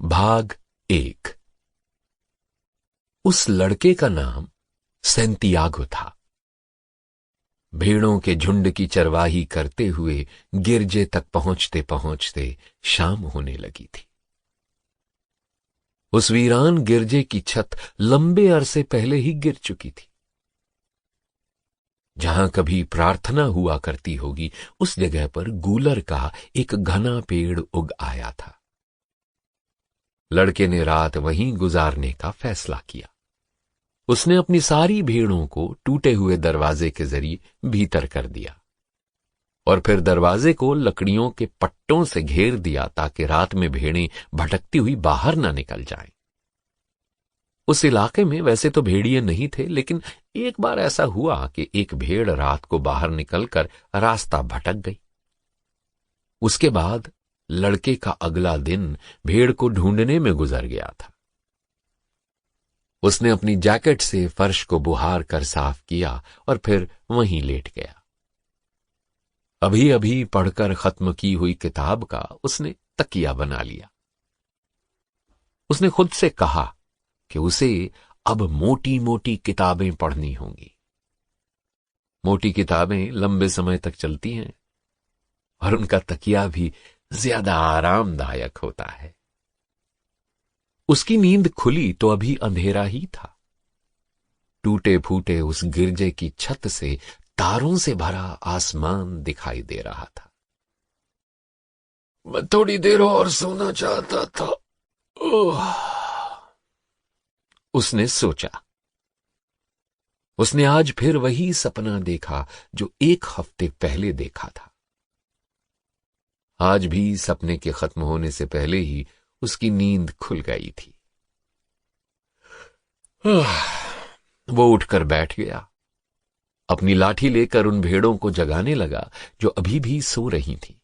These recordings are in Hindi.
भाग 1। उस लड़के का नाम सेंतियागो था। भेड़ों के झुंड की चरवाही करते हुए गिरजे तक पहुंचते पहुंचते शाम होने लगी थी। उस वीरान गिरजे की छत लंबे अरसे पहले ही गिर चुकी थी। जहां कभी प्रार्थना हुआ करती होगी, उस जगह पर गूलर का एक घना पेड़ उग आया था। लड़के ने रात वहीं गुजारने का फैसला किया। उसने अपनी सारी भेड़ों को टूटे हुए दरवाजे के जरिए भीतर कर दिया और फिर दरवाजे को लकड़ियों के पट्टों से घेर दिया ताकि रात में भेड़ें भटकती हुई बाहर ना निकल जाएं। उस इलाके में वैसे तो भेड़िए नहीं थे, लेकिन एक बार ऐसा हुआ कि एक भेड़ रात को बाहर निकलकर रास्ता भटक गई। उसके बाद लड़के का अगला दिन भेड़ को ढूंढने में गुजर गया था। उसने अपनी जैकेट से फर्श को बुहार कर साफ किया और फिर वहीं लेट गया। अभी अभी पढ़कर खत्म की हुई किताब का उसने तकिया बना लिया। उसने खुद से कहा कि उसे अब मोटी मोटी किताबें पढ़नी होंगी। मोटी किताबें लंबे समय तक चलती हैं और उनका तकिया भी ज्यादा आरामदायक होता है। उसकी नींद खुली तो अभी अंधेरा ही था। टूटे फूटे उस गिरजे की छत से तारों से भरा आसमान दिखाई दे रहा था। मैं थोड़ी देर और सोना चाहता था, उसने सोचा। उसने आज फिर वही सपना देखा जो एक हफ्ते पहले देखा था। आज भी सपने के खत्म होने से पहले ही उसकी नींद खुल गई थी। वो उठकर बैठ गया। अपनी लाठी लेकर उन भेड़ों को जगाने लगा जो अभी भी सो रही थीं।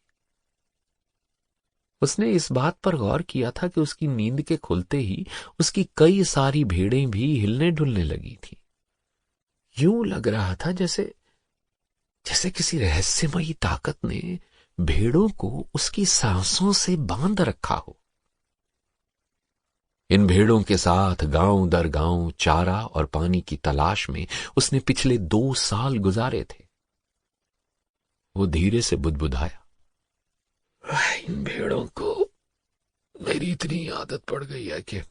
उसने इस बात पर गौर किया था कि उसकी नींद के खुलते ही उसकी कई सारी भेड़ें भी हिलने डुलने लगी थीं। यूं लग रहा था जैसे जैसे किसी रहस्यमयी ताकत ने भेड़ों को उसकी सांसों से बांध रखा हो। इन भेड़ों के साथ गांव दर गांव चारा और पानी की तलाश में उसने पिछले 2 साल गुजारे थे। वो धीरे से बुदबुदाया, इन भेड़ों को मेरी इतनी आदत पड़ गई है कि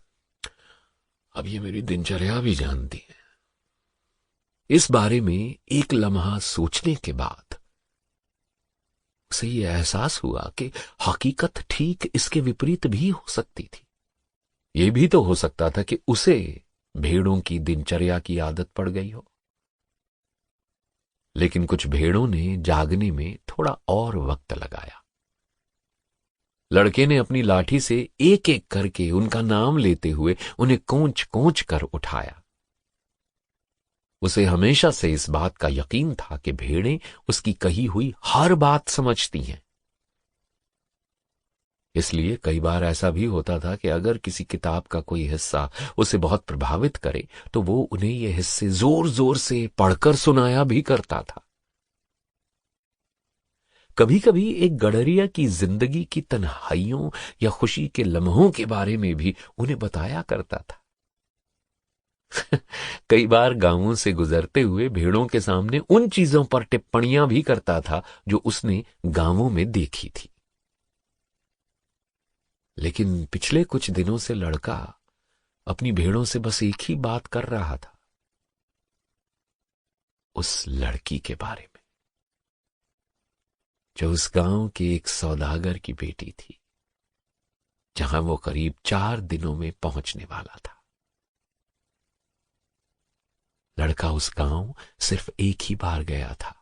अब ये मेरी दिनचर्या भी जानती है। इस बारे में एक लम्हा सोचने के बाद उसे ये एहसास हुआ कि हकीकत ठीक इसके विपरीत भी हो सकती थी। ये भी तो हो सकता था कि उसे भेड़ों की दिनचर्या की आदत पड़ गई हो। लेकिन कुछ भेड़ों ने जागने में थोड़ा और वक्त लगाया। लड़के ने अपनी लाठी से एक एक करके उनका नाम लेते हुए उन्हें कोंच कोंच कर उठाया। उसे हमेशा से इस बात का यकीन था कि भेड़ें उसकी कही हुई हर बात समझती हैं। इसलिए कई बार ऐसा भी होता था कि अगर किसी किताब का कोई हिस्सा उसे बहुत प्रभावित करे तो वो उन्हें ये हिस्से जोर जोर से पढ़कर सुनाया भी करता था। कभी कभी एक गडरिया की जिंदगी की तन्हाइयों या खुशी के लम्हों के बारे में भी उन्हें बताया करता था। कई बार गांवों से गुजरते हुए भेड़ों के सामने उन चीजों पर टिप्पणियां भी करता था जो उसने गांवों में देखी थी। लेकिन पिछले कुछ दिनों से लड़का अपनी भेड़ों से बस एक ही बात कर रहा था, उस लड़की के बारे में जो उस गांव के एक सौदागर की बेटी थी, जहां वो करीब 4 दिनों में पहुंचने वाला था। लड़का उस गांव सिर्फ एक ही बार गया था,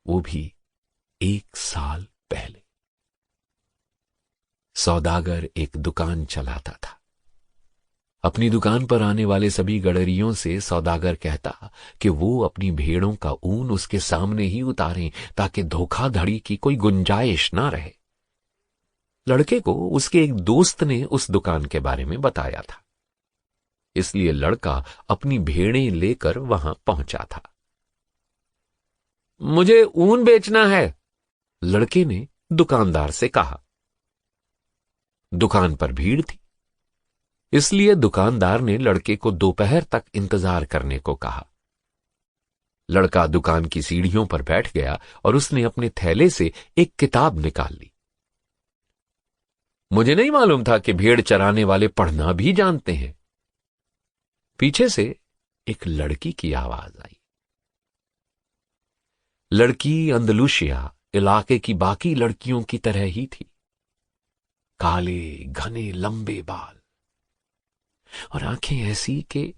वो भी 1 साल पहले। सौदागर एक दुकान चलाता था। अपनी दुकान पर आने वाले सभी गडरियों से सौदागर कहता कि वो अपनी भेड़ों का ऊन उसके सामने ही उतारें ताकि धोखाधड़ी की कोई गुंजाइश ना रहे। लड़के को उसके एक दोस्त ने उस दुकान के बारे में बताया था, इसलिए लड़का अपनी भेड़ें लेकर वहां पहुंचा था। मुझे ऊन बेचना है, लड़के ने दुकानदार से कहा। दुकान पर भीड़ थी, इसलिए दुकानदार ने लड़के को दोपहर तक इंतजार करने को कहा। लड़का दुकान की सीढ़ियों पर बैठ गया और उसने अपने थैले से एक किताब निकाल ली। मुझे नहीं मालूम था कि भेड़ चराने वाले पढ़ना भी जानते हैं। पीछे से एक लड़की की आवाज आई। लड़की अंदलुसिया इलाके की बाकी लड़कियों की तरह ही थी, काले घने लंबे बाल और आंखें ऐसी कि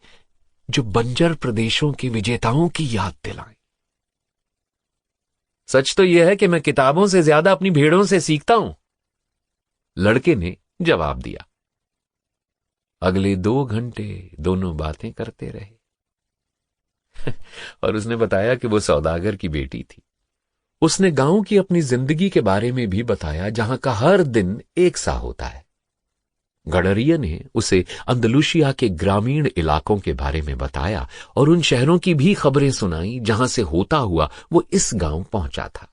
जो बंजर प्रदेशों के विजेताओं की याद दिलाएं। सच तो यह है कि मैं किताबों से ज्यादा अपनी भेड़ों से सीखता हूं, लड़के ने जवाब दिया। अगले 2 घंटे दोनों बातें करते रहे और उसने बताया कि वो सौदागर की बेटी थी। उसने गांव की अपनी जिंदगी के बारे में भी बताया, जहां का हर दिन एक सा होता है। गडरिया ने उसे अंदलुसिया के ग्रामीण इलाकों के बारे में बताया और उन शहरों की भी खबरें सुनाई जहां से होता हुआ वो इस गांव पहुंचा था।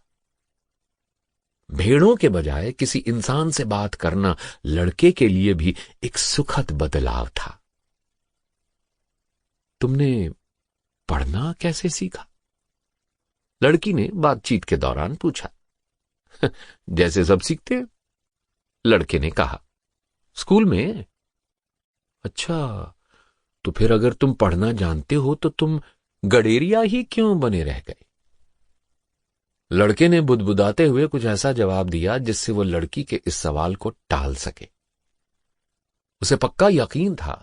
भेड़ों के बजाय किसी इंसान से बात करना लड़के के लिए भी एक सुखद बदलाव था। तुमने पढ़ना कैसे सीखा? लड़की ने बातचीत के दौरान पूछा। जैसे सब सीखते हैं, लड़के ने कहा। स्कूल में? अच्छा, तो फिर अगर तुम पढ़ना जानते हो तो तुम गडेरिया ही क्यों बने रह गए? लड़के ने बुदबुदाते हुए कुछ ऐसा जवाब दिया जिससे वो लड़की के इस सवाल को टाल सके। उसे पक्का यकीन था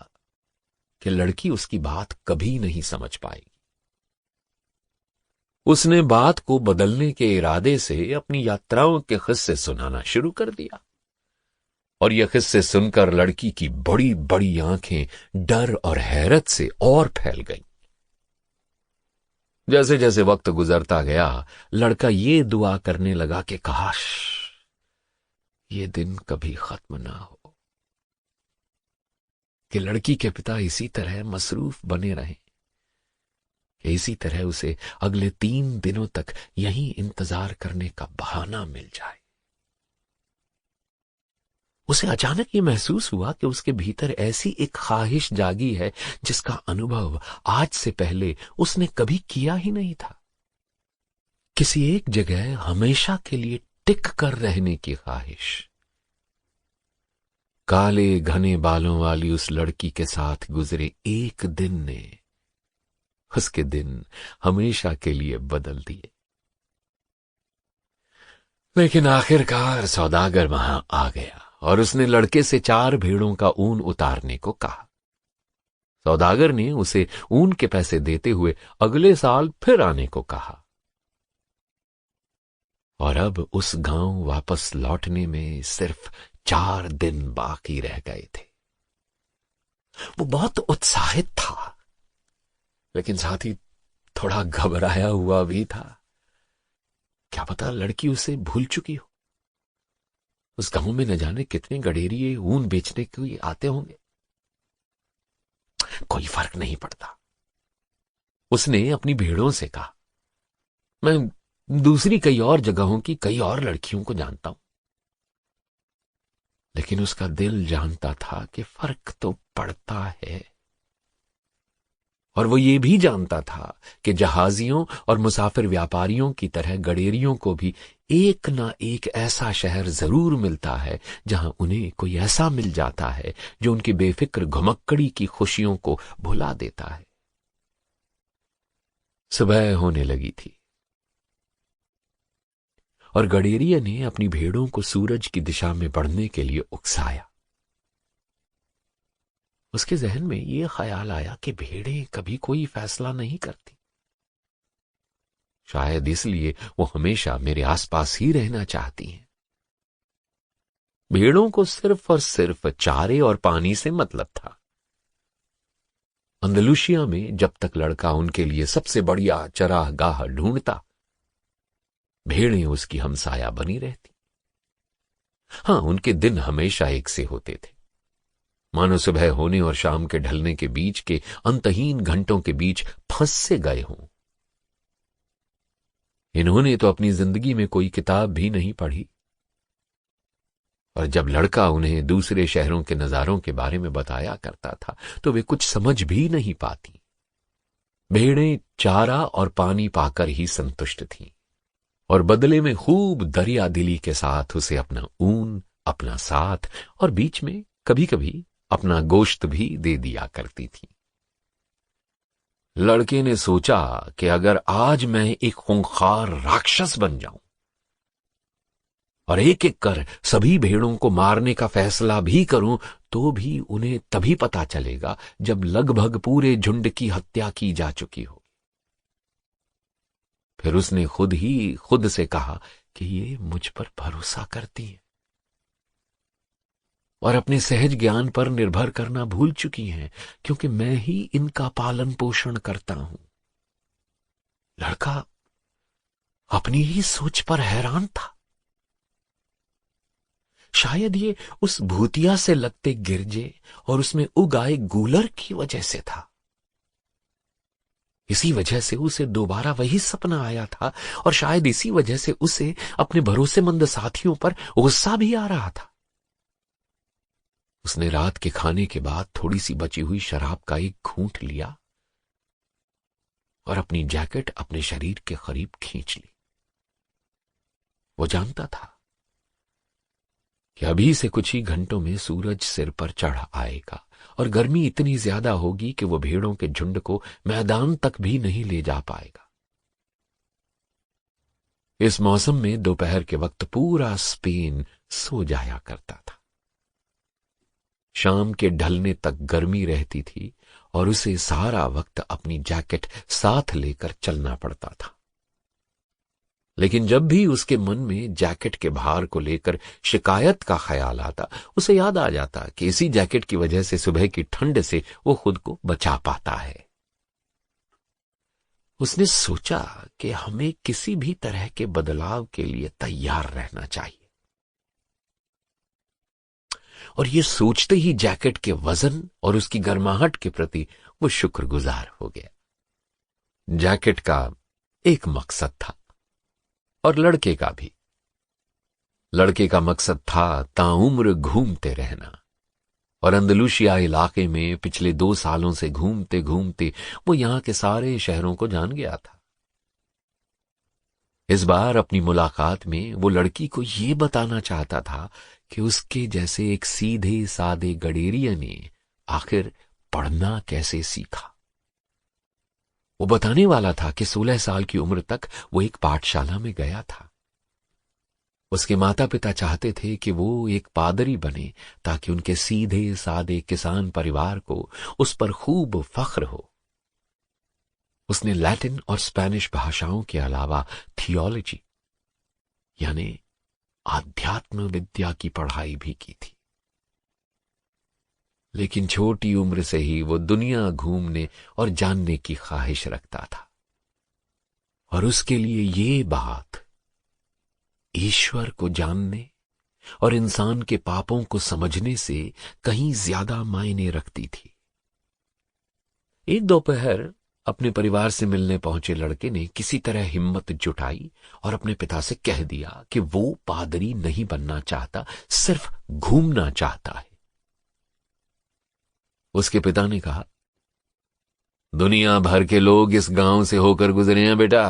कि लड़की उसकी बात कभी नहीं समझ पाएगी। उसने बात को बदलने के इरादे से अपनी यात्राओं के किस्से सुनाना शुरू कर दिया और यह किस्से सुनकर लड़की की बड़ी बड़ी आंखें डर और हैरत से और फैल गईं। जैसे जैसे वक्त गुजरता गया, लड़का ये दुआ करने लगा कि काश ये दिन कभी खत्म ना हो, कि लड़की के पिता इसी तरह मसरूफ बने रहें, कि इसी तरह उसे अगले 3 दिनों तक यहीं इंतजार करने का बहाना मिल जाए। उसे अचानक ये महसूस हुआ कि उसके भीतर ऐसी एक ख्वाहिश जागी है जिसका अनुभव आज से पहले उसने कभी किया ही नहीं था। किसी एक जगह हमेशा के लिए टिक कर रहने की ख्वाहिश। काले घने बालों वाली उस लड़की के साथ गुजरे एक दिन ने उसके दिन हमेशा के लिए बदल दिए। लेकिन आखिरकार सौदागर वहां आ गया और उसने लड़के से 4 भेड़ों का ऊन उतारने को कहा। सौदागर ने उसे ऊन के पैसे देते हुए अगले साल फिर आने को कहा और अब उस गांव वापस लौटने में सिर्फ 4 दिन बाकी रह गए थे। वो बहुत उत्साहित था, लेकिन साथ ही थोड़ा घबराया हुआ भी था। क्या पता लड़की उसे भूल चुकी हो। उस गांव में न जाने कितने गडेरिये ऊन बेचने के लिए आते होंगे। कोई फर्क नहीं पड़ता, उसने अपनी भेड़ों से कहा। मैं दूसरी कई और जगहों की कई और लड़कियों को जानता हूं, लेकिन उसका दिल जानता था कि फर्क तो पड़ता है। और वो ये भी जानता था कि जहाजियों और मुसाफिर व्यापारियों की तरह गडेरियों को भी एक ना एक ऐसा शहर जरूर मिलता है जहां उन्हें कोई ऐसा मिल जाता है जो उनकी बेफिक्र घुमक्कड़ी की खुशियों को भुला देता है। सुबह होने लगी थी और गडेरिया ने अपनी भेड़ों को सूरज की दिशा में बढ़ने के लिए उकसाया। उसके जहन में यह ख्याल आया कि भेड़ें कभी कोई फैसला नहीं करती। शायद इसलिए वो हमेशा मेरे आसपास ही रहना चाहती हैं। भेड़ों को सिर्फ और सिर्फ चारे और पानी से मतलब था। अंदलुसिया में जब तक लड़का उनके लिए सबसे बढ़िया चरागाह ढूंढता, भेड़ें उसकी हमसाया बनी रहती। हां, उनके दिन हमेशा एक से होते थे, मानो सुबह होने और शाम के ढलने के बीच के अंतहीन घंटों के बीच फंस से गए हों। इन्होंने तो अपनी जिंदगी में कोई किताब भी नहीं पढ़ी और जब लड़का उन्हें दूसरे शहरों के नजारों के बारे में बताया करता था तो वे कुछ समझ भी नहीं पाती। भेड़ें चारा और पानी पाकर ही संतुष्ट थीं और बदले में खूब दरिया दिली के साथ उसे अपना ऊन, अपना साथ और बीच में कभी कभी अपना गोश्त भी दे दिया करती थी। लड़के ने सोचा कि अगर आज मैं एक खूंखार राक्षस बन जाऊं और एक एक कर सभी भेड़ों को मारने का फैसला भी करूं तो भी उन्हें तभी पता चलेगा जब लगभग पूरे झुंड की हत्या की जा चुकी हो। फिर उसने खुद ही खुद से कहा कि ये मुझ पर भरोसा करती है और अपने सहज ज्ञान पर निर्भर करना भूल चुकी हैं, क्योंकि मैं ही इनका पालन पोषण करता हूं। लड़का अपनी ही सोच पर हैरान था। शायद ये उस भूतिया से लगते गिरजे और उसमें उग आए गूलर की वजह से था। इसी वजह से उसे दोबारा वही सपना आया था और शायद इसी वजह से उसे अपने भरोसेमंद साथियों पर गुस्सा भी आ रहा था। उसने रात के खाने के बाद थोड़ी सी बची हुई शराब का एक घूंट लिया और अपनी जैकेट अपने शरीर के करीब खींच ली। वो जानता था कि अभी से कुछ ही घंटों में सूरज सिर पर चढ़ आएगा और गर्मी इतनी ज्यादा होगी कि वो भेड़ों के झुंड को मैदान तक भी नहीं ले जा पाएगा। इस मौसम में दोपहर के वक्त पूरा स्पेन सो जाया करता था। शाम के ढलने तक गर्मी रहती थी और उसे सारा वक्त अपनी जैकेट साथ लेकर चलना पड़ता था। लेकिन जब भी उसके मन में जैकेट के भार को लेकर शिकायत का ख्याल आता, उसे याद आ जाता कि इसी जैकेट की वजह से सुबह की ठंड से वो खुद को बचा पाता है। उसने सोचा कि हमें किसी भी तरह के बदलाव के लिए तैयार रहना चाहिए, और ये सोचते ही जैकेट के वजन और उसकी गर्माहट के प्रति वो शुक्रगुजार हो गया। जैकेट का एक मकसद था और लड़के का भी। लड़के का मकसद था ताउम्र घूमते रहना, और अंदलुसिया इलाके में पिछले 2 सालों से घूमते घूमते वो यहां के सारे शहरों को जान गया था। इस बार अपनी मुलाकात में वो लड़की को ये बताना चाहता था कि उसके जैसे एक सीधे सादे गडेरिया ने आखिर पढ़ना कैसे सीखा। वो बताने वाला था कि 16 साल की उम्र तक वो एक पाठशाला में गया था। उसके माता पिता चाहते थे कि वो एक पादरी बने ताकि उनके सीधे सादे किसान परिवार को उस पर खूब फख्र हो। उसने लैटिन और स्पेनिश भाषाओं के अलावा थियोलॉजी यानी आध्यात्म विद्या की पढ़ाई भी की थी। लेकिन छोटी उम्र से ही वो दुनिया घूमने और जानने की ख्वाहिश रखता था, और उसके लिए ये बात ईश्वर को जानने और इंसान के पापों को समझने से कहीं ज्यादा मायने रखती थी। एक दोपहर अपने परिवार से मिलने पहुंचे लड़के ने किसी तरह हिम्मत जुटाई और अपने पिता से कह दिया कि वो पादरी नहीं बनना चाहता, सिर्फ घूमना चाहता है। उसके पिता ने कहा, दुनिया भर के लोग इस गांव से होकर गुजरे हैं बेटा।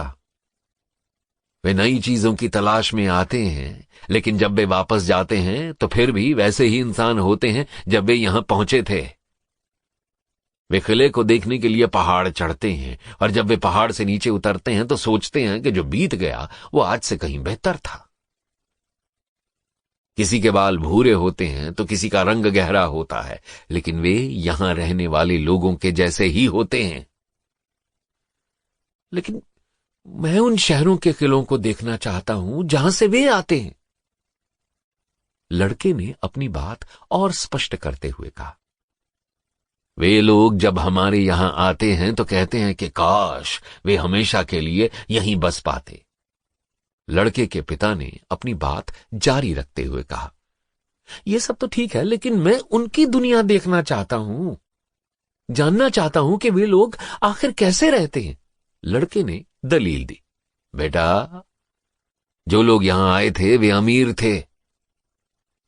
वे नई चीजों की तलाश में आते हैं, लेकिन जब वे वापस जाते हैं तो फिर भी वैसे ही इंसान होते हैं जब वे यहां पहुंचे थे। वे किले को देखने के लिए पहाड़ चढ़ते हैं, और जब वे पहाड़ से नीचे उतरते हैं तो सोचते हैं कि जो बीत गया वो आज से कहीं बेहतर था। किसी के बाल भूरे होते हैं तो किसी का रंग गहरा होता है, लेकिन वे यहां रहने वाले लोगों के जैसे ही होते हैं। लेकिन मैं उन शहरों के किलों को देखना चाहता हूं जहां से वे आते हैं, लड़के ने अपनी बात और स्पष्ट करते हुए कहा। वे लोग जब हमारे यहां आते हैं तो कहते हैं कि काश वे हमेशा के लिए यहीं बस पाते। लड़के के पिता ने अपनी बात जारी रखते हुए कहा, यह सब तो ठीक है, लेकिन मैं उनकी दुनिया देखना चाहता हूं, जानना चाहता हूं कि वे लोग आखिर कैसे रहते हैं। लड़के ने दलील दी, बेटा जो लोग यहां आए थे वे अमीर थे,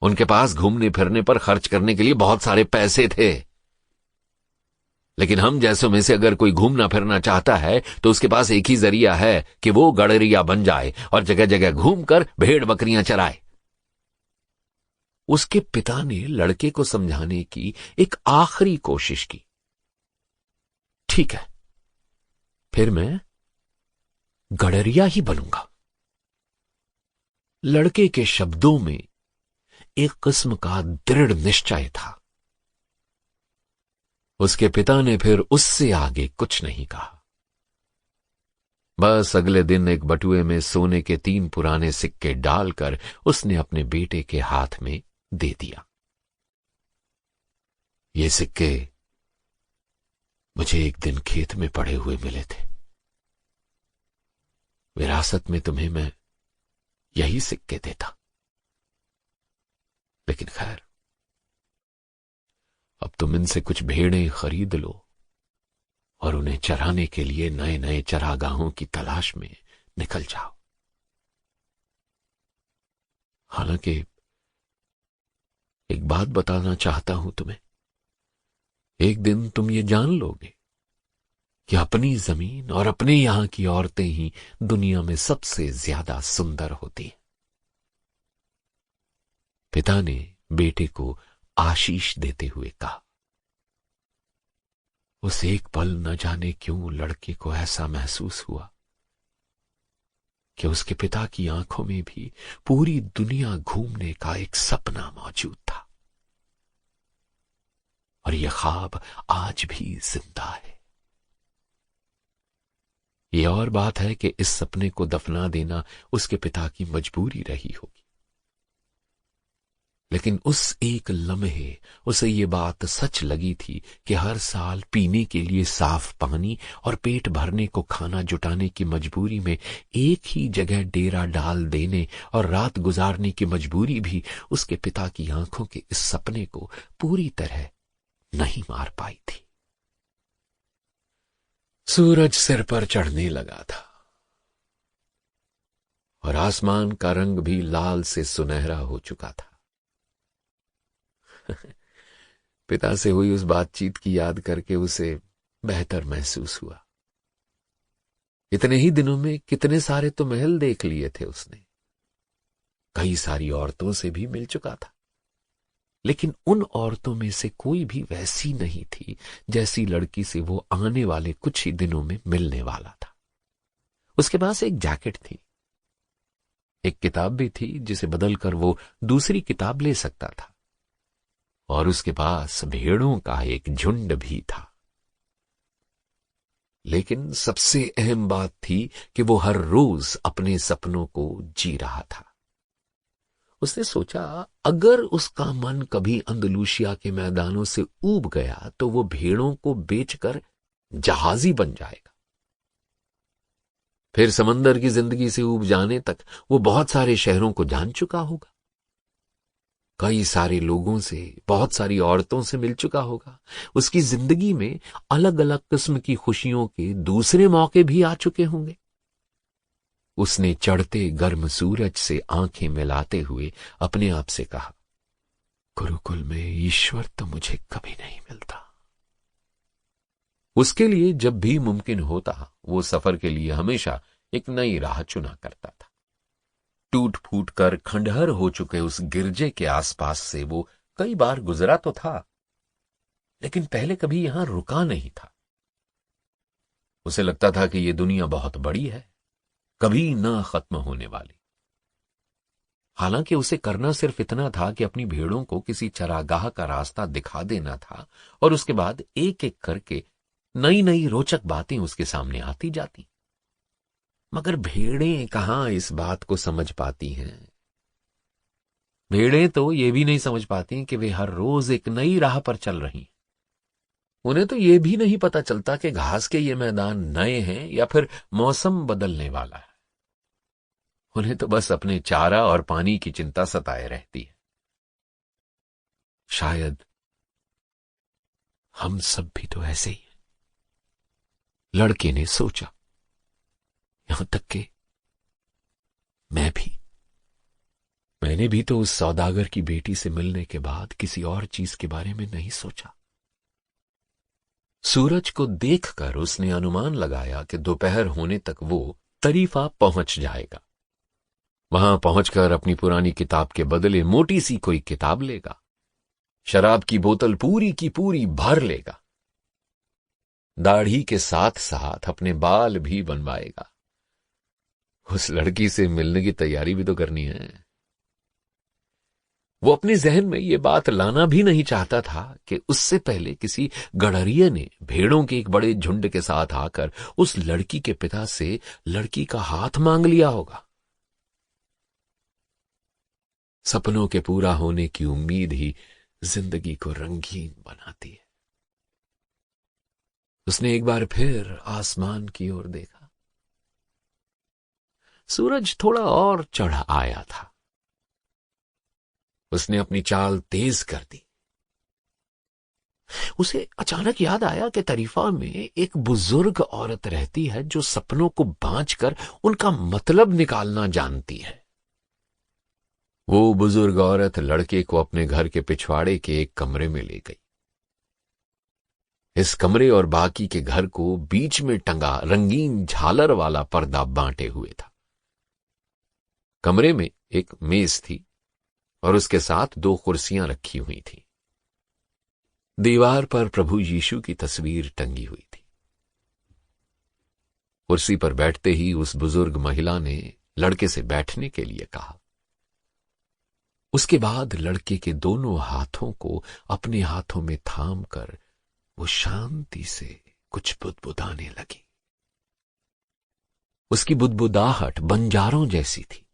उनके पास घूमने फिरने पर खर्च करने के लिए बहुत सारे पैसे थे। लेकिन हम जैसों में से अगर कोई घूमना फिरना चाहता है तो उसके पास एक ही जरिया है कि वो गडरिया बन जाए और जगह जगह घूमकर भेड़ बकरियां चराए। उसके पिता ने लड़के को समझाने की एक आखिरी कोशिश की। ठीक है, फिर मैं गडरिया ही बनूंगा। लड़के के शब्दों में एक किस्म का दृढ़ निश्चय था। उसके पिता ने फिर उससे आगे कुछ नहीं कहा। बस अगले दिन एक बटुए में सोने के 3 पुराने सिक्के डालकर उसने अपने बेटे के हाथ में दे दिया। ये सिक्के मुझे एक दिन खेत में पड़े हुए मिले थे। विरासत में तुम्हें मैं यही सिक्के देता। लेकिन खैर, अब तुम इनसे कुछ भेड़ें खरीद लो और उन्हें चराने के लिए नए नए चरागाहों की तलाश में निकल जाओ। हालांकि एक बात बताना चाहता हूं तुम्हें, एक दिन तुम ये जान लोगे कि अपनी जमीन और अपने यहां की औरतें ही दुनिया में सबसे ज्यादा सुंदर होती हैं। पिता ने बेटे को आशीष देते हुए कहा। उस एक पल न जाने क्यों लड़के को ऐसा महसूस हुआ कि उसके पिता की आंखों में भी पूरी दुनिया घूमने का एक सपना मौजूद था, और यह ख्वाब आज भी जिंदा है। यह और बात है कि इस सपने को दफना देना उसके पिता की मजबूरी रही होगी, लेकिन उस एक लम्हे उसे ये बात सच लगी थी कि हर साल पीने के लिए साफ पानी और पेट भरने को खाना जुटाने की मजबूरी में एक ही जगह डेरा डाल देने और रात गुजारने की मजबूरी भी उसके पिता की आंखों के इस सपने को पूरी तरह नहीं मार पाई थी। सूरज सिर पर चढ़ने लगा था और आसमान का रंग भी लाल से सुनहरा हो चुका था। पिता से हुई उस बातचीत की याद करके उसे बेहतर महसूस हुआ। इतने ही दिनों में कितने सारे तो महल देख लिए थे उसने, कई सारी औरतों से भी मिल चुका था, लेकिन उन औरतों में से कोई भी वैसी नहीं थी जैसी लड़की से वो आने वाले कुछ ही दिनों में मिलने वाला था। उसके पास एक जैकेट थी, एक किताब भी थी जिसे बदलकर वो दूसरी किताब ले सकता था, और उसके पास भेड़ों का एक झुंड भी था। लेकिन सबसे अहम बात थी कि वो हर रोज अपने सपनों को जी रहा था। उसने सोचा, अगर उसका मन कभी अंदलूसिया के मैदानों से ऊब गया तो वो भेड़ों को बेचकर जहाजी बन जाएगा। फिर समंदर की जिंदगी से ऊब जाने तक वो बहुत सारे शहरों को जान चुका होगा, कई सारे लोगों से, बहुत सारी औरतों से मिल चुका होगा। उसकी जिंदगी में अलग अलग किस्म की खुशियों के दूसरे मौके भी आ चुके होंगे। उसने चढ़ते गर्म सूरज से आंखें मिलाते हुए अपने आप से कहा, गुरुकुल में ईश्वर तो मुझे कभी नहीं मिलता। उसके लिए जब भी मुमकिन होता वो सफर के लिए हमेशा एक नई राह चुना करता था। टूट फूट कर खंडहर हो चुके उस गिरजे के आसपास से वो कई बार गुजरा तो था, लेकिन पहले कभी यहां रुका नहीं था। उसे लगता था कि यह दुनिया बहुत बड़ी है, कभी ना खत्म होने वाली। हालांकि उसे करना सिर्फ इतना था कि अपनी भेड़ों को किसी चरागाह का रास्ता दिखा देना था, और उसके बाद एक एक करके नई नई रोचक बातें उसके सामने आती जाती। मगर भेड़ें कहां इस बात को समझ पाती हैं। भेड़ें तो ये भी नहीं समझ पाती कि वे हर रोज एक नई राह पर चल रही। उन्हें तो ये भी नहीं पता चलता कि घास के ये मैदान नए हैं या फिर मौसम बदलने वाला है। उन्हें तो बस अपने चारा और पानी की चिंता सताए रहती है। शायद हम सब भी तो ऐसे ही हैं, लड़के ने सोचा। यहां तक कि मैं भी। मैंने भी तो उस सौदागर की बेटी से मिलने के बाद किसी और चीज के बारे में नहीं सोचा। सूरज को देखकर उसने अनुमान लगाया कि दोपहर होने तक वो तरीफा पहुंच जाएगा। वहां पहुंचकर अपनी पुरानी किताब के बदले मोटी सी कोई किताब लेगा, शराब की बोतल पूरी की पूरी भर लेगा, दाढ़ी के साथ साथ अपने बाल भी बनवाएगा। उस लड़की से मिलने की तैयारी भी तो करनी है। वो अपने जहन में ये बात लाना भी नहीं चाहता था कि उससे पहले किसी गडरिये ने भेड़ों के एक बड़े झुंड के साथ आकर उस लड़की के पिता से लड़की का हाथ मांग लिया होगा। सपनों के पूरा होने की उम्मीद ही जिंदगी को रंगीन बनाती है। उसने एक बार फिर आसमान की ओर देखा। सूरज थोड़ा और चढ़ आया था। उसने अपनी चाल तेज कर दी। उसे अचानक याद आया कि तरीफा में एक बुजुर्ग औरत रहती है जो सपनों को बांचकर उनका मतलब निकालना जानती है। वो बुजुर्ग औरत लड़के को अपने घर के पिछवाड़े के एक कमरे में ले गई। इस कमरे और बाकी के घर को बीच में टंगा रंगीन झालर वाला पर्दा बांटे हुए था। कमरे में एक मेज थी और उसके साथ 2 कुर्सियां रखी हुई थी। दीवार पर प्रभु यीशु की तस्वीर टंगी हुई थी। कुर्सी पर बैठते ही उस बुजुर्ग महिला ने लड़के से बैठने के लिए कहा। उसके बाद लड़के के दोनों हाथों को अपने हाथों में थाम कर वो शांति से कुछ बुदबुदाने लगी। उसकी बुदबुदाहट बंजारों जैसी थी।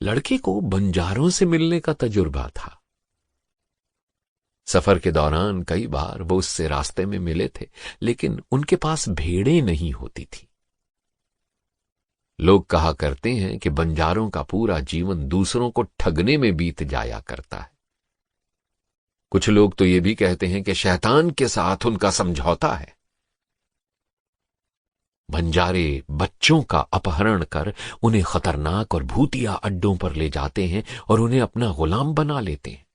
लड़के को बंजारों से मिलने का तजुर्बा था। सफर के दौरान कई बार वो उससे रास्ते में मिले थे, लेकिन उनके पास भेड़ें नहीं होती थी। लोग कहा करते हैं कि बंजारों का पूरा जीवन दूसरों को ठगने में बीत जाया करता है। कुछ लोग तो ये भी कहते हैं कि शैतान के साथ उनका समझौता है। बंजारे बच्चों का अपहरण कर उन्हें खतरनाक और भूतिया अड्डों पर ले जाते हैं और उन्हें अपना गुलाम बना लेते हैं।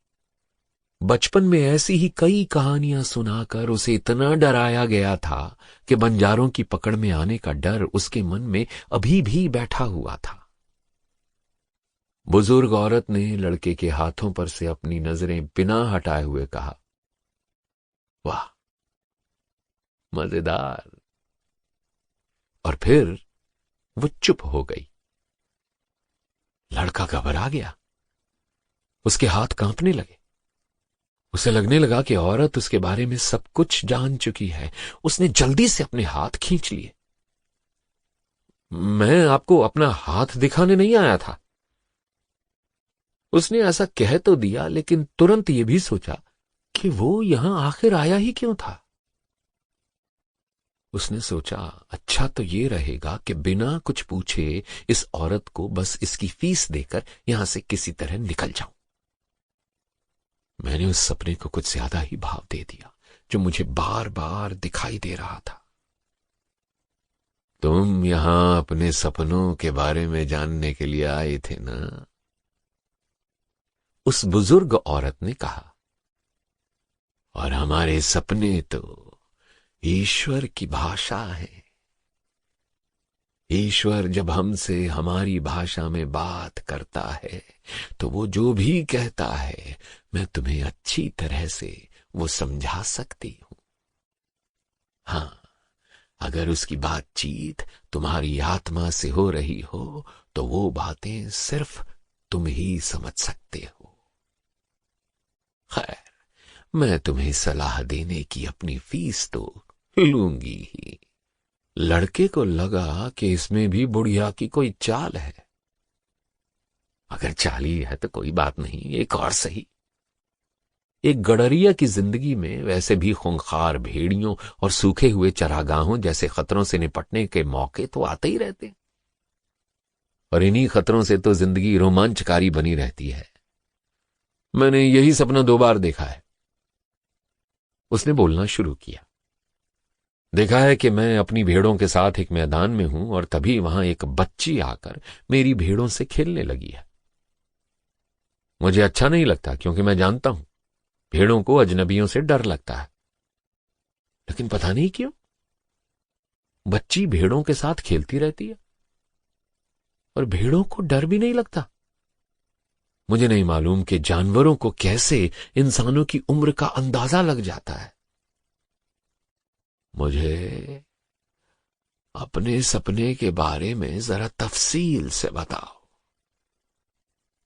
बचपन में ऐसी ही कई कहानियां सुनाकर उसे इतना डराया गया था कि बंजारों की पकड़ में आने का डर उसके मन में अभी भी बैठा हुआ था। बुजुर्ग औरत ने लड़के के हाथों पर से अपनी नजरें बिना हटाए हुए कहा, वाह, मजेदार। और फिर वो चुप हो गई। लड़का घबरा गया। उसके हाथ कांपने लगे। उसे लगने लगा कि औरत उसके बारे में सब कुछ जान चुकी है। उसने जल्दी से अपने हाथ खींच लिए। मैं आपको अपना हाथ दिखाने नहीं आया था। उसने ऐसा कह तो दिया, लेकिन तुरंत ये भी सोचा कि वो यहां आखिर आया ही क्यों था। उसने सोचा, अच्छा तो ये रहेगा कि बिना कुछ पूछे इस औरत को बस इसकी फीस देकर यहां से किसी तरह निकल जाऊं। मैंने उस सपने को कुछ ज्यादा ही भाव दे दिया जो मुझे बार बार दिखाई दे रहा था। तुम यहां अपने सपनों के बारे में जानने के लिए आए थे ना? उस बुजुर्ग औरत ने कहा। और हमारे सपने तो ईश्वर की भाषा है। ईश्वर जब हमसे हमारी भाषा में बात करता है तो वो जो भी कहता है मैं तुम्हें अच्छी तरह से वो समझा सकती हूं। हां, अगर उसकी बातचीत तुम्हारी आत्मा से हो रही हो तो वो बातें सिर्फ तुम ही समझ सकते हो। खैर, मैं तुम्हें सलाह देने की अपनी फीस तो लूंगी ही। लड़के को लगा कि इसमें भी बुढ़िया की कोई चाल है। अगर चाली है तो कोई बात नहीं, एक और सही। एक गडरिया की जिंदगी में वैसे भी खूंखार भेड़ियों और सूखे हुए चरागाहों जैसे खतरों से निपटने के मौके तो आते ही रहते हैं, और इन्हीं खतरों से तो जिंदगी रोमांचकारी बनी रहती है। मैंने यही सपना 2 बार देखा है। उसने बोलना शुरू किया। देखा है कि मैं अपनी भेड़ों के साथ एक मैदान में हूं और तभी वहां एक बच्ची आकर मेरी भेड़ों से खेलने लगी है। मुझे अच्छा नहीं लगता, क्योंकि मैं जानता हूं भेड़ों को अजनबियों से डर लगता है। लेकिन पता नहीं क्यों बच्ची भेड़ों के साथ खेलती रहती है और भेड़ों को डर भी नहीं लगता। मुझे नहीं मालूम कि जानवरों को कैसे इंसानों की उम्र का अंदाजा लग जाता है। मुझे अपने सपने के बारे में जरा तफसील से बताओ,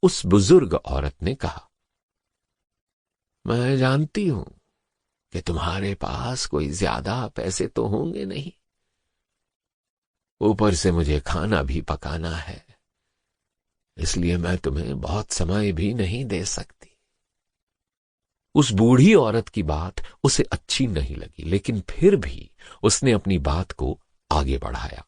उस बुजुर्ग औरत ने कहा। मैं जानती हूं कि तुम्हारे पास कोई ज्यादा पैसे तो होंगे नहीं, ऊपर से मुझे खाना भी पकाना है, इसलिए मैं तुम्हें बहुत समय भी नहीं दे सकती। उस बूढ़ी औरत की बात उसे अच्छी नहीं लगी, लेकिन फिर भी उसने अपनी बात को आगे बढ़ाया।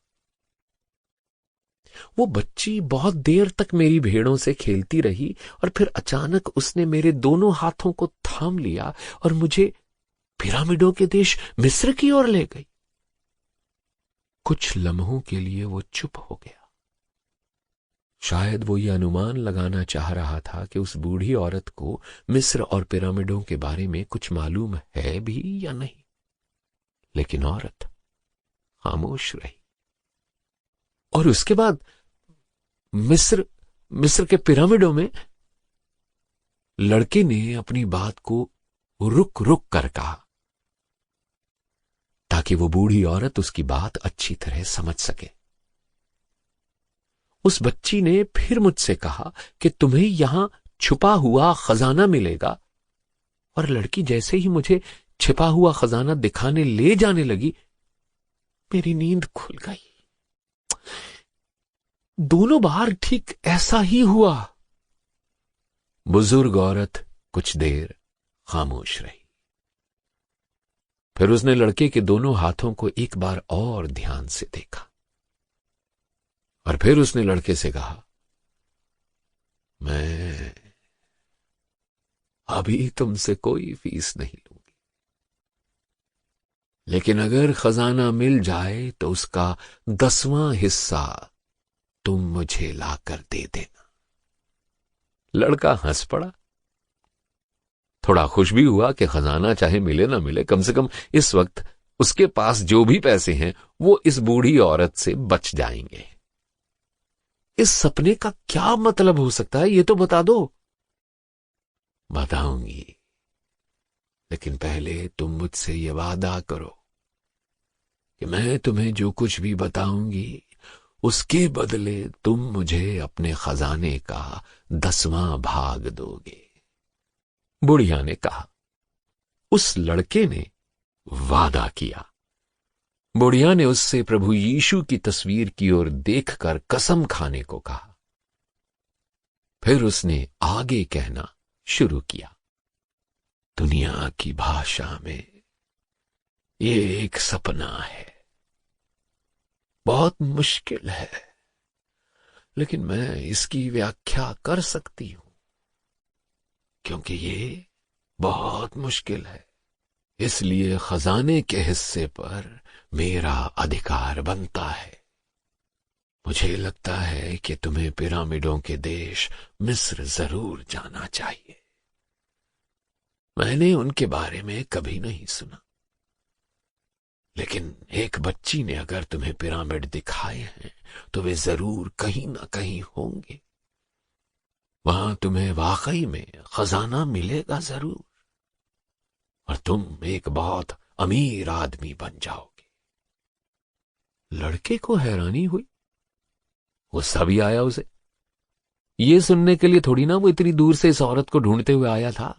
वो बच्ची बहुत देर तक मेरी भेड़ों से खेलती रही और फिर अचानक उसने मेरे दोनों हाथों को थाम लिया और मुझे पिरामिडों के देश मिस्र की ओर ले गई। कुछ लम्हों के लिए वो चुप हो गया। शायद वो ये अनुमान लगाना चाह रहा था कि उस बूढ़ी औरत को मिस्र और पिरामिडों के बारे में कुछ मालूम है भी या नहीं। लेकिन औरत खामोश रही। और उसके बाद मिस्र के पिरामिडों में लड़के ने अपनी बात को रुक रुक कर कहा, ताकि वो बूढ़ी औरत उसकी बात अच्छी तरह समझ सके। उस बच्ची ने फिर मुझसे कहा कि तुम्हें यहां छुपा हुआ खजाना मिलेगा, और लड़की जैसे ही मुझे छिपा हुआ खजाना दिखाने ले जाने लगी, मेरी नींद खुल गई। दोनों बार ठीक ऐसा ही हुआ। बुजुर्ग औरत कुछ देर खामोश रही। फिर उसने लड़के के दोनों हाथों को एक बार और ध्यान से देखा, और फिर उसने लड़के से कहा, मैं अभी तुमसे कोई फीस नहीं लूंगी, लेकिन अगर खजाना मिल जाए तो उसका 10वां हिस्सा तुम मुझे लाकर दे देना। लड़का हंस पड़ा। थोड़ा खुश भी हुआ कि खजाना चाहे मिले ना मिले, कम से कम इस वक्त उसके पास जो भी पैसे हैं वो इस बूढ़ी औरत से बच जाएंगे। इस सपने का क्या मतलब हो सकता है, ये तो बता दो। बताऊंगी, लेकिन पहले तुम मुझसे ये वादा करो कि मैं तुम्हें जो कुछ भी बताऊंगी उसके बदले तुम मुझे अपने खजाने का 10वां भाग दोगे। बुढ़िया ने कहा। उस लड़के ने वादा किया। बुढ़िया ने उससे प्रभु यीशु की तस्वीर की ओर देखकर कसम खाने को कहा। फिर उसने आगे कहना शुरू किया। दुनिया की भाषा में ये एक सपना है, बहुत मुश्किल है, लेकिन मैं इसकी व्याख्या कर सकती हूं, क्योंकि ये बहुत मुश्किल है। इसलिए खजाने के हिस्से पर मेरा अधिकार बनता है। मुझे लगता है कि तुम्हें पिरामिडों के देश मिस्र जरूर जाना चाहिए। मैंने उनके बारे में कभी नहीं सुना, लेकिन एक बच्ची ने अगर तुम्हें पिरामिड दिखाए हैं तो वे जरूर कहीं ना कहीं होंगे। वहां तुम्हें वाकई में खजाना मिलेगा जरूर, और तुम एक बहुत अमीर आदमी बन जाओगे। लड़के को हैरानी हुई। गुस्सा भी आया उसे। ये सुनने के लिए थोड़ी ना वो इतनी दूर से इस औरत को ढूंढते हुए आया था।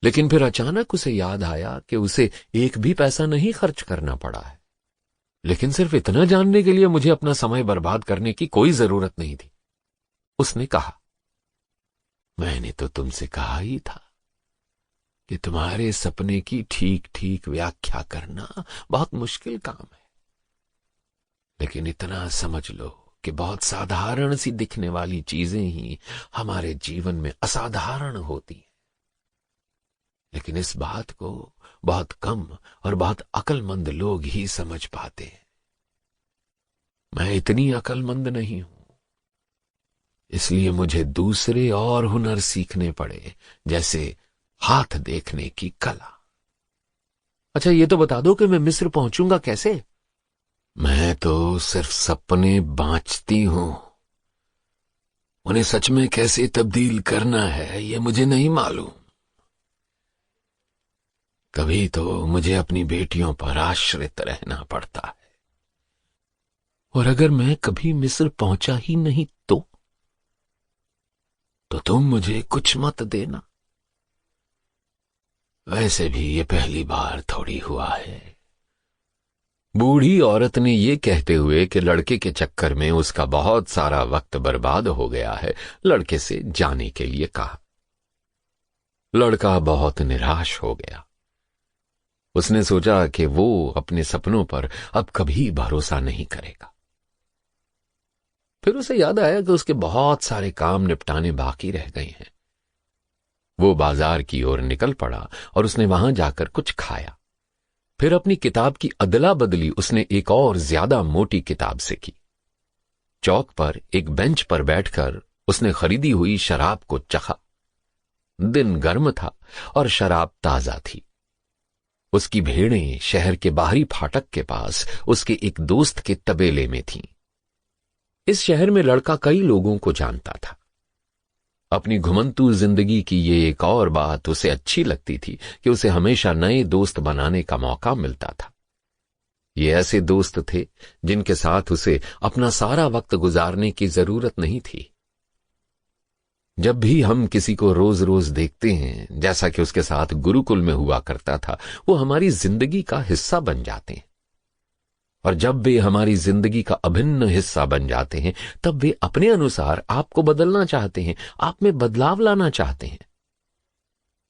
लेकिन फिर अचानक उसे याद आया कि उसे एक भी पैसा नहीं खर्च करना पड़ा है। लेकिन सिर्फ इतना जानने के लिए मुझे अपना समय बर्बाद करने की कोई जरूरत नहीं थी। उसने कहा, मैंने तो तुमसे कहा ही था कि तुम्हारे सपने की ठीक ठीक व्याख्या करना बहुत मुश्किल काम है। लेकिन इतना समझ लो कि बहुत साधारण सी दिखने वाली चीजें ही हमारे जीवन में असाधारण होती हैं। लेकिन इस बात को बहुत कम और बहुत अक्लमंद लोग ही समझ पाते हैं। मैं इतनी अक्लमंद नहीं हूं। इसलिए मुझे दूसरे और हुनर सीखने पड़े, जैसे हाथ देखने की कला। अच्छा, ये तो बता दो कि मैं मिस्र पहुंचूंगा कैसे? मैं तो सिर्फ सपने बांचती हूं, उन्हें सच में कैसे तब्दील करना है ये मुझे नहीं मालूम। कभी तो मुझे अपनी बेटियों पर आश्रित रहना पड़ता है। और अगर मैं कभी मिस्र पहुंचा ही नहीं तो तुम मुझे कुछ मत देना। वैसे भी ये पहली बार थोड़ी हुआ है। बूढ़ी औरत ने ये कहते हुए कि लड़के के चक्कर में उसका बहुत सारा वक्त बर्बाद हो गया है, लड़के से जाने के लिए कहा। लड़का बहुत निराश हो गया। उसने सोचा कि वो अपने सपनों पर अब कभी भरोसा नहीं करेगा। फिर उसे याद आया कि उसके बहुत सारे काम निपटाने बाकी रह गए हैं। वो बाजार की ओर निकल पड़ा और उसने वहां जाकर कुछ खाया। फिर अपनी किताब की अदला बदली उसने एक और ज्यादा मोटी किताब से की। चौक पर एक बेंच पर बैठकर उसने खरीदी हुई शराब को चखा। दिन गर्म था और शराब ताजा थी। उसकी भेड़ें शहर के बाहरी फाटक के पास उसके एक दोस्त के तबेले में थीं। इस शहर में लड़का कई लोगों को जानता था। अपनी घुमंतू जिंदगी की ये एक और बात उसे अच्छी लगती थी कि उसे हमेशा नए दोस्त बनाने का मौका मिलता था। ये ऐसे दोस्त थे जिनके साथ उसे अपना सारा वक्त गुजारने की जरूरत नहीं थी। जब भी हम किसी को रोज रोज देखते हैं, जैसा कि उसके साथ गुरुकुल में हुआ करता था, वो हमारी जिंदगी का हिस्सा बन जाते हैं। और जब वे हमारी जिंदगी का अभिन्न हिस्सा बन जाते हैं, तब वे अपने अनुसार आपको बदलना चाहते हैं, आप में बदलाव लाना चाहते हैं।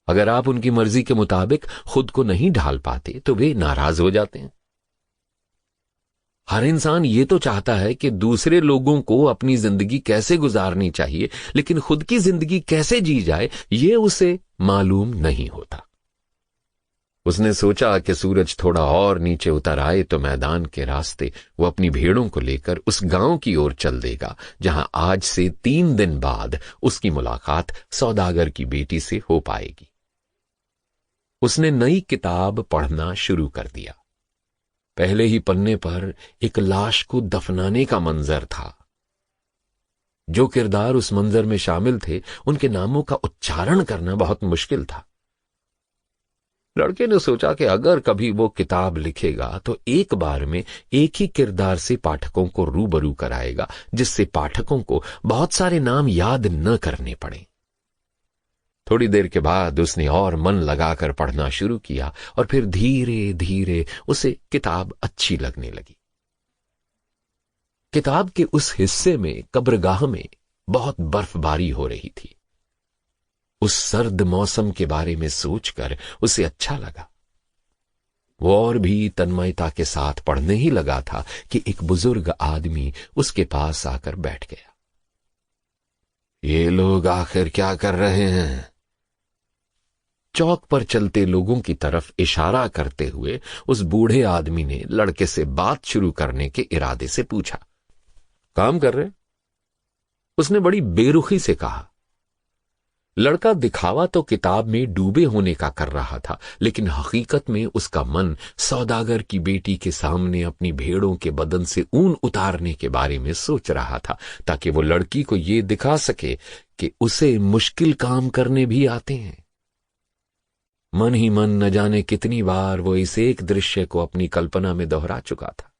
अगर आप उनकी मर्जी के मुताबिक खुद को नहीं ढाल पाते तो वे नाराज हो जाते हैं। हर इंसान ये तो चाहता है कि दूसरे लोगों को अपनी जिंदगी कैसे गुजारनी चाहिए, लेकिन खुद की जिंदगी कैसे जी जाए ये उसे मालूम नहीं होता। उसने सोचा कि सूरज थोड़ा और नीचे उतर आए तो मैदान के रास्ते वो अपनी भेड़ों को लेकर उस गांव की ओर चल देगा जहां आज से 3 दिन बाद उसकी मुलाकात सौदागर की बेटी से हो पाएगी। उसने नई किताब पढ़ना शुरू कर दिया। पहले ही पन्ने पर एक लाश को दफनाने का मंजर था। जो किरदार उस मंजर में शामिल थे, उनके नामों का उच्चारण करना बहुत मुश्किल था। लड़के ने सोचा कि अगर कभी वो किताब लिखेगा तो एक बार में एक ही किरदार से पाठकों को रूबरू कराएगा, जिससे पाठकों को बहुत सारे नाम याद न करने पड़े। थोड़ी देर के बाद उसने और मन लगाकर पढ़ना शुरू किया और फिर धीरे धीरे उसे किताब अच्छी लगने लगी। किताब के उस हिस्से में कब्रगाह में बहुत बर्फबारी हो रही थी। उस सर्द मौसम के बारे में सोचकर उसे अच्छा लगा। वो और भी तन्मयता के साथ पढ़ने ही लगा था कि एक बुजुर्ग आदमी उसके पास आकर बैठ गया। ये लोग आखिर क्या कर रहे हैं? चौक पर चलते लोगों की तरफ इशारा करते हुए उस बूढ़े आदमी ने लड़के से बात शुरू करने के इरादे से पूछा। काम कर रहे? उसने बड़ी बेरुखी से कहा। लड़का दिखावा तो किताब में डूबे होने का कर रहा था, लेकिन हकीकत में उसका मन सौदागर की बेटी के सामने अपनी भेड़ों के बदन से ऊन उतारने के बारे में सोच रहा था, ताकि वो लड़की को ये दिखा सके कि उसे मुश्किल काम करने भी आते हैं। मन ही मन न जाने कितनी बार वो इस एक दृश्य को अपनी कल्पना में दोहरा चुका था।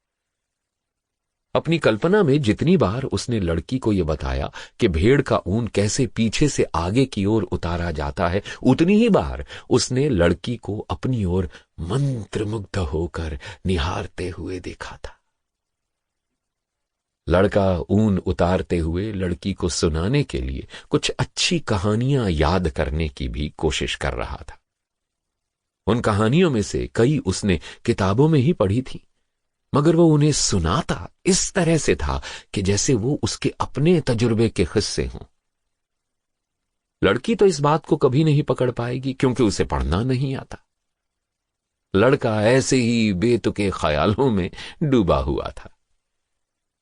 अपनी कल्पना में जितनी बार उसने लड़की को यह बताया कि भेड़ का ऊन कैसे पीछे से आगे की ओर उतारा जाता है, उतनी ही बार उसने लड़की को अपनी ओर मंत्रमुग्ध होकर निहारते हुए देखा था। लड़का ऊन उतारते हुए लड़की को सुनाने के लिए कुछ अच्छी कहानियां याद करने की भी कोशिश कर रहा था। उन कहानियों में से कई उसने किताबों में ही पढ़ी थी, मगर वो उन्हें सुनाता इस तरह से था कि जैसे वो उसके अपने तजुर्बे के हिस्से हों। लड़की तो इस बात को कभी नहीं पकड़ पाएगी क्योंकि उसे पढ़ना नहीं आता। लड़का ऐसे ही बेतुके ख्यालों में डूबा हुआ था,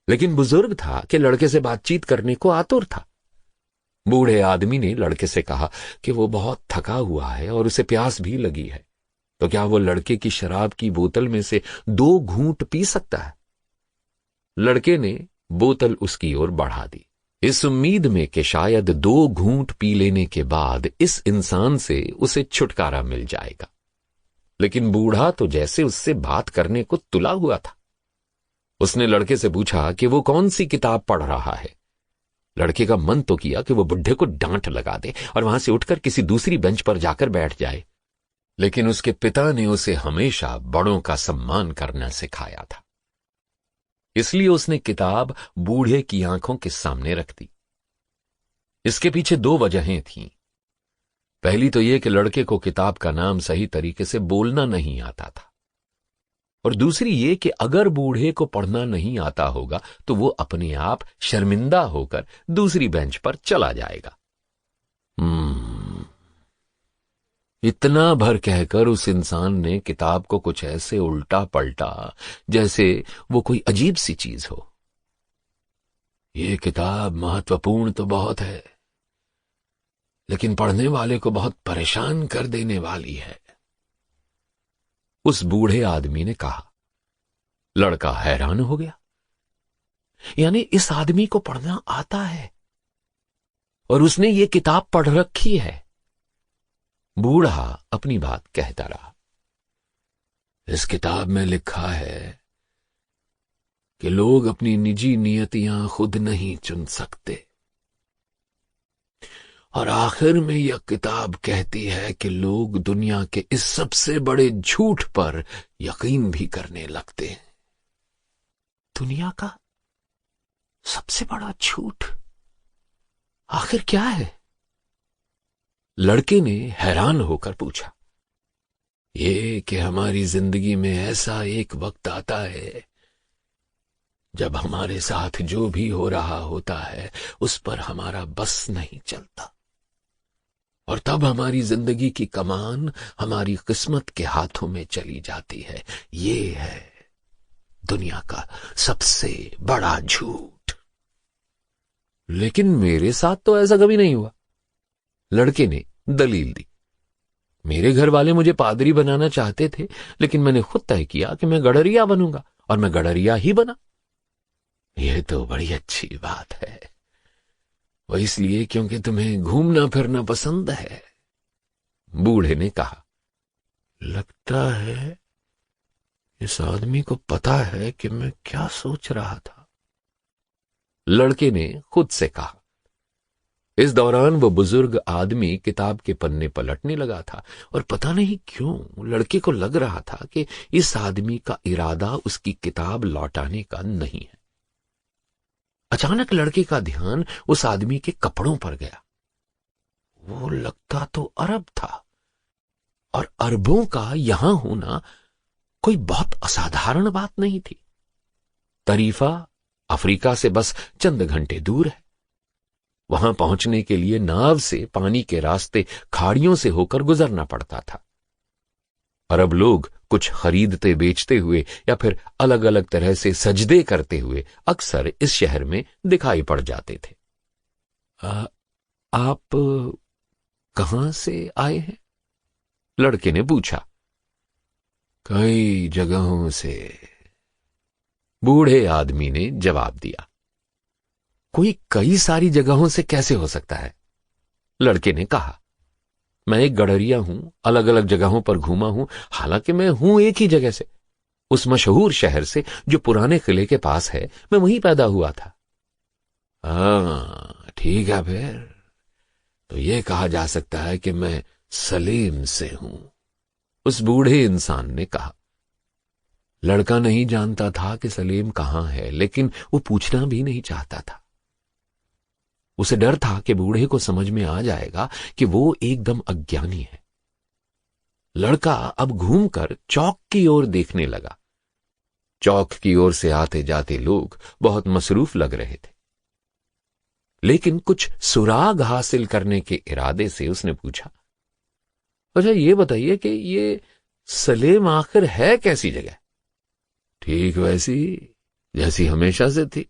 लेकिन बुजुर्ग था कि लड़के से बातचीत करने को आतुर था। बूढ़े आदमी ने लड़के से कहा कि वो बहुत थका हुआ है और उसे प्यास भी लगी है, तो क्या वो लड़के की शराब की बोतल में से 2 घूंट पी सकता है? लड़के ने बोतल उसकी ओर बढ़ा दी, इस उम्मीद में कि शायद 2 घूंट पी लेने के बाद इस इंसान से उसे छुटकारा मिल जाएगा। लेकिन बूढ़ा तो जैसे उससे बात करने को तुला हुआ था। उसने लड़के से पूछा कि वो कौन सी किताब पढ़ रहा है। लड़के का मन तो किया कि वो बुढ़े को डांट लगा दे और वहां से उठकर किसी दूसरी बेंच पर जाकर बैठ जाए, लेकिन उसके पिता ने उसे हमेशा बड़ों का सम्मान करना सिखाया था। इसलिए उसने किताब बूढ़े की आंखों के सामने रख दी। इसके पीछे 2 वजहें थीं। पहली तो यह कि लड़के को किताब का नाम सही तरीके से बोलना नहीं आता था, और दूसरी ये कि अगर बूढ़े को पढ़ना नहीं आता होगा तो वो अपने आप शर्मिंदा होकर दूसरी बेंच पर चला जाएगा। इतना भर कहकर उस इंसान ने किताब को कुछ ऐसे उल्टा पलटा जैसे वो कोई अजीब सी चीज हो। ये किताब महत्वपूर्ण तो बहुत है, लेकिन पढ़ने वाले को बहुत परेशान कर देने वाली है, उस बूढ़े आदमी ने कहा। लड़का हैरान हो गया। यानी इस आदमी को पढ़ना आता है और उसने ये किताब पढ़ रखी है। बूढ़ा अपनी बात कहता रहा। इस किताब में लिखा है कि लोग अपनी निजी नियतियां खुद नहीं चुन सकते, और आखिर में यह किताब कहती है कि लोग दुनिया के इस सबसे बड़े झूठ पर यकीन भी करने लगते हैं। दुनिया का सबसे बड़ा झूठ आखिर क्या है? लड़के ने हैरान होकर पूछा। ये कि हमारी जिंदगी में ऐसा एक वक्त आता है जब हमारे साथ जो भी हो रहा होता है उस पर हमारा बस नहीं चलता, और तब हमारी जिंदगी की कमान हमारी किस्मत के हाथों में चली जाती है। ये है दुनिया का सबसे बड़ा झूठ। लेकिन मेरे साथ तो ऐसा कभी नहीं हुआ, लड़के ने दलील दी। मेरे घर वाले मुझे पादरी बनाना चाहते थे, लेकिन मैंने खुद तय किया कि मैं गडरिया बनूंगा, और मैं गडरिया ही बना। यह तो बड़ी अच्छी बात है। वो इसलिए क्योंकि तुम्हें घूमना फिरना पसंद है, बूढ़े ने कहा। लगता है इस आदमी को पता है कि मैं क्या सोच रहा था, लड़के ने खुद से कहा। इस दौरान वो बुजुर्ग आदमी किताब के पन्ने पलटने लगा था, और पता नहीं क्यों लड़के को लग रहा था कि इस आदमी का इरादा उसकी किताब लौटाने का नहीं है। अचानक लड़के का ध्यान उस आदमी के कपड़ों पर गया। वो लगता तो अरब था, और अरबों का यहां होना कोई बहुत असाधारण बात नहीं थी। तरीफा अफ्रीका से बस चंद घंटे दूर है। वहां पहुंचने के लिए नाव से पानी के रास्ते खाड़ियों से होकर गुजरना पड़ता था। अरब लोग कुछ खरीदते बेचते हुए या फिर अलग अलग तरह से सजदे करते हुए अक्सर इस शहर में दिखाई पड़ जाते थे। आप कहां से आए हैं? लड़के ने पूछा। कई जगहों से, बूढ़े आदमी ने जवाब दिया। कोई कई सारी जगहों से कैसे हो सकता है? लड़के ने कहा। मैं एक गडरिया हूं, अलग अलग जगहों पर घूमा हूं, हालांकि मैं हूं एक ही जगह से, उस मशहूर शहर से जो पुराने किले के पास है। मैं वहीं पैदा हुआ था। हाँ, ठीक है, फिर तो यह कहा जा सकता है कि मैं सलेम से हूं, उस बूढ़े इंसान ने कहा। लड़का नहीं जानता था कि सलेम कहां है, लेकिन वो पूछना भी नहीं चाहता था। उसे डर था कि बूढ़े को समझ में आ जाएगा कि वो एकदम अज्ञानी है। लड़का अब घूमकर चौक की ओर देखने लगा। चौक की ओर से आते जाते लोग बहुत मसरूफ लग रहे थे, लेकिन कुछ सुराग हासिल करने के इरादे से उसने पूछा, अच्छा ये बताइए कि ये सलेम आखिर है कैसी जगह? ठीक वैसी जैसी हमेशा से थी।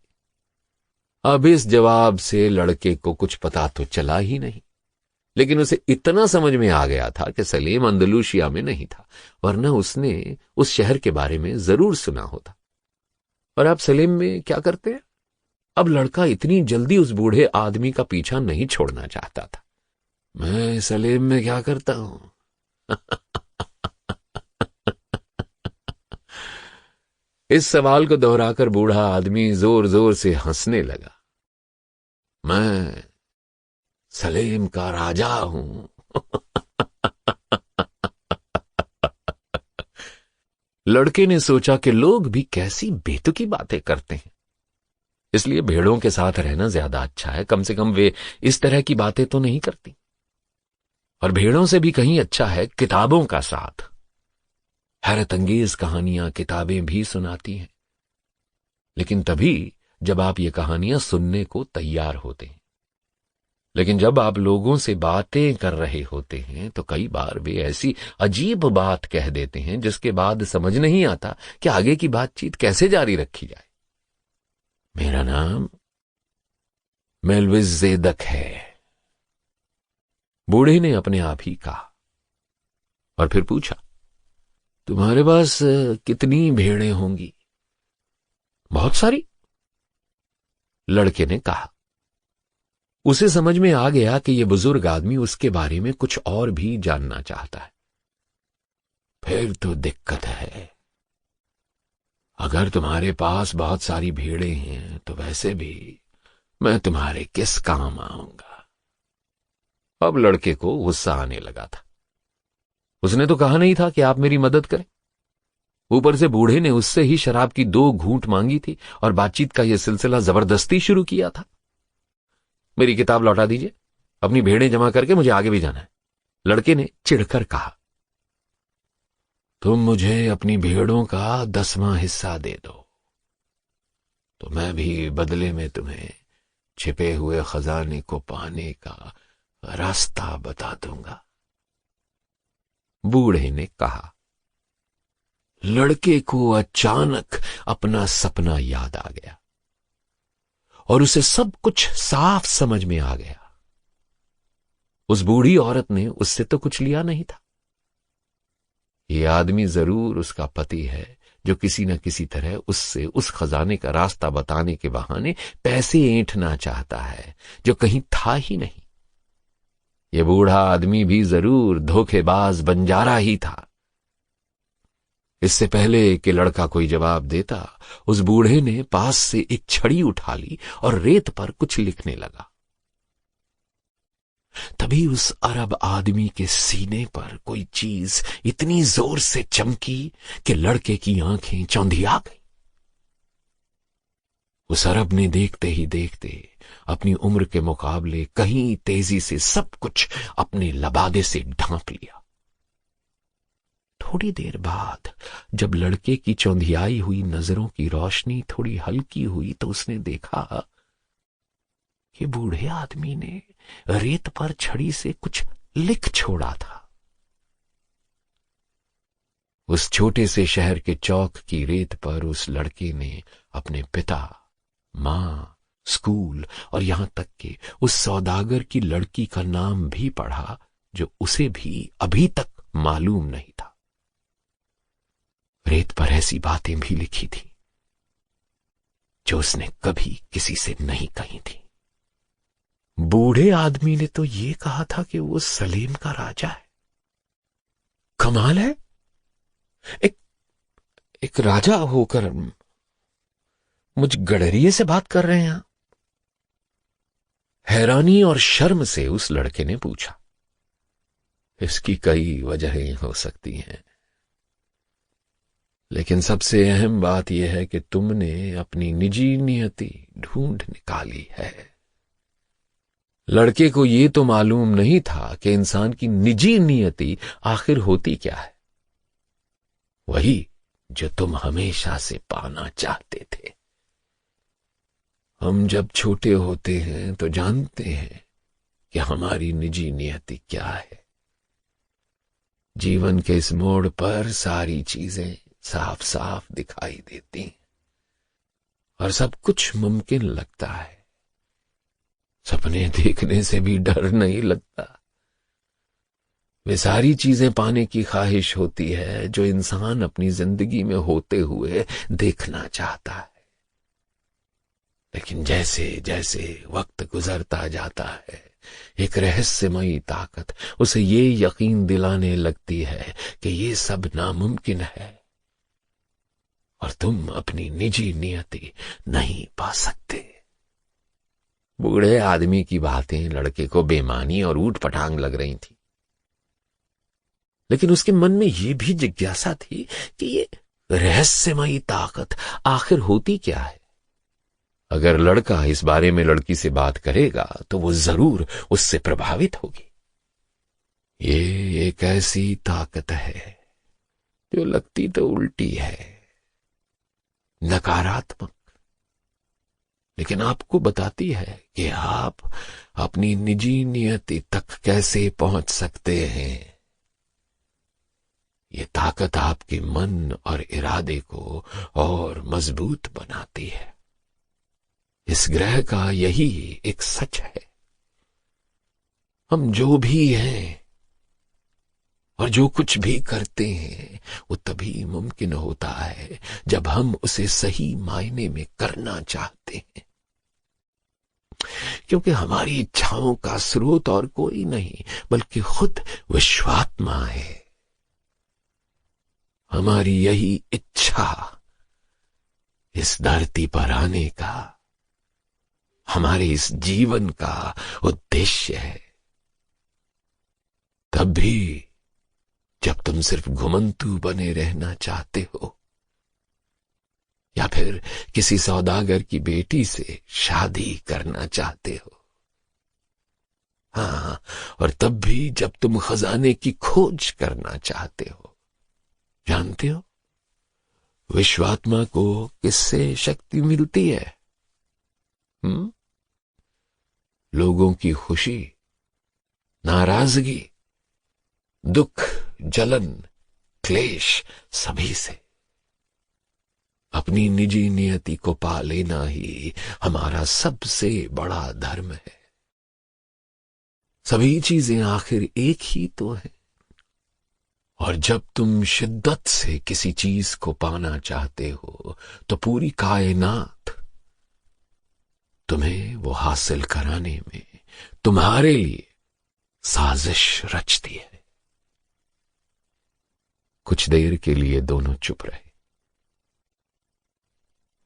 अब इस जवाब से लड़के को कुछ पता तो चला ही नहीं, लेकिन उसे इतना समझ में आ गया था कि सलीम अंदलूशिया में नहीं था, वरना उसने उस शहर के बारे में जरूर सुना होता। और अब सलीम में क्या करते हैं? अब लड़का इतनी जल्दी उस बूढ़े आदमी का पीछा नहीं छोड़ना चाहता था। मैं सलीम में क्या करता हूं? इस सवाल को दोहराकर बूढ़ा आदमी जोर जोर से हंसने लगा। मैं सलीम का राजा हूं। लड़के ने सोचा कि लोग भी कैसी बेतुकी बातें करते हैं, इसलिए भेड़ों के साथ रहना ज्यादा अच्छा है। कम से कम वे इस तरह की बातें तो नहीं करती। और भेड़ों से भी कहीं अच्छा है किताबों का साथ। हैरत अंगेज कहानियां किताबें भी सुनाती हैं, लेकिन तभी जब आप ये कहानियां सुनने को तैयार होते हैं। लेकिन जब आप लोगों से बातें कर रहे होते हैं तो कई बार वे ऐसी अजीब बात कह देते हैं जिसके बाद समझ नहीं आता कि आगे की बातचीत कैसे जारी रखी जाए। मेरा नाम मेल्विसेदेक है, बूढ़े ने अपने आप ही कहा। और फिर पूछा, तुम्हारे पास कितनी भेड़ें होंगी? बहुत सारी, लड़के ने कहा। उसे समझ में आ गया कि यह बुजुर्ग आदमी उसके बारे में कुछ और भी जानना चाहता है। फिर तो दिक्कत है। अगर तुम्हारे पास बहुत सारी भेड़ें हैं तो वैसे भी मैं तुम्हारे किस काम आऊंगा? अब लड़के को गुस्सा आने लगा था। उसने तो कहा नहीं था कि आप मेरी मदद करें। ऊपर से बूढ़े ने उससे ही शराब की 2 घूंट मांगी थी और बातचीत का यह सिलसिला जबरदस्ती शुरू किया था। मेरी किताब लौटा दीजिए, अपनी भेड़ें जमा करके मुझे आगे भी जाना है, लड़के ने चिढ़कर कहा। तुम मुझे अपनी भेड़ों का 10वां हिस्सा दे दो तो मैं भी बदले में तुम्हें छिपे हुए खजाने को पाने का रास्ता बता दूंगा, बूढ़े ने कहा। लड़के को अचानक अपना सपना याद आ गया और उसे सब कुछ साफ समझ में आ गया। उस बूढ़ी औरत ने उससे तो कुछ लिया नहीं था। यह आदमी जरूर उसका पति है जो किसी न किसी तरह उससे उस खजाने का रास्ता बताने के बहाने पैसे ऐंठना चाहता है जो कहीं था ही नहीं। यह बूढ़ा आदमी भी जरूर धोखेबाज बंजारा ही था। इससे पहले कि लड़का कोई जवाब देता, उस बूढ़े ने पास से एक छड़ी उठा ली और रेत पर कुछ लिखने लगा। तभी उस अरब आदमी के सीने पर कोई चीज इतनी जोर से चमकी कि लड़के की आंखें चौंधिया गई। उस अरब ने देखते ही देखते अपनी उम्र के मुकाबले कहीं तेजी से सब कुछ अपने लबादे से ढांप लिया। थोड़ी देर बाद जब लड़के की चौंधियाई हुई नजरों की रोशनी थोड़ी हल्की हुई तो उसने देखा कि बूढ़े आदमी ने रेत पर छड़ी से कुछ लिख छोड़ा था। उस छोटे से शहर के चौक की रेत पर उस लड़के ने अपने पिता, मां, स्कूल और यहां तक कि उस सौदागर की लड़की का नाम भी पढ़ा जो उसे भी अभी तक मालूम नहीं था। रेत पर ऐसी बातें भी लिखी थी जो उसने कभी किसी से नहीं कही थी। बूढ़े आदमी ने तो ये कहा था कि वो सलीम का राजा है। कमाल है, एक राजा होकर मुझ गडरिये से बात कर रहे हैं आप? हैरानी और शर्म से उस लड़के ने पूछा। इसकी कई वजहें हो सकती हैं, लेकिन सबसे अहम बात यह है कि तुमने अपनी निजी नियति ढूंढ निकाली है। लड़के को यह तो मालूम नहीं था कि इंसान की निजी नियति आखिर होती क्या है। वही जो तुम हमेशा से पाना चाहते थे। हम जब छोटे होते हैं तो जानते हैं कि हमारी निजी नियति क्या है। जीवन के इस मोड़ पर सारी चीजें साफ साफ दिखाई देती हैं और सब कुछ मुमकिन लगता है। सपने देखने से भी डर नहीं लगता। वे सारी चीजें पाने की ख्वाहिश होती है जो इंसान अपनी जिंदगी में होते हुए देखना चाहता है। लेकिन जैसे जैसे वक्त गुजरता जाता है, एक रहस्यमयी ताकत उसे ये यकीन दिलाने लगती है कि ये सब नामुमकिन है और तुम अपनी निजी नियति नहीं पा सकते। बूढ़े आदमी की बातें लड़के को बेमानी और ऊट पटांग लग रही थी, लेकिन उसके मन में यह भी जिज्ञासा थी कि ये रहस्यमयी ताकत आखिर होती क्या है। अगर लड़का इस बारे में लड़की से बात करेगा तो वो जरूर उससे प्रभावित होगी। ये एक ऐसी ताकत है जो लगती तो उल्टी है, नकारात्मक, लेकिन आपको बताती है कि आप अपनी निजी नियति तक कैसे पहुंच सकते हैं। ये ताकत आपके मन और इरादे को और मजबूत बनाती है। इस ग्रह का यही एक सच है। हम जो भी हैं और जो कुछ भी करते हैं वो तभी मुमकिन होता है जब हम उसे सही मायने में करना चाहते हैं, क्योंकि हमारी इच्छाओं का स्रोत और कोई नहीं बल्कि खुद विश्वात्मा है। हमारी यही इच्छा इस धरती पर आने का, हमारे इस जीवन का उद्देश्य है। तब भी जब तुम सिर्फ घुमंतू बने रहना चाहते हो या फिर किसी सौदागर की बेटी से शादी करना चाहते हो, हाँ, और तब भी जब तुम खजाने की खोज करना चाहते हो। जानते हो विश्वात्मा को किससे शक्ति मिलती है? लोगों की खुशी, नाराजगी, दुख, जलन, क्लेश, सभी से। अपनी निजी नियति को पा लेना ही हमारा सबसे बड़ा धर्म है। सभी चीजें आखिर एक ही तो है, और जब तुम शिद्दत से किसी चीज को पाना चाहते हो तो पूरी कायनात तुम्हें वो हासिल कराने में तुम्हारे लिए साजिश रचती है। कुछ देर के लिए दोनों चुप रहे।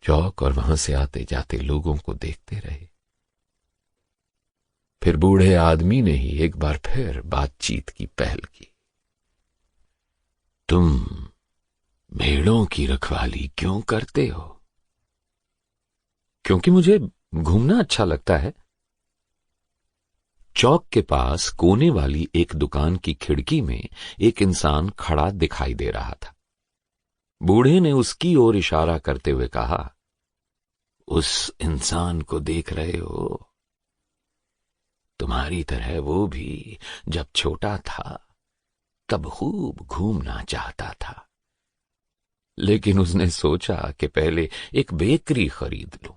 चौक और वहां से आते जाते लोगों को देखते रहे। फिर बूढ़े आदमी ने ही एक बार फिर बातचीत की पहल की। तुम भेड़ों की रखवाली क्यों करते हो? क्योंकि मुझे घूमना अच्छा लगता है। चौक के पास कोने वाली एक दुकान की खिड़की में एक इंसान खड़ा दिखाई दे रहा था। बूढ़े ने उसकी ओर इशारा करते हुए कहा, उस इंसान को देख रहे हो? तुम्हारी तरह वो भी जब छोटा था तब खूब घूमना चाहता था, लेकिन उसने सोचा कि पहले एक बेकरी खरीद लूं,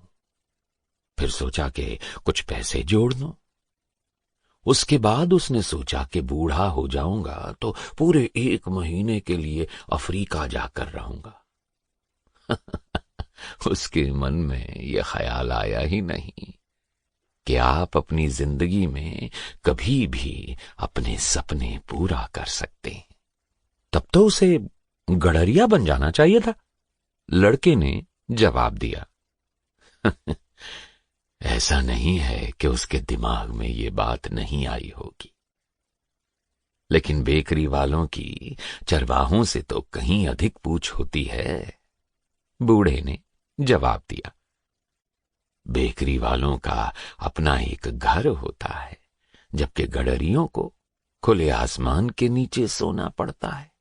फिर सोचा कि कुछ पैसे जोड़ लूं, उसके बाद उसने सोचा कि बूढ़ा हो जाऊंगा तो पूरे 1 महीने के लिए अफ्रीका जाकर रहूंगा। उसके मन में यह ख्याल आया ही नहीं कि आप अपनी जिंदगी में कभी भी अपने सपने पूरा कर सकते हैं। तब तो उसे गडरिया बन जाना चाहिए था, लड़के ने जवाब दिया। ऐसा नहीं है कि उसके दिमाग में ये बात नहीं आई होगी, लेकिन बेकरी वालों की चरवाहों से तो कहीं अधिक पूछ होती है, बूढ़े ने जवाब दिया। बेकरी वालों का अपना एक घर होता है, जबकि गडरियों को खुले आसमान के नीचे सोना पड़ता है।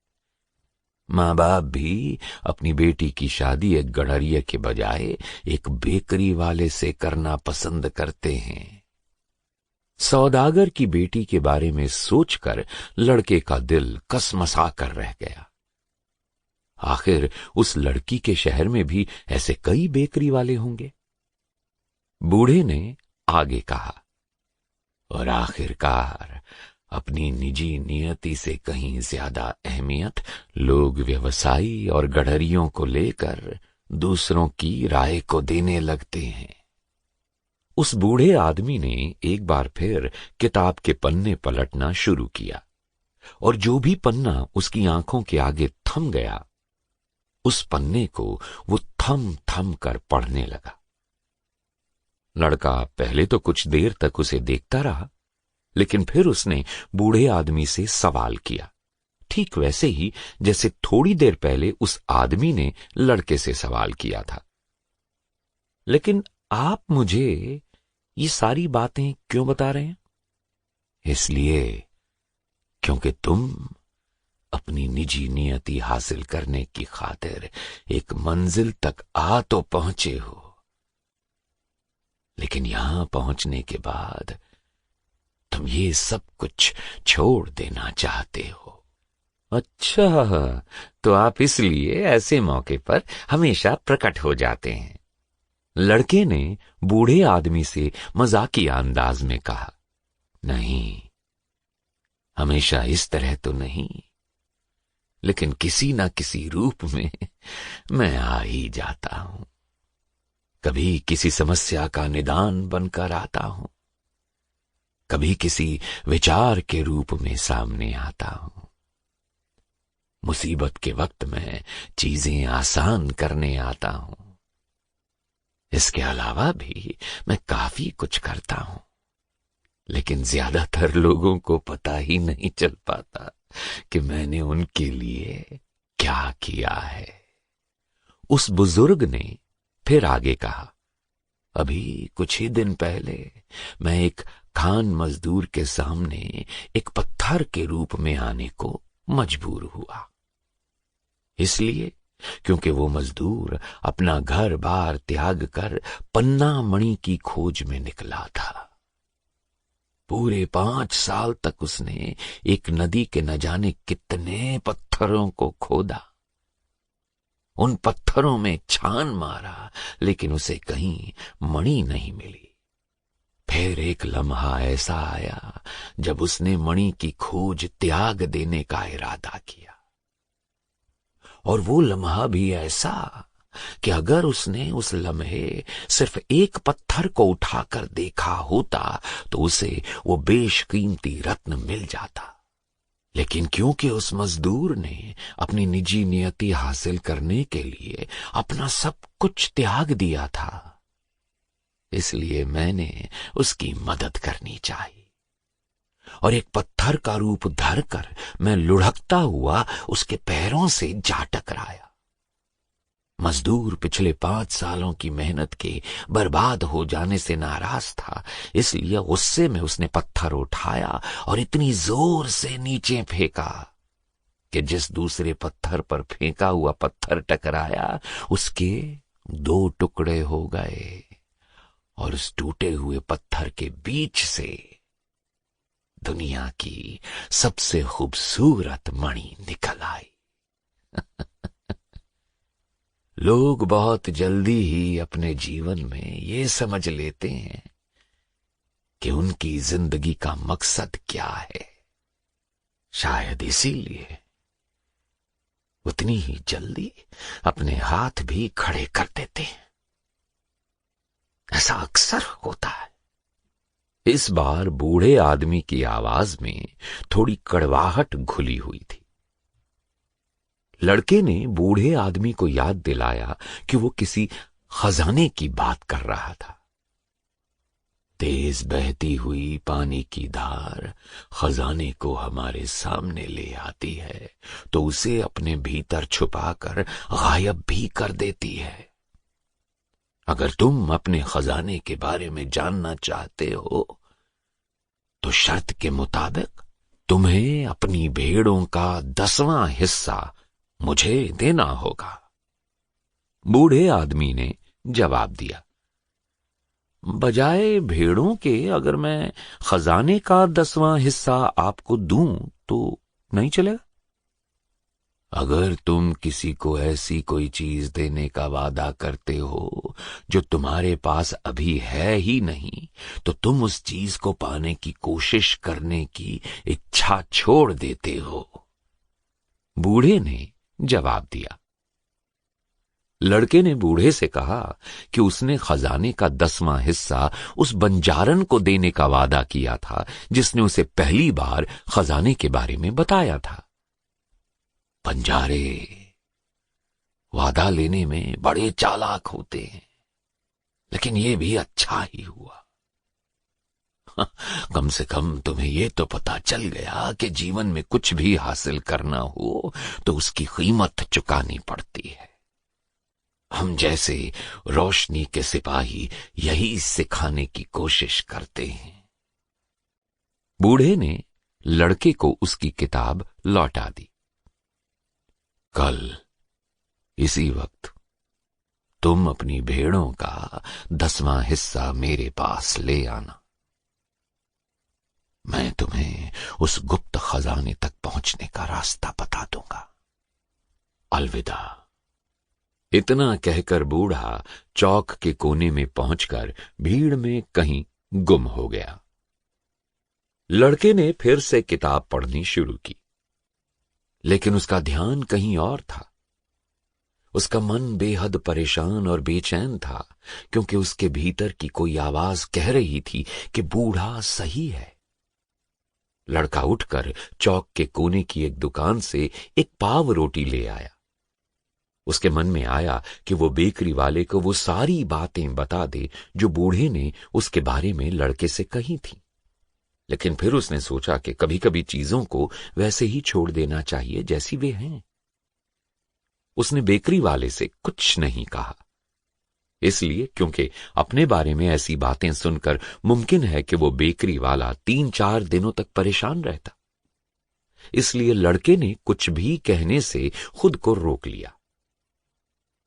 माँ बाप भी अपनी बेटी की शादी एक गडरिये के बजाय एक बेकरी वाले से करना पसंद करते हैं। सौदागर की बेटी के बारे में सोचकर लड़के का दिल कसमसा कर रह गया। आखिर उस लड़की के शहर में भी ऐसे कई बेकरी वाले होंगे। बूढ़े ने आगे कहा, और आखिरकार अपनी निजी नियति से कहीं ज्यादा अहमियत लोग व्यवसायी और गडरियों को लेकर दूसरों की राय को देने लगते हैं। उस बूढ़े आदमी ने एक बार फिर किताब के पन्ने पलटना शुरू किया और जो भी पन्ना उसकी आंखों के आगे थम गया, उस पन्ने को वो थम थम कर पढ़ने लगा। लड़का पहले तो कुछ देर तक उसे देखता रहा, लेकिन फिर उसने बूढ़े आदमी से सवाल किया, ठीक वैसे ही जैसे थोड़ी देर पहले उस आदमी ने लड़के से सवाल किया था। लेकिन आप मुझे ये सारी बातें क्यों बता रहे हैं? इसलिए क्योंकि तुम अपनी निजी नियति हासिल करने की खातिर एक मंजिल तक आ तो पहुंचे हो, लेकिन यहां पहुंचने के बाद तुम ये सब कुछ छोड़ देना चाहते हो। अच्छा, तो आप इसलिए ऐसे मौके पर हमेशा प्रकट हो जाते हैं। लड़के ने बूढ़े आदमी से मजाकिया अंदाज में कहा, नहीं, हमेशा इस तरह तो नहीं, लेकिन किसी ना किसी रूप में मैं आ ही जाता हूं। कभी किसी समस्या का निदान बनकर आता हूं, कभी किसी विचार के रूप में सामने आता हूं। मुसीबत के वक्त में चीजें आसान करने आता हूं। इसके अलावा भी मैं काफी कुछ करता हूं, लेकिन ज्यादातर लोगों को पता ही नहीं चल पाता कि मैंने उनके लिए क्या किया है। उस बुजुर्ग ने फिर आगे कहा, अभी कुछ ही दिन पहले मैं एक खान मजदूर के सामने एक पत्थर के रूप में आने को मजबूर हुआ। इसलिए क्योंकि वो मजदूर अपना घर बार त्याग कर पन्ना मणि की खोज में निकला था। पूरे 5 साल तक उसने एक नदी के न जाने कितने पत्थरों को खोदा, उन पत्थरों में छान मारा, लेकिन उसे कहीं मणि नहीं मिली। फिर एक लम्हा ऐसा आया जब उसने मणि की खोज त्याग देने का इरादा किया, और वो लम्हा भी ऐसा कि अगर उसने उस लम्हे सिर्फ एक पत्थर को उठाकर देखा होता तो उसे वो बेशकीमती रत्न मिल जाता। लेकिन क्योंकि उस मजदूर ने अपनी निजी नियति हासिल करने के लिए अपना सब कुछ त्याग दिया था, इसलिए मैंने उसकी मदद करनी चाहिए, और एक पत्थर का रूप धरकर मैं लुढ़कता हुआ उसके पैरों से जा टकराया। मजदूर पिछले 5 सालों की मेहनत के बर्बाद हो जाने से नाराज था, इसलिए गुस्से में उसने पत्थर उठाया और इतनी जोर से नीचे फेंका कि जिस दूसरे पत्थर पर फेंका हुआ पत्थर टकराया उसके 2 टुकड़े हो गए, और उस टूटे हुए पत्थर के बीच से दुनिया की सबसे खूबसूरत मणि निकल आई। लोग बहुत जल्दी ही अपने जीवन में ये समझ लेते हैं कि उनकी जिंदगी का मकसद क्या है। शायद इसीलिए उतनी ही जल्दी अपने हाथ भी खड़े कर देते हैं। ऐसा अक्सर होता है। इस बार बूढ़े आदमी की आवाज में थोड़ी कड़वाहट घुली हुई थी। लड़के ने बूढ़े आदमी को याद दिलाया कि वो किसी खजाने की बात कर रहा था। तेज बहती हुई पानी की धार खजाने को हमारे सामने ले आती है तो उसे अपने भीतर छुपाकर गायब भी कर देती है। अगर तुम अपने खजाने के बारे में जानना चाहते हो तो शर्त के मुताबिक तुम्हें अपनी भेड़ों का 10वां हिस्सा मुझे देना होगा। बूढ़े आदमी ने जवाब दिया, बजाय भेड़ों के अगर मैं खजाने का 10वां हिस्सा आपको दूं तो नहीं चलेगा? अगर तुम किसी को ऐसी कोई चीज देने का वादा करते हो जो तुम्हारे पास अभी है ही नहीं, तो तुम उस चीज को पाने की कोशिश करने की इच्छा छोड़ देते हो। बूढ़े ने जवाब दिया। लड़के ने बूढ़े से कहा कि उसने खजाने का 10वां हिस्सा उस बंजारन को देने का वादा किया था जिसने उसे पहली बार खजाने के बारे में बताया था। बंजारे वादा लेने में बड़े चालाक होते हैं, लेकिन ये भी अच्छा ही हुआ। कम से कम तुम्हें ये तो पता चल गया कि जीवन में कुछ भी हासिल करना हो तो उसकी कीमत चुकानी पड़ती है। हम जैसे रोशनी के सिपाही यही सिखाने की कोशिश करते हैं। बूढ़े ने लड़के को उसकी किताब लौटा दी। कल इसी वक्त तुम अपनी भेड़ों का 10वां हिस्सा मेरे पास ले आना। मैं तुम्हें उस गुप्त खजाने तक पहुंचने का रास्ता बता दूंगा। अलविदा। इतना कहकर बूढ़ा चौक के कोने में पहुंचकर भीड़ में कहीं गुम हो गया। लड़के ने फिर से किताब पढ़नी शुरू की, लेकिन उसका ध्यान कहीं और था। उसका मन बेहद परेशान और बेचैन था, क्योंकि उसके भीतर की कोई आवाज कह रही थी कि बूढ़ा सही है। लड़का उठकर चौक के कोने की एक दुकान से एक पाव रोटी ले आया। उसके मन में आया कि वो बेकरी वाले को वो सारी बातें बता दे जो बूढ़े ने उसके बारे में लड़के से कही थी। लेकिन फिर उसने सोचा कि कभी कभी चीजों को वैसे ही छोड़ देना चाहिए जैसी वे हैं। उसने बेकरी वाले से कुछ नहीं कहा, इसलिए क्योंकि अपने बारे में ऐसी बातें सुनकर मुमकिन है कि वो बेकरी वाला 3-4 दिनों तक परेशान रहता। इसलिए लड़के ने कुछ भी कहने से खुद को रोक लिया।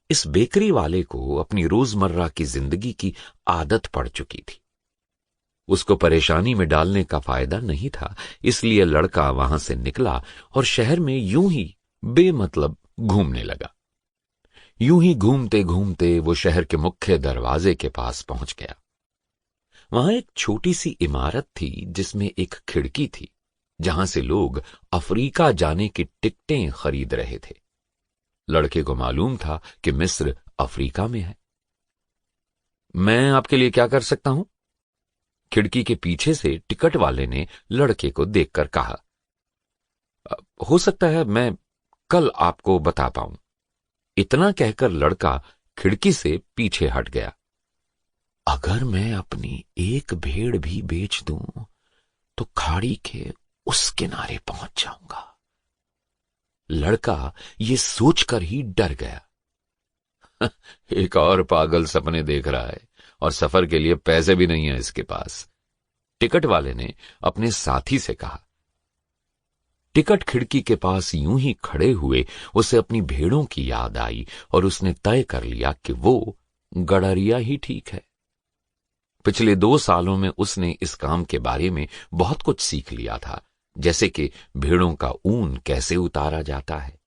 इस बेकरी वाले को अपनी रोजमर्रा की जिंदगी की आदत पड़ चुकी थी। उसको परेशानी में डालने का फायदा नहीं था, इसलिए लड़का वहां से निकला और शहर में यूं ही बेमतलब घूमने लगा। यूं ही घूमते घूमते वो शहर के मुख्य दरवाजे के पास पहुंच गया। वहां एक छोटी सी इमारत थी जिसमें एक खिड़की थी, जहां से लोग अफ्रीका जाने की टिकटें खरीद रहे थे। लड़के को मालूम था कि मिस्र अफ्रीका में है। मैं आपके लिए क्या कर सकता हूं? खिड़की के पीछे से टिकट वाले ने लड़के को देखकर कहा। हो सकता है मैं कल आपको बता पाऊं। इतना कहकर लड़का खिड़की से पीछे हट गया। अगर मैं अपनी एक भेड़ भी बेच दूं तो खाड़ी के उस किनारे पहुंच जाऊंगा। लड़का ये सोचकर ही डर गया। एक और पागल सपने देख रहा है और सफर के लिए पैसे भी नहीं है इसके पास, टिकट वाले ने अपने साथी से कहा। टिकट खिड़की के पास यूं ही खड़े हुए उसे अपनी भेड़ों की याद आई और उसने तय कर लिया कि वो गडरिया ही ठीक है। पिछले 2 सालों में उसने इस काम के बारे में बहुत कुछ सीख लिया था, जैसे कि भेड़ों का ऊन कैसे उतारा जाता है,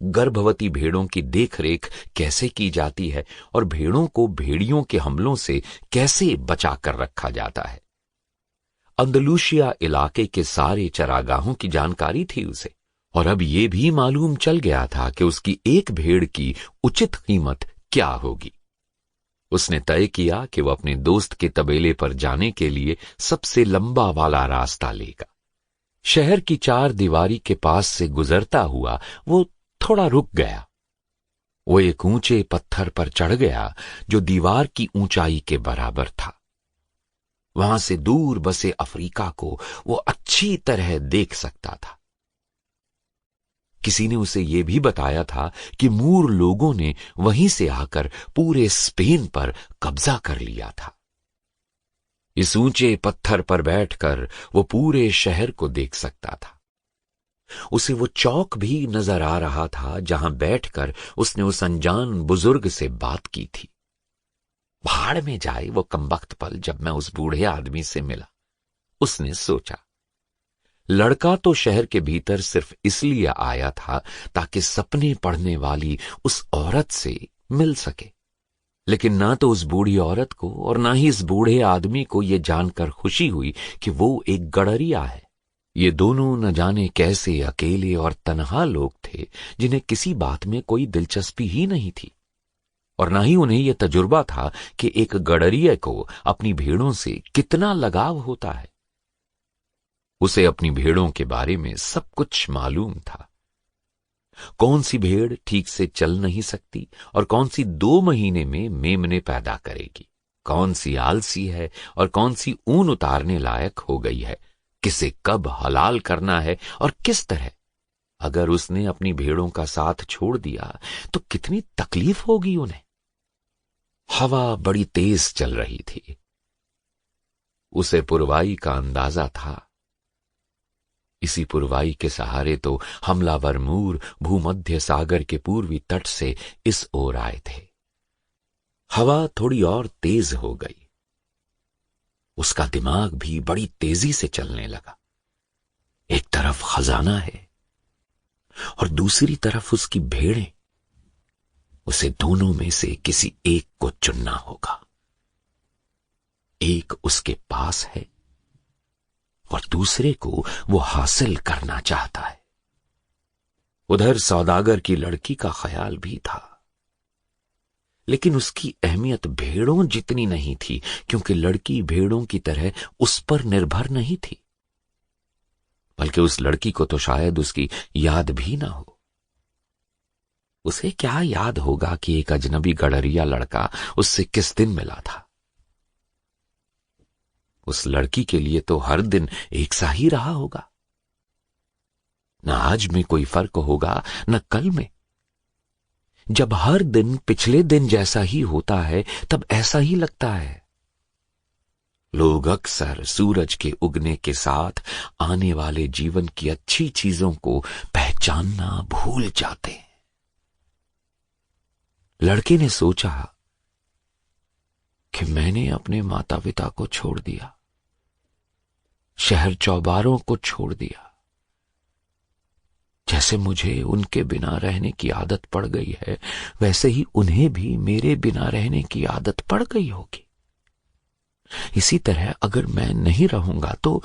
गर्भवती भेड़ों की देखरेख कैसे की जाती है और भेड़ों को भेड़ियों के हमलों से कैसे बचाकर रखा जाता है। अंदलूशिया इलाके के सारे चरागाहों की जानकारी थी उसे, और अब ये भी मालूम चल गया था कि उसकी एक भेड़ की उचित कीमत क्या होगी। उसने तय किया कि वह अपने दोस्त के तबेले पर जाने के लिए सबसे लंबा वाला रास्ता लेगा। शहर की 4 दीवारी के पास से गुजरता हुआ वो थोड़ा रुक गया। वो एक ऊंचे पत्थर पर चढ़ गया जो दीवार की ऊंचाई के बराबर था। वहां से दूर बसे अफ्रीका को वो अच्छी तरह देख सकता था। किसी ने उसे यह भी बताया था कि मूर लोगों ने वहीं से आकर पूरे स्पेन पर कब्जा कर लिया था। इस ऊंचे पत्थर पर बैठकर वो पूरे शहर को देख सकता था। उसे वो चौक भी नजर आ रहा था जहां बैठकर उसने उस अनजान बुजुर्ग से बात की थी। भाड़ में जाए वो कमबख्त पल जब मैं उस बूढ़े आदमी से मिला, उसने सोचा। लड़का तो शहर के भीतर सिर्फ इसलिए आया था ताकि सपने पढ़ने वाली उस औरत से मिल सके, लेकिन ना तो उस बूढ़ी औरत को और ना ही इस बूढ़े आदमी को यह जानकर खुशी हुई कि वो एक गडरिया है। ये दोनों न जाने कैसे अकेले और तन्हा लोग थे जिन्हें किसी बात में कोई दिलचस्पी ही नहीं थी, और ना ही उन्हें यह तजुर्बा था कि एक गडरिया को अपनी भेड़ों से कितना लगाव होता है। उसे अपनी भेड़ों के बारे में सब कुछ मालूम था। कौन सी भेड़ ठीक से चल नहीं सकती और कौन सी 2 महीने में मेमने पैदा करेगी, कौन सी आलसी है और कौन सी ऊन उतारने लायक हो गई है, किसे कब हलाल करना है और किस तरह। अगर उसने अपनी भेड़ों का साथ छोड़ दिया तो कितनी तकलीफ होगी उन्हें। हवा बड़ी तेज चल रही थी। उसे पुरवाई का अंदाजा था। इसी पुरवाई के सहारे तो हमलावर मूर भूमध्य सागर के पूर्वी तट से इस ओर आए थे। हवा थोड़ी और तेज हो गई। उसका दिमाग भी बड़ी तेजी से चलने लगा। एक तरफ खजाना है और दूसरी तरफ उसकी भेड़ें। उसे दोनों में से किसी एक को चुनना होगा। एक उसके पास है और दूसरे को वो हासिल करना चाहता है। उधर सौदागर की लड़की का ख्याल भी था, लेकिन उसकी अहमियत भेड़ों जितनी नहीं थी, क्योंकि लड़की भेड़ों की तरह उस पर निर्भर नहीं थी। बल्कि उस लड़की को तो शायद उसकी याद भी ना हो। उसे क्या याद होगा कि एक अजनबी गडरिया लड़का उससे किस दिन मिला था। उस लड़की के लिए तो हर दिन एक सा ही रहा होगा। न आज में कोई फर्क होगा न कल में। जब हर दिन पिछले दिन जैसा ही होता है तब ऐसा ही लगता है। लोग अक्सर सूरज के उगने के साथ आने वाले जीवन की अच्छी चीजों को पहचानना भूल जाते हैं। लड़के ने सोचा कि मैंने अपने माता पिता को छोड़ दिया, शहर चौबारों को छोड़ दिया। जैसे मुझे उनके बिना रहने की आदत पड़ गई है, वैसे ही उन्हें भी मेरे बिना रहने की आदत पड़ गई होगी। इसी तरह अगर मैं नहीं रहूंगा तो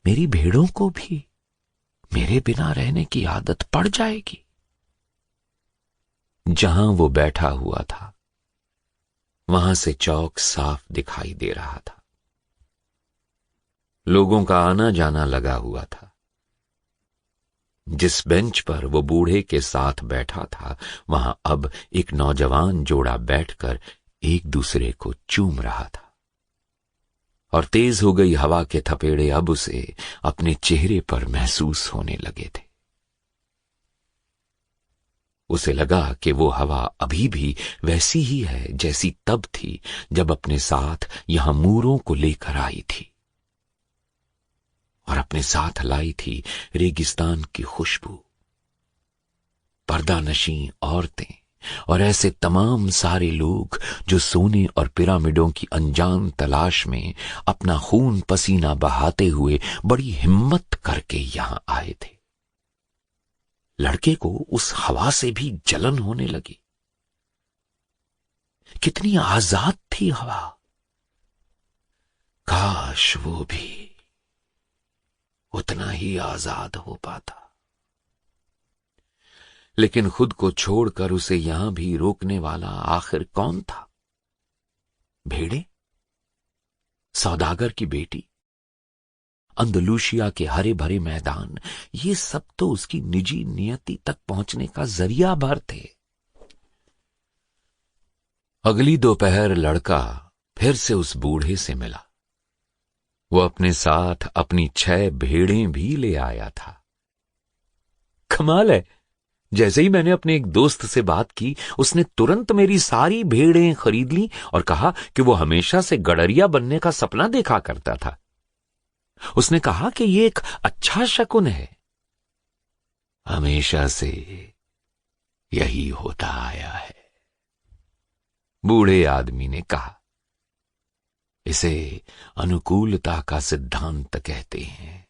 मेरी भेड़ों को भी मेरे बिना रहने की आदत पड़ जाएगी। जहां वो बैठा हुआ था वहां से चौक साफ दिखाई दे रहा था। लोगों का आना जाना लगा हुआ था। जिस बेंच पर वो बूढ़े के साथ बैठा था वहां अब एक नौजवान जोड़ा बैठकर एक दूसरे को चूम रहा था, और तेज हो गई हवा के थपेड़े अब उसे अपने चेहरे पर महसूस होने लगे थे। उसे लगा कि वो हवा अभी भी वैसी ही है जैसी तब थी जब अपने साथ यहां मूरों को लेकर आई थी, और अपने साथ लाई थी रेगिस्तान की खुशबू, पर्दानशी औरतें और ऐसे तमाम सारे लोग जो सोने और पिरामिडों की अनजान तलाश में अपना खून पसीना बहाते हुए बड़ी हिम्मत करके यहां आए थे। लड़के को उस हवा से भी जलन होने लगी। कितनी आजाद थी हवा। काश वो भी उतना ही आजाद हो पाता। लेकिन खुद को छोड़कर उसे यहां भी रोकने वाला आखिर कौन था? भेड़े, सौदागर की बेटी, अंदलूशिया के हरे भरे मैदान, ये सब तो उसकी निजी नियति तक पहुंचने का जरिया भर थे। अगली दोपहर लड़का फिर से उस बूढ़े से मिला। वो अपने साथ अपनी 6 भेड़ें भी ले आया था। कमाल है, जैसे ही मैंने अपने एक दोस्त से बात की उसने तुरंत मेरी सारी भेड़ें खरीद ली और कहा कि वो हमेशा से गडरिया बनने का सपना देखा करता था। उसने कहा कि ये एक अच्छा शकुन है। हमेशा से यही होता आया है, बूढ़े आदमी ने कहा। इसे अनुकूलता का सिद्धांत कहते हैं।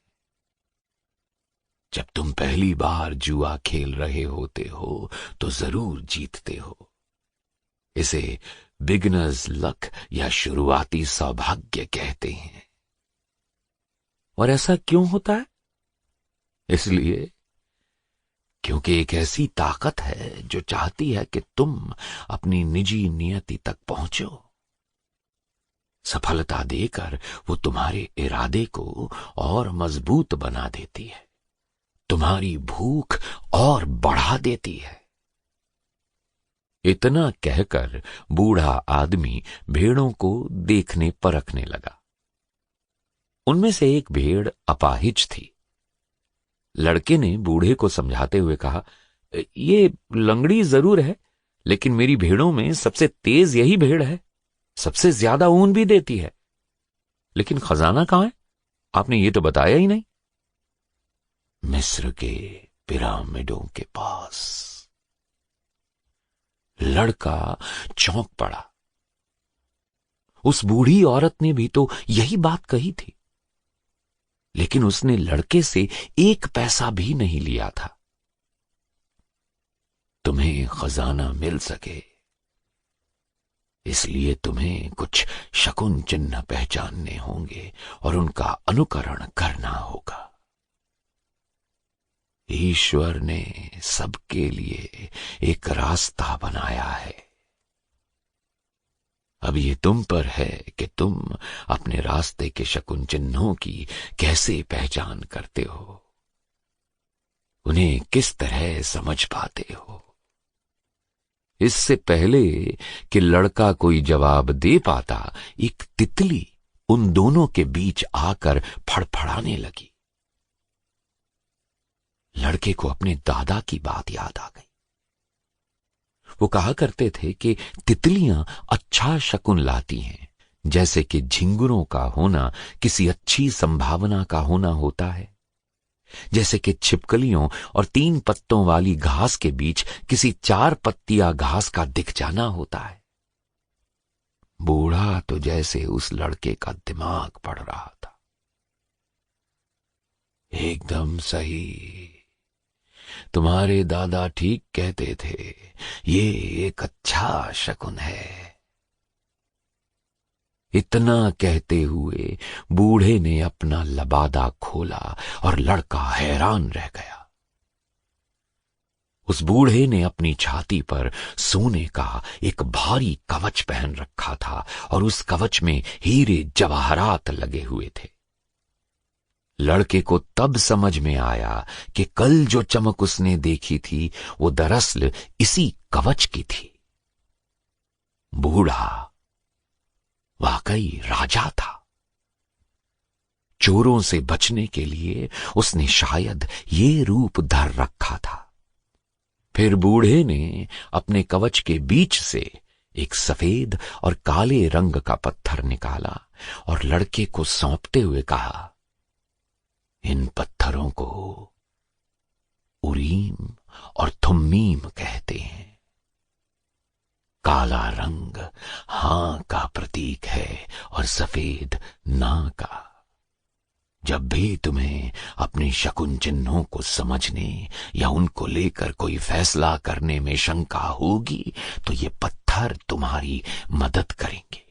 जब तुम पहली बार जुआ खेल रहे होते हो तो जरूर जीतते हो। इसे बिगिनर्स लक या शुरुआती सौभाग्य कहते हैं। और ऐसा क्यों होता है? इसलिए क्योंकि एक ऐसी ताकत है जो चाहती है कि तुम अपनी निजी नियति तक पहुंचो। सफलता देकर वो तुम्हारे इरादे को और मजबूत बना देती है, तुम्हारी भूख और बढ़ा देती है। इतना कहकर बूढ़ा आदमी भेड़ों को देखने परखने लगा। उनमें से एक भेड़ अपाहिज थी। लड़के ने बूढ़े को समझाते हुए कहा, ये लंगड़ी जरूर है, लेकिन मेरी भेड़ों में सबसे तेज यही भेड़ है, सबसे ज्यादा ऊन भी देती है। लेकिन खजाना कहां है? आपने ये तो बताया ही नहीं। मिस्र के पिरामिडों के पास। लड़का चौंक पड़ा। उस बूढ़ी औरत ने भी तो यही बात कही थी, लेकिन उसने लड़के से 1 पैसा भी नहीं लिया था। तुम्हें खजाना मिल सके इसलिए तुम्हें कुछ शकुन चिन्ह पहचानने होंगे और उनका अनुकरण करना होगा। ईश्वर ने सबके लिए एक रास्ता बनाया है। अब ये तुम पर है कि तुम अपने रास्ते के शकुन चिन्हों की कैसे पहचान करते हो, उन्हें किस तरह समझ पाते हो। इससे पहले कि लड़का कोई जवाब दे पाता, एक तितली उन दोनों के बीच आकर फड़फड़ाने लगी। लड़के को अपने दादा की बात याद आ गई। वो कहा करते थे कि तितलियां अच्छा शकुन लाती हैं, जैसे कि झिंगुरों का होना किसी अच्छी संभावना का होना होता है, जैसे कि छिपकलियों और 3 पत्तों वाली घास के बीच किसी 4 पत्तियां घास का दिख जाना होता है। बूढ़ा तो जैसे उस लड़के का दिमाग पढ़ रहा था। एकदम सही, तुम्हारे दादा ठीक कहते थे, ये एक अच्छा शकुन है। इतना कहते हुए बूढ़े ने अपना लबादा खोला और लड़का हैरान रह गया। उस बूढ़े ने अपनी छाती पर सोने का एक भारी कवच पहन रखा था और उस कवच में हीरे जवाहरात लगे हुए थे। लड़के को तब समझ में आया कि कल जो चमक उसने देखी थी वो दरअसल इसी कवच की थी। बूढ़ा वाकई राजा था। चोरों से बचने के लिए उसने शायद ये रूप धर रखा था। फिर बूढ़े ने अपने कवच के बीच से एक सफेद और काले रंग का पत्थर निकाला और लड़के को सौंपते हुए कहा, इन पत्थरों को उरीम और थुम्मीम कहते हैं। काला रंग हां का प्रतीक है और सफेद ना का। जब भी तुम्हें अपने शकुन चिन्हों को समझने या उनको लेकर कोई फैसला करने में शंका होगी तो ये पत्थर तुम्हारी मदद करेंगे।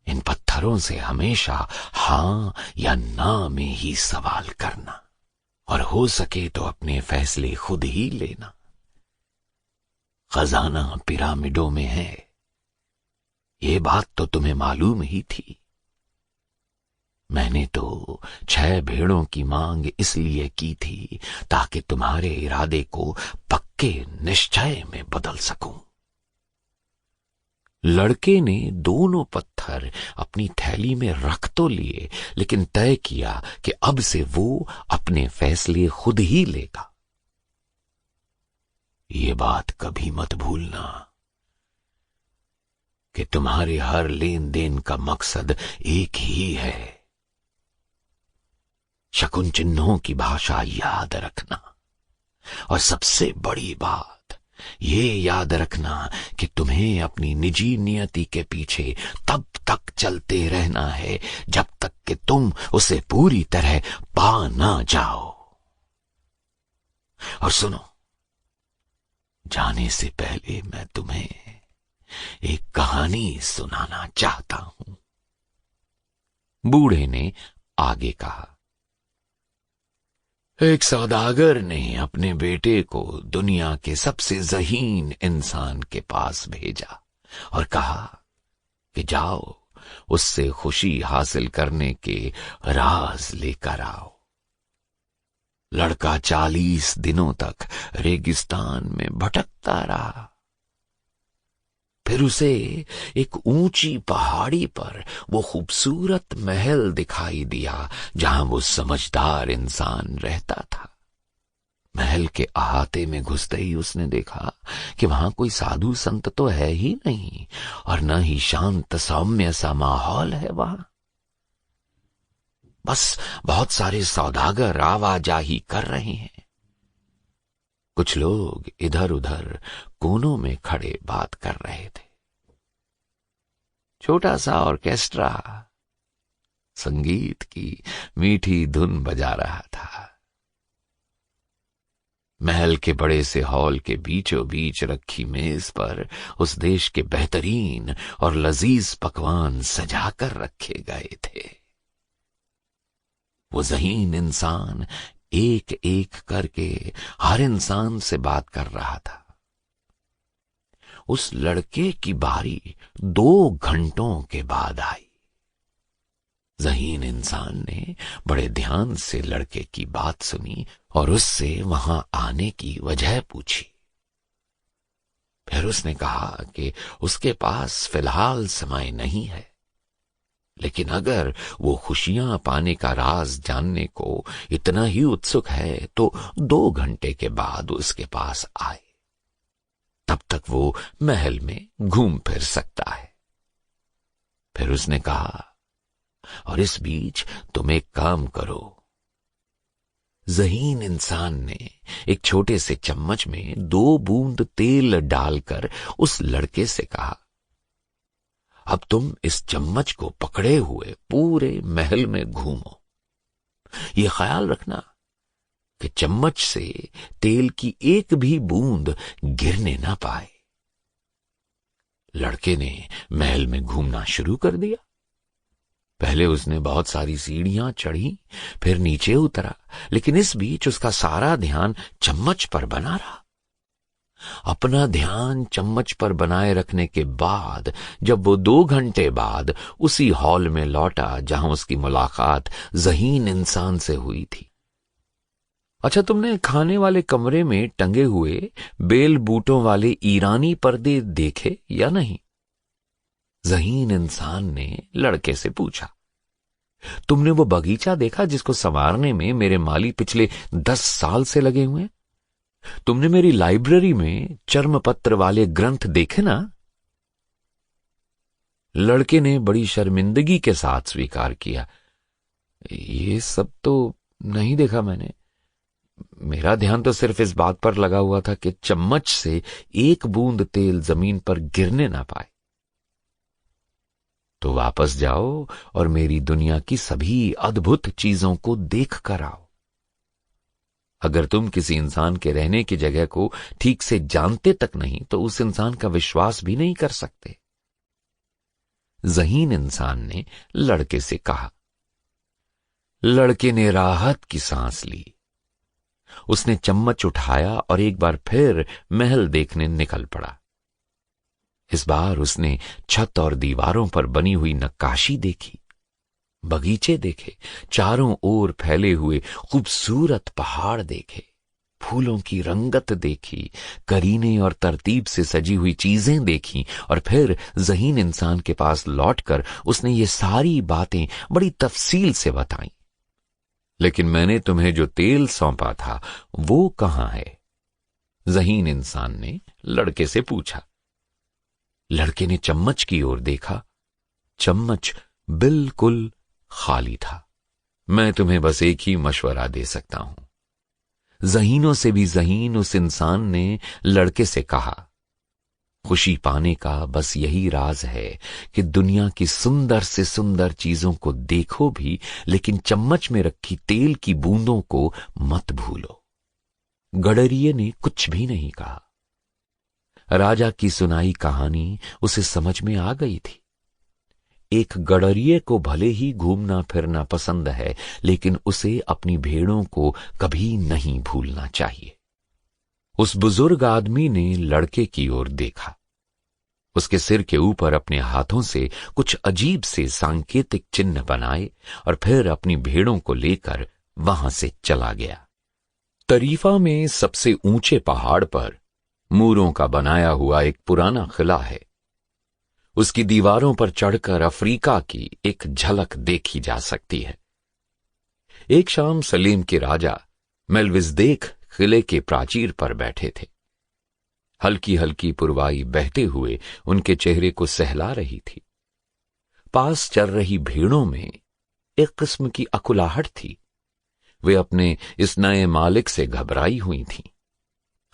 इन पत्थरों से हमेशा हां या ना में ही सवाल करना और हो सके तो अपने फैसले खुद ही लेना। खजाना पिरामिडों में है, ये बात तो तुम्हें मालूम ही थी। मैंने तो 6 भेड़ों की मांग इसलिए की थी ताकि तुम्हारे इरादे को पक्के निश्चय में बदल सकूं। लड़के ने दोनों पत्थर अपनी थैली में रख तो लिए, लेकिन तय किया कि अब से वो अपने फैसले खुद ही लेगा। ये बात कभी मत भूलना कि तुम्हारे हर लेन देन का मकसद एक ही है। शकुन चिन्हों की भाषा याद रखना, और सबसे बड़ी बात ये याद रखना कि तुम्हें अपनी निजी नियति के पीछे तब तक चलते रहना है जब तक कि तुम उसे पूरी तरह पा ना जाओ। और सुनो, जाने से पहले मैं तुम्हें एक कहानी सुनाना चाहता हूं। बूढ़े ने आगे कहा। एक सौदागर ने अपने बेटे को दुनिया के सबसे ज़हीन इंसान के पास भेजा और कहा कि जाओ, उससे खुशी हासिल करने के राज लेकर आओ। लड़का 40 दिनों तक रेगिस्तान में भटकता रहा। फिर उसे एक ऊंची पहाड़ी पर वो खूबसूरत महल दिखाई दिया जहां वो समझदार इंसान रहता था। महल के अहाते में घुसते ही उसने देखा कि वहां कोई साधु संत तो है ही नहीं और न ही शांत सौम्य सा माहौल है वहां। बस बहुत सारे सौदागर आवाजाही कर रहे हैं। कुछ लोग इधर उधर कोनों में खड़े बात कर रहे थे। छोटा सा ऑर्केस्ट्रा संगीत की मीठी धुन बजा रहा था। महल के बड़े से हॉल के बीचों बीच रखी मेज पर उस देश के बेहतरीन और लजीज पकवान सजाकर रखे गए थे। वो ज़हीन इंसान एक एक करके हर इंसान से बात कर रहा था। उस लड़के की बारी 2 घंटों के बाद आई। ज़हीन इंसान ने बड़े ध्यान से लड़के की बात सुनी और उससे वहां आने की वजह पूछी। फिर उसने कहा कि उसके पास फिलहाल समय नहीं है, लेकिन अगर वो खुशियां पाने का राज जानने को इतना ही उत्सुक है तो 2 घंटे के बाद उसके पास आए। तब तक वो महल में घूम फिर सकता है। फिर उसने कहा, और इस बीच तुम एक काम करो। ज़हीन इंसान ने एक छोटे से चम्मच में 2 बूंद तेल डालकर उस लड़के से कहा, अब तुम इस चम्मच को पकड़े हुए पूरे महल में घूमो। ये ख्याल रखना कि चम्मच से तेल की एक भी बूंद गिरने ना पाए। लड़के ने महल में घूमना शुरू कर दिया। पहले उसने बहुत सारी सीढ़ियां चढ़ी, फिर नीचे उतरा, लेकिन इस बीच उसका सारा ध्यान चम्मच पर बना रहा। अपना ध्यान चम्मच पर बनाए रखने के बाद जब वो 2 घंटे बाद उसी हॉल में लौटा जहां उसकी मुलाकात ज़हीन इंसान से हुई थी। अच्छा, तुमने खाने वाले कमरे में टंगे हुए बेल बूटों वाले ईरानी पर्दे देखे या नहीं? ज़हीन इंसान ने लड़के से पूछा। तुमने वो बगीचा देखा जिसको संवारने में मेरे माली पिछले 10 साल से लगे हुए हैं? तुमने मेरी लाइब्रेरी में चर्मपत्र वाले ग्रंथ देखे ना? लड़के ने बड़ी शर्मिंदगी के साथ स्वीकार किया, ये सब तो नहीं देखा मैंने। मेरा ध्यान तो सिर्फ इस बात पर लगा हुआ था कि चम्मच से एक बूंद तेल जमीन पर गिरने ना पाए। तो वापस जाओ और मेरी दुनिया की सभी अद्भुत चीजों को देख कर आओ। अगर तुम किसी इंसान के रहने की जगह को ठीक से जानते तक नहीं तो उस इंसान का विश्वास भी नहीं कर सकते। ज़हीन इंसान ने लड़के से कहा। लड़के ने राहत की सांस ली। उसने चम्मच उठाया और एक बार फिर महल देखने निकल पड़ा। इस बार उसने छत और दीवारों पर बनी हुई नक्काशी देखी, बगीचे देखे, चारों ओर फैले हुए खूबसूरत पहाड़ देखे, फूलों की रंगत देखी, करीने और तरतीब से सजी हुई चीजें देखी और फिर ज़हीन इंसान के पास लौटकर उसने ये सारी बातें बड़ी तफसील से बताई। लेकिन मैंने तुम्हें जो तेल सौंपा था वो कहां है? ज़हीन इंसान ने लड़के से पूछा। लड़के ने चम्मच की ओर देखा। चम्मच बिल्कुल खाली था। मैं तुम्हें बस एक ही मशवरा दे सकता हूं। ज़हीनों से भी ज़हीन उस इंसान ने लड़के से कहा, खुशी पाने का बस यही राज है कि दुनिया की सुंदर से सुंदर चीजों को देखो भी, लेकिन चम्मच में रखी तेल की बूंदों को मत भूलो। गडरिये ने कुछ भी नहीं कहा। राजा की सुनाई कहानी उसे समझ में आ गई थी। एक गडरिये को भले ही घूमना फिरना पसंद है, लेकिन उसे अपनी भेड़ों को कभी नहीं भूलना चाहिए। उस बुजुर्ग आदमी ने लड़के की ओर देखा। उसके सिर के ऊपर अपने हाथों से कुछ अजीब से सांकेतिक चिन्ह बनाए और फिर अपनी भेड़ों को लेकर वहां से चला गया। तरीफा में सबसे ऊंचे पहाड़ पर मूरों का बनाया हुआ एक पुराना किला है। उसकी दीवारों पर चढ़कर अफ्रीका की एक झलक देखी जा सकती है। एक शाम सलीम के राजा मेल्विसदेक किले के प्राचीर पर बैठे थे। हल्की हल्की पुरवाई बहते हुए उनके चेहरे को सहला रही थी। पास चल रही भीड़ों में एक किस्म की अकुलाहट थी। वे अपने इस नए मालिक से घबराई हुई थीं।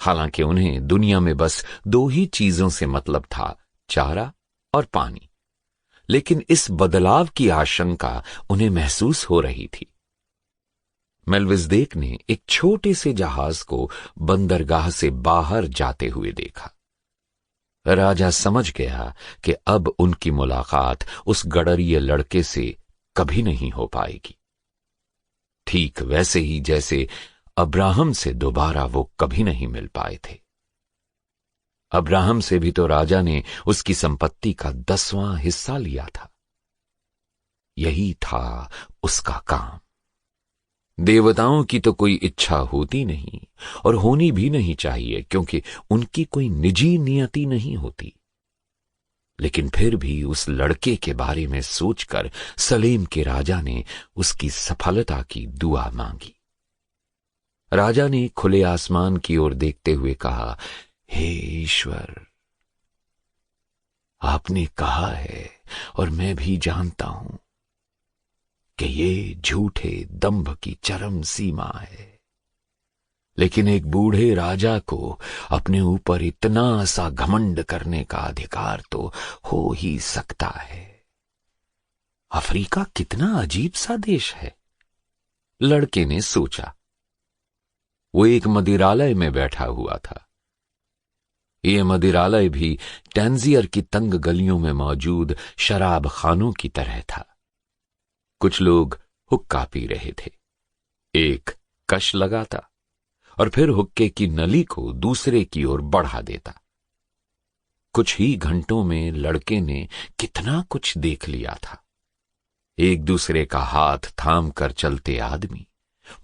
हालांकि उन्हें दुनिया में बस दो ही चीजों से मतलब था, चारा और पानी। लेकिन इस बदलाव की आशंका उन्हें महसूस हो रही थी। मेल्विसदेक ने एक छोटे से जहाज को बंदरगाह से बाहर जाते हुए देखा। राजा समझ गया कि अब उनकी मुलाकात उस गडरिये लड़के से कभी नहीं हो पाएगी, ठीक वैसे ही जैसे अब्राहम से दोबारा वो कभी नहीं मिल पाए थे। अब्राहम से भी तो राजा ने उसकी संपत्ति का 10वां हिस्सा लिया था। यही था उसका काम। देवताओं की तो कोई इच्छा होती नहीं और होनी भी नहीं चाहिए, क्योंकि उनकी कोई निजी नियति नहीं होती। लेकिन फिर भी उस लड़के के बारे में सोचकर सलेम के राजा ने उसकी सफलता की दुआ मांगी। राजा ने खुले आसमान की ओर देखते हुए कहा, हे ईश्वर, आपने कहा है और मैं भी जानता हूं कि ये झूठे दंभ की चरम सीमा है, लेकिन एक बूढ़े राजा को अपने ऊपर इतना सा घमंड करने का अधिकार तो हो ही सकता है। अफ्रीका कितना अजीब सा देश है, लड़के ने सोचा। वो एक मदिरालय में बैठा हुआ था। ये मदिरालय भी टैंजियर की तंग गलियों में मौजूद शराब खानों की तरह था। कुछ लोग हुक्का पी रहे थे। एक कश लगाता और फिर हुक्के की नली को दूसरे की ओर बढ़ा देता। कुछ ही घंटों में लड़के ने कितना कुछ देख लिया था। एक दूसरे का हाथ थाम कर चलते आदमी,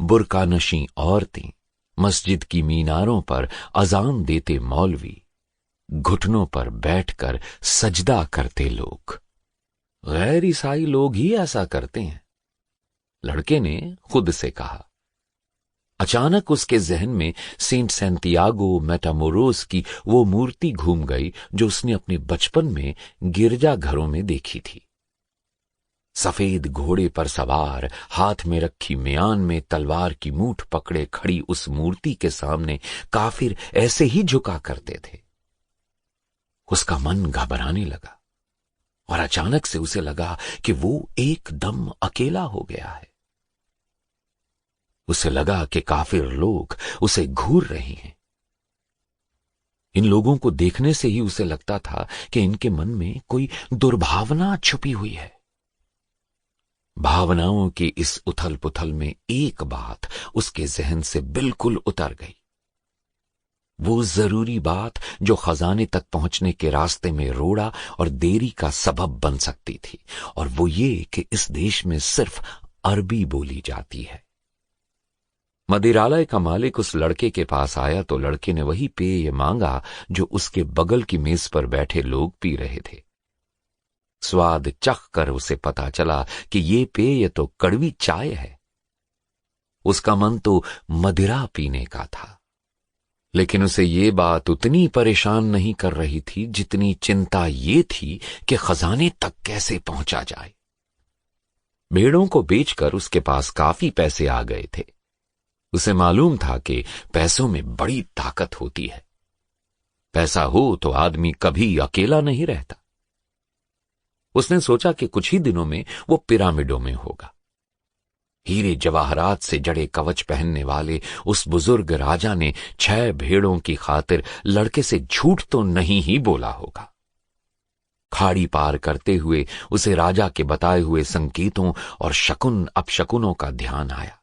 बुर्का नशी औरतें, मस्जिद की मीनारों पर अजान देते मौलवी, घुटनों पर बैठकर सजदा करते लोग। गैर ईसाई लोग ही ऐसा करते हैं, लड़के ने खुद से कहा। अचानक उसके जहन में सेंट सैंटियागो मेटामोरोस की वो मूर्ति घूम गई जो उसने अपने बचपन में गिरजाघरों में देखी थी। सफेद घोड़े पर सवार, हाथ में रखी म्यान में तलवार की मूठ पकड़े खड़ी उस मूर्ति के सामने काफिर ऐसे ही झुका करते थे। उसका मन घबराने लगा और अचानक से उसे लगा कि वो एकदम अकेला हो गया है। उसे लगा कि काफिर लोग उसे घूर रहे हैं। इन लोगों को देखने से ही उसे लगता था कि इनके मन में कोई दुर्भावना छुपी हुई है। भावनाओं की इस उथल पुथल में एक बात उसके जहन से बिल्कुल उतर गई। वो जरूरी बात जो खजाने तक पहुंचने के रास्ते में रोड़ा और देरी का सबब बन सकती थी, और वो ये कि इस देश में सिर्फ अरबी बोली जाती है। मदिरालय का मालिक उस लड़के के पास आया तो लड़के ने वही पेय मांगा जो उसके बगल की मेज पर बैठे लोग पी रहे थे। स्वाद चख कर उसे पता चला कि ये पेय तो कड़वी चाय है। उसका मन तो मदिरा पीने का था, लेकिन उसे ये बात उतनी परेशान नहीं कर रही थी जितनी चिंता ये थी कि खजाने तक कैसे पहुंचा जाए। भेड़ों को बेचकर उसके पास काफी पैसे आ गए थे। उसे मालूम था कि पैसों में बड़ी ताकत होती है। पैसा हो तो आदमी कभी अकेला नहीं रहता। उसने सोचा कि कुछ ही दिनों में वो पिरामिडों में होगा। हीरे जवाहरात से जड़े कवच पहनने वाले उस बुजुर्ग राजा ने 6 भेड़ों की खातिर लड़के से झूठ तो नहीं ही बोला होगा। खाड़ी पार करते हुए उसे राजा के बताए हुए संकेतों और शकुन अपशकुनों का ध्यान आया।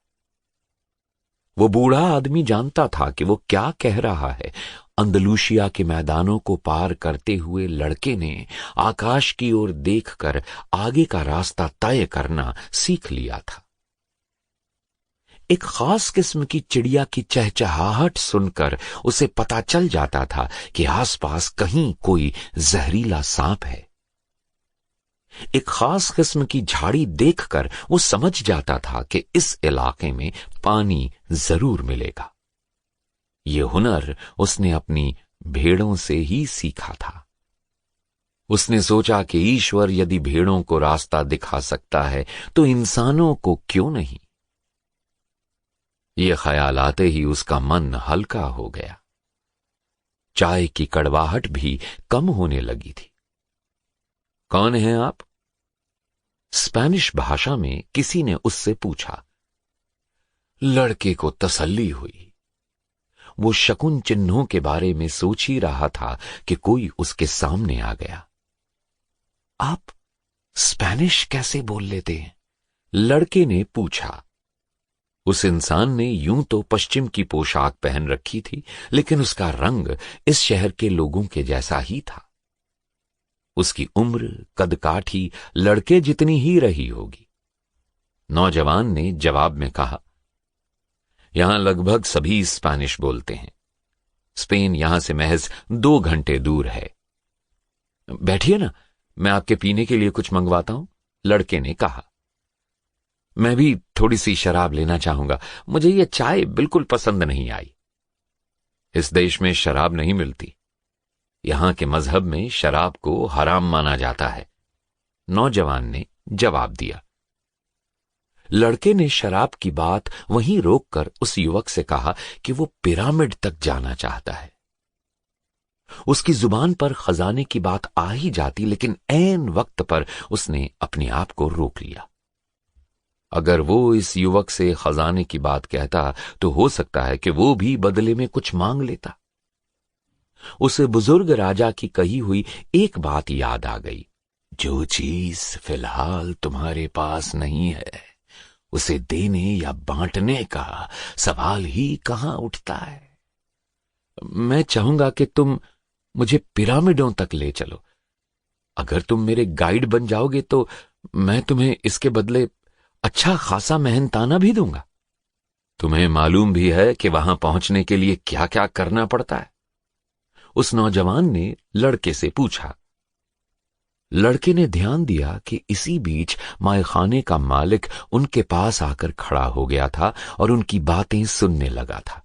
वो बूढ़ा आदमी जानता था कि वो क्या कह रहा है। अंदलूशिया के मैदानों को पार करते हुए लड़के ने आकाश की ओर देखकर आगे का रास्ता तय करना सीख लिया था। एक खास किस्म की चिड़िया की चहचहाहट सुनकर उसे पता चल जाता था कि आसपास कहीं कोई जहरीला सांप है। एक खास किस्म की झाड़ी देखकर वो समझ जाता था कि इस इलाके में पानी जरूर मिलेगा। ये हुनर उसने अपनी भेड़ों से ही सीखा था। उसने सोचा कि ईश्वर यदि भेड़ों को रास्ता दिखा सकता है तो इंसानों को क्यों नहीं। ये ख्याल आते ही उसका मन हल्का हो गया। चाय की कड़वाहट भी कम होने लगी थी। कौन हैं आप? स्पेनिश भाषा में किसी ने उससे पूछा। लड़के को तसल्ली हुई। वो शकुन चिन्हों के बारे में सोच ही रहा था कि कोई उसके सामने आ गया। आप स्पेनिश कैसे बोल लेते हैं? लड़के ने पूछा। उस इंसान ने यूं तो पश्चिम की पोशाक पहन रखी थी, लेकिन उसका रंग इस शहर के लोगों के जैसा ही था। उसकी उम्र कदकाठी लड़के जितनी ही रही होगी। नौजवान ने जवाब में कहा, यहां लगभग सभी स्पेनिश बोलते हैं। स्पेन यहां से महज 2 घंटे दूर है। बैठिए ना, मैं आपके पीने के लिए कुछ मंगवाता हूं, लड़के ने कहा। मैं भी थोड़ी सी शराब लेना चाहूंगा। मुझे ये चाय बिल्कुल पसंद नहीं आई। इस देश में शराब नहीं मिलती। यहां के मजहब में शराब को हराम माना जाता है, नौजवान ने जवाब दिया। लड़के ने शराब की बात वहीं रोककर उस युवक से कहा कि वो पिरामिड तक जाना चाहता है। उसकी जुबान पर खजाने की बात आ ही जाती, लेकिन ऐन वक्त पर उसने अपने आप को रोक लिया। अगर वो इस युवक से खजाने की बात कहता तो हो सकता है कि वो भी बदले में कुछ मांग लेता। उसे बुजुर्ग राजा की कही हुई एक बात याद आ गई। जो चीज फिलहाल तुम्हारे पास नहीं है, उसे देने या बांटने का सवाल ही कहां उठता है। मैं चाहूंगा कि तुम मुझे पिरामिडों तक ले चलो। अगर तुम मेरे गाइड बन जाओगे तो मैं तुम्हें इसके बदले अच्छा खासा मेहनताना भी दूंगा। तुम्हें मालूम भी है कि वहां पहुंचने के लिए क्या क्या करना पड़ता है? उस नौजवान ने लड़के से पूछा। लड़के ने ध्यान दिया कि इसी बीच मायखाने का मालिक उनके पास आकर खड़ा हो गया था और उनकी बातें सुनने लगा था।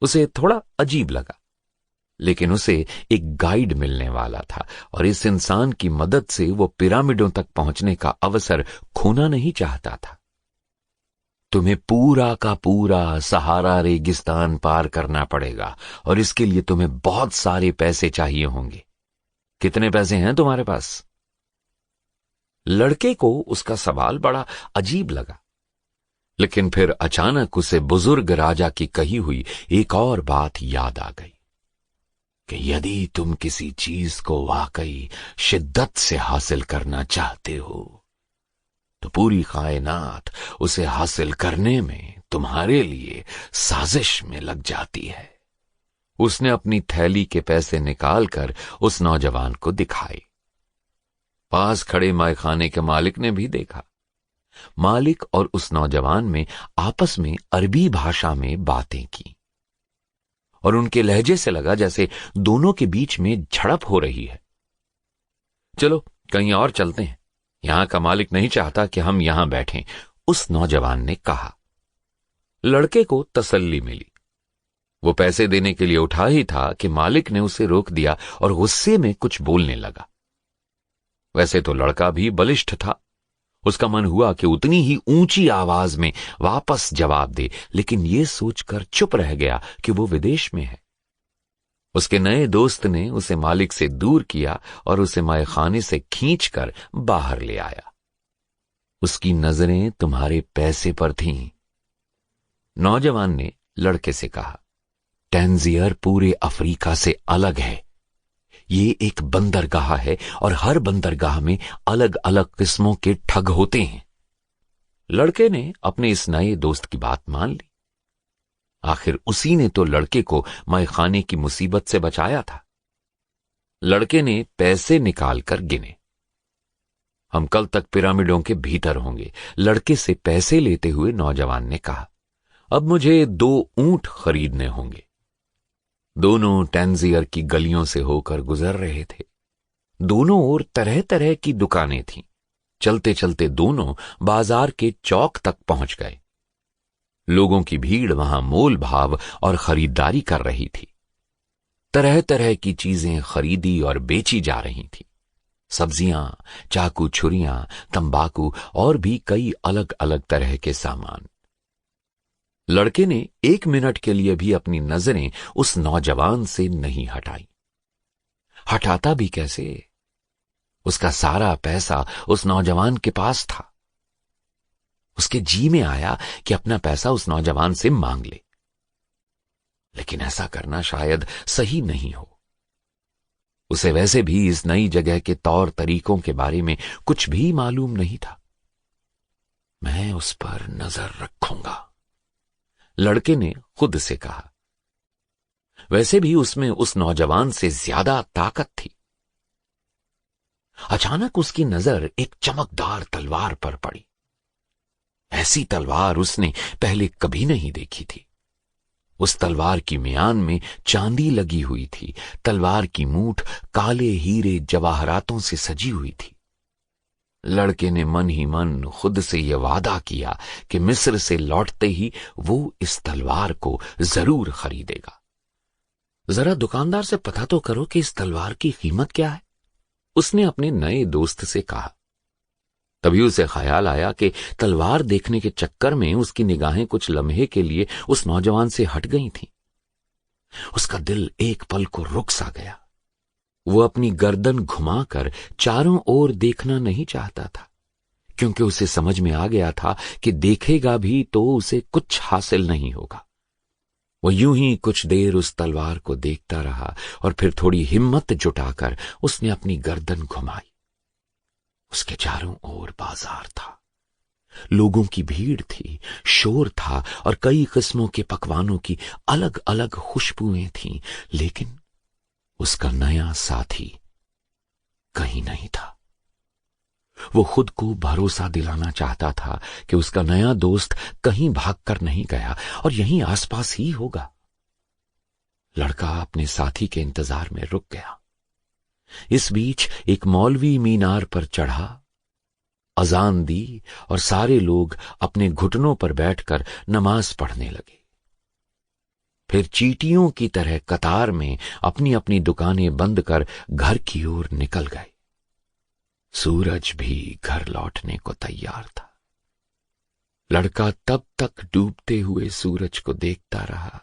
उसे थोड़ा अजीब लगा, लेकिन उसे एक गाइड मिलने वाला था और इस इंसान की मदद से वो पिरामिडों तक पहुंचने का अवसर खोना नहीं चाहता था। तुम्हें पूरा का पूरा सहारा रेगिस्तान पार करना पड़ेगा और इसके लिए तुम्हें बहुत सारे पैसे चाहिए होंगे। कितने पैसे हैं तुम्हारे पास? लड़के को उसका सवाल बड़ा अजीब लगा, लेकिन फिर अचानक उसे बुजुर्ग राजा की कही हुई एक और बात याद आ गई कि यदि तुम किसी चीज को वाकई शिद्दत से हासिल करना चाहते हो तो पूरी कायनात उसे हासिल करने में तुम्हारे लिए साजिश में लग जाती है। उसने अपनी थैली के पैसे निकालकर उस नौजवान को दिखाए। पास खड़े मायखाने के मालिक ने भी देखा। मालिक और उस नौजवान में आपस में अरबी भाषा में बातें की और उनके लहजे से लगा जैसे दोनों के बीच में झड़प हो रही है। चलो कहीं और चलते हैं, यहां का मालिक नहीं चाहता कि हम यहां बैठें, उस नौजवान ने कहा। लड़के को तसल्ली मिली। वो पैसे देने के लिए उठा ही था कि मालिक ने उसे रोक दिया और गुस्से में कुछ बोलने लगा। वैसे तो लड़का भी बलिष्ठ था। उसका मन हुआ कि उतनी ही ऊंची आवाज में वापस जवाब दे, लेकिन यह सोचकर चुप रह गया कि वो विदेश में है। उसके नए दोस्त ने उसे मालिक से दूर किया और उसे मायखाने से खींचकर बाहर ले आया। उसकी नजरें तुम्हारे पैसे पर थीं। नौजवान ने लड़के से कहा, टैंजियर पूरे अफ्रीका से अलग है। ये एक बंदरगाह है और हर बंदरगाह में अलग अलग किस्मों के ठग होते हैं। लड़के ने अपने इस नए दोस्त की बात मान ली। आखिर उसी ने तो लड़के को मैखाने की मुसीबत से बचाया था। लड़के ने पैसे निकालकर गिने। हम कल तक पिरामिडों के भीतर होंगे, लड़के से पैसे लेते हुए नौजवान ने कहा। अब मुझे 2 ऊंट खरीदने होंगे। दोनों टैंजियर की गलियों से होकर गुजर रहे थे। दोनों ओर तरह तरह की दुकानें थीं। चलते चलते दोनों बाजार के चौक तक पहुंच गए। लोगों की भीड़ वहां मोल भाव और खरीदारी कर रही थी। तरह तरह की चीजें खरीदी और बेची जा रही थी। सब्जियां, चाकू छुरियां, तंबाकू और भी कई अलग अलग तरह के सामान। लड़के ने 1 मिनट के लिए भी अपनी नजरें उस नौजवान से नहीं हटाई। हटाता भी कैसे? उसका सारा पैसा उस नौजवान के पास था। उसके जी में आया कि अपना पैसा उस नौजवान से मांग ले, लेकिन ऐसा करना शायद सही नहीं हो। उसे वैसे भी इस नई जगह के तौर तरीकों के बारे में कुछ भी मालूम नहीं था। मैं उस पर नजर रखूंगा, लड़के ने खुद से कहा। वैसे भी उसमें उस नौजवान से ज्यादा ताकत थी। अचानक उसकी नजर एक चमकदार तलवार पर पड़ी। ऐसी तलवार उसने पहले कभी नहीं देखी थी। उस तलवार की म्यान में चांदी लगी हुई थी। तलवार की मूठ काले हीरे जवाहरातों से सजी हुई थी। लड़के ने मन ही मन खुद से यह वादा किया कि मिस्र से लौटते ही वो इस तलवार को जरूर खरीदेगा। जरा दुकानदार से पता तो करो कि इस तलवार की कीमत क्या है, उसने अपने नए दोस्त से कहा। तभी उसे ख्याल आया कि तलवार देखने के चक्कर में उसकी निगाहें कुछ लम्हे के लिए उस नौजवान से हट गई थीं। उसका दिल एक पल को रुक सा गया। वो अपनी गर्दन घुमाकर चारों ओर देखना नहीं चाहता था, क्योंकि उसे समझ में आ गया था कि देखेगा भी तो उसे कुछ हासिल नहीं होगा। वो यूं ही कुछ देर उस तलवार को देखता रहा और फिर थोड़ी हिम्मत जुटाकर उसने अपनी गर्दन घुमाई। उसके चारों ओर बाजार था, लोगों की भीड़ थी, शोर था और कई किस्मों के पकवानों की अलग अलग खुशबुएं थीं, लेकिन उसका नया साथी कहीं नहीं था। वो खुद को भरोसा दिलाना चाहता था कि उसका नया दोस्त कहीं भागकर नहीं गया और यहीं आसपास ही होगा। लड़का अपने साथी के इंतजार में रुक गया। इस बीच एक मौलवी मीनार पर चढ़ा, अजान दी और सारे लोग अपने घुटनों पर बैठकर नमाज पढ़ने लगे। फिर चींटियों की तरह कतार में अपनी अपनी दुकानें बंद कर घर की ओर निकल गए। सूरज भी घर लौटने को तैयार था। लड़का तब तक डूबते हुए सूरज को देखता रहा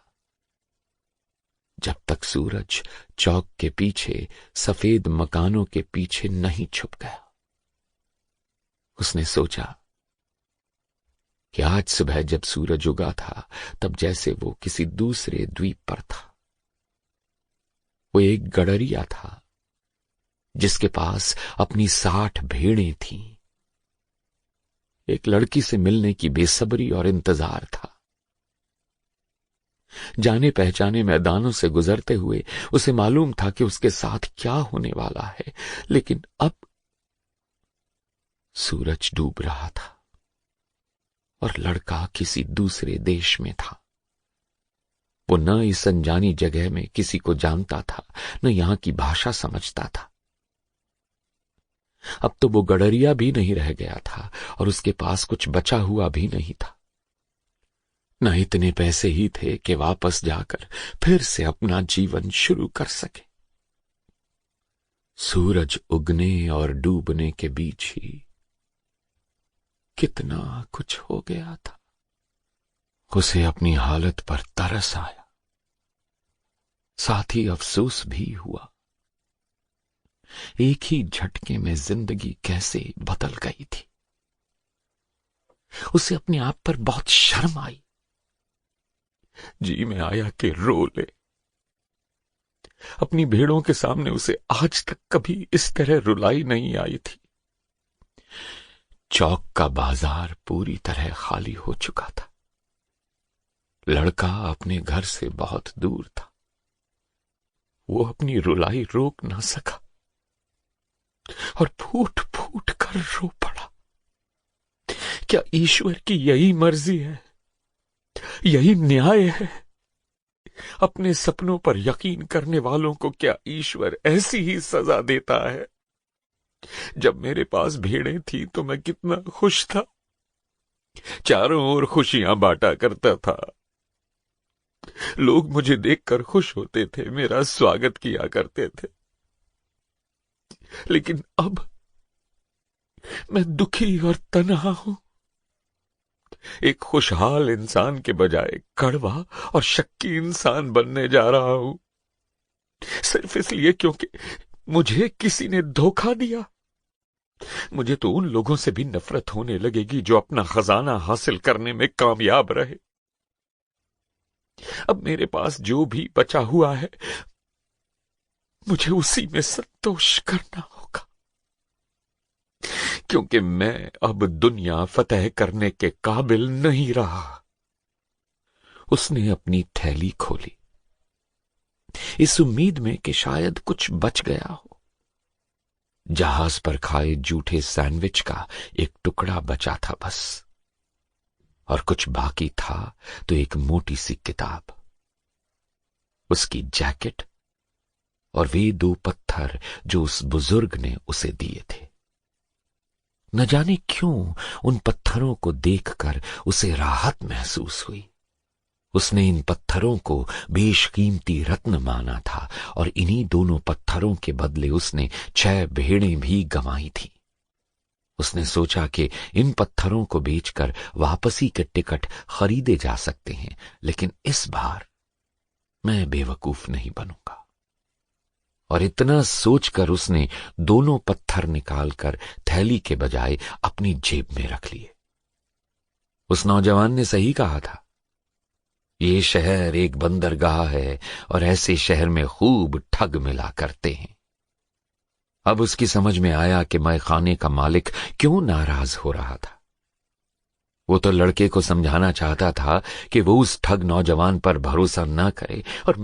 जब तक सूरज चौक के पीछे सफेद मकानों के पीछे नहीं छुप गया। उसने सोचा कि आज सुबह जब सूरज उगा था तब जैसे वो किसी दूसरे द्वीप पर था। वो एक गडरिया था जिसके पास अपनी 60 भेड़ें थीं। एक लड़की से मिलने की बेसब्री और इंतजार था। जाने पहचाने मैदानों से गुजरते हुए उसे मालूम था कि उसके साथ क्या होने वाला है, लेकिन अब सूरज डूब रहा था और लड़का किसी दूसरे देश में था। वो न इस अनजानी जगह में किसी को जानता था, न यहां की भाषा समझता था। अब तो वो गडरिया भी नहीं रह गया था और उसके पास कुछ बचा हुआ भी नहीं था। न इतने पैसे ही थे कि वापस जाकर फिर से अपना जीवन शुरू कर सके। सूरज उगने और डूबने के बीच ही कितना कुछ हो गया था। उसे अपनी हालत पर तरस आया, साथ ही अफसोस भी हुआ। एक ही झटके में जिंदगी कैसे बदल गई थी। उसे अपने आप पर बहुत शर्म आई। जी में आया कि रो ले। अपनी भेड़ों के सामने उसे आज तक कभी इस तरह रुलाई नहीं आई थी। चौक का बाजार पूरी तरह खाली हो चुका था। लड़का अपने घर से बहुत दूर था। वो अपनी रुलाई रोक ना सका और फूट फूट कर रो पड़ा। क्या ईश्वर की यही मर्जी है, यही न्याय है? अपने सपनों पर यकीन करने वालों को क्या ईश्वर ऐसी ही सजा देता है? जब मेरे पास भेड़ें थी तो मैं कितना खुश था, चारों ओर खुशियां बांटा करता था। लोग मुझे देखकर खुश होते थे, मेरा स्वागत किया करते थे। लेकिन अब मैं दुखी और तन्हा हूं। एक खुशहाल इंसान के बजाय कड़वा और शक्की इंसान बनने जा रहा हूं, सिर्फ इसलिए क्योंकि मुझे किसी ने धोखा दिया। मुझे तो उन लोगों से भी नफरत होने लगेगी जो अपना खजाना हासिल करने में कामयाब रहे। अब मेरे पास जो भी बचा हुआ है, मुझे उसी में संतोष करना होगा, क्योंकि मैं अब दुनिया फतेह करने के काबिल नहीं रहा। उसने अपनी थैली खोली, इस उम्मीद में कि शायद कुछ बच गया हो। जहाज पर खाए जूठे सैंडविच का एक टुकड़ा बचा था बस, और कुछ बाकी था तो एक मोटी सी किताब, उसकी जैकेट और वे 2 पत्थर जो उस बुजुर्ग ने उसे दिए थे। न जाने क्यों उन पत्थरों को देखकर उसे राहत महसूस हुई। उसने इन पत्थरों को बेशकीमती रत्न माना था और इन्हीं दोनों पत्थरों के बदले उसने 6 भेड़ें भी गंवाई थी। उसने सोचा कि इन पत्थरों को बेचकर वापसी के टिकट खरीदे जा सकते हैं, लेकिन इस बार मैं बेवकूफ नहीं बनूंगा। और इतना सोचकर उसने दोनों पत्थर निकालकर थैली के बजाय अपनी जेब में रख लिए। उस नौजवान ने सही कहा था, ये शहर एक बंदरगाह है और ऐसे शहर में खूब ठग मिला करते हैं। अब उसकी समझ में आया कि मैखाने का मालिक क्यों नाराज हो रहा था। वो तो लड़के को समझाना चाहता था कि वो उस ठग नौजवान पर भरोसा ना करे, और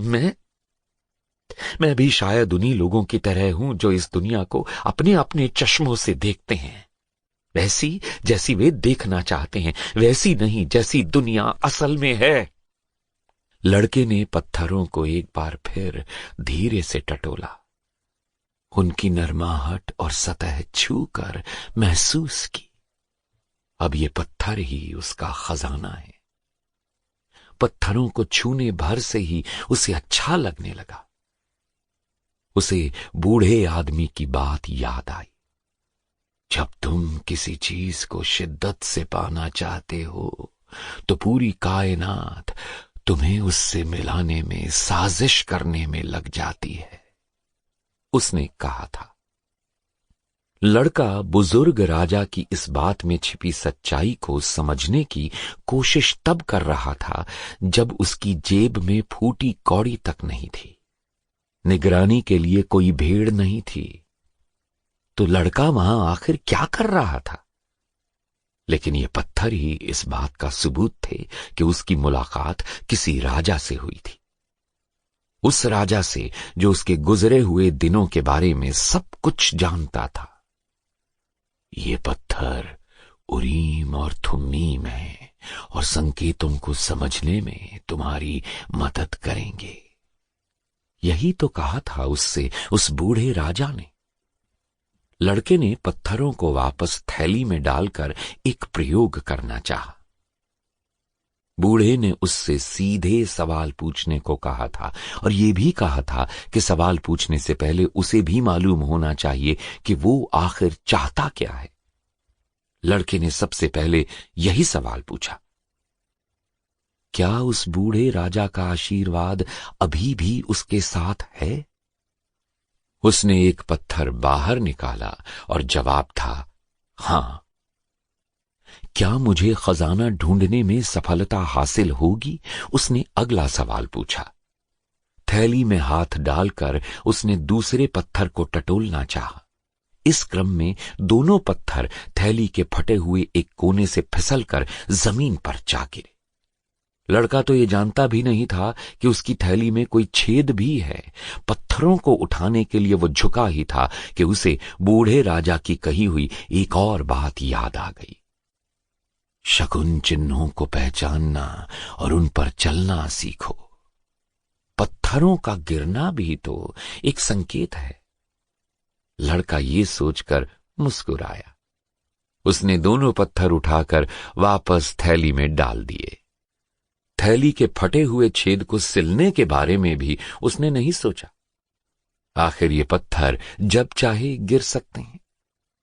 मैं भी शायद उन्हीं लोगों की तरह हूं जो इस दुनिया को अपने अपने चश्मों से देखते हैं, वैसी जैसी वे देखना चाहते हैं, वैसी नहीं जैसी दुनिया असल में है। लड़के ने पत्थरों को एक बार फिर धीरे से टटोला, उनकी नरमाहट और सतह छूकर महसूस की। अब ये पत्थर ही उसका खजाना है। पत्थरों को छूने भर से ही उसे अच्छा लगने लगा। उसे बूढ़े आदमी की बात याद आई, जब तुम किसी चीज को शिद्दत से पाना चाहते हो तो पूरी कायनात तुम्हें उससे मिलाने में साजिश करने में लग जाती है, उसने कहा था। लड़का बुजुर्ग राजा की इस बात में छिपी सच्चाई को समझने की कोशिश तब कर रहा था जब उसकी जेब में फूटी कौड़ी तक नहीं थी, निगरानी के लिए कोई भेड़ नहीं थी। तो लड़का वहां आखिर क्या कर रहा था? लेकिन ये पत्थर ही इस बात का सबूत थे कि उसकी मुलाकात किसी राजा से हुई थी, उस राजा से जो उसके गुजरे हुए दिनों के बारे में सब कुछ जानता था। ये पत्थर उरीम और थुम्मीम है और संकेतों को समझने में तुम्हारी मदद करेंगे, यही तो कहा था उससे उस बूढ़े राजा ने। लड़के ने पत्थरों को वापस थैली में डालकर एक प्रयोग करना चाहा। बूढ़े ने उससे सीधे सवाल पूछने को कहा था और यह भी कहा था कि सवाल पूछने से पहले उसे भी मालूम होना चाहिए कि वो आखिर चाहता क्या है। लड़के ने सबसे पहले यही सवाल पूछा, क्या उस बूढ़े राजा का आशीर्वाद अभी भी उसके साथ है? उसने एक पत्थर बाहर निकाला और जवाब था हां। क्या मुझे खजाना ढूंढने में सफलता हासिल होगी? उसने अगला सवाल पूछा। थैली में हाथ डालकर उसने दूसरे पत्थर को टटोलना चाहा। इस क्रम में दोनों पत्थर थैली के फटे हुए एक कोने से फिसलकर जमीन पर जा गिरे। लड़का तो ये जानता भी नहीं था कि उसकी थैली में कोई छेद भी है। पत्थरों को उठाने के लिए वो झुका ही था कि उसे बूढ़े राजा की कही हुई एक और बात याद आ गई। शकुन चिन्हों को पहचानना और उन पर चलना सीखो। पत्थरों का गिरना भी तो एक संकेत है। लड़का ये सोचकर मुस्कुराया। उसने दोनों पत्थर उठाकर वापस थैली में डाल दिए। थैली के फटे हुए छेद को सिलने के बारे में भी उसने नहीं सोचा। आखिर ये पत्थर जब चाहे गिर सकते हैं।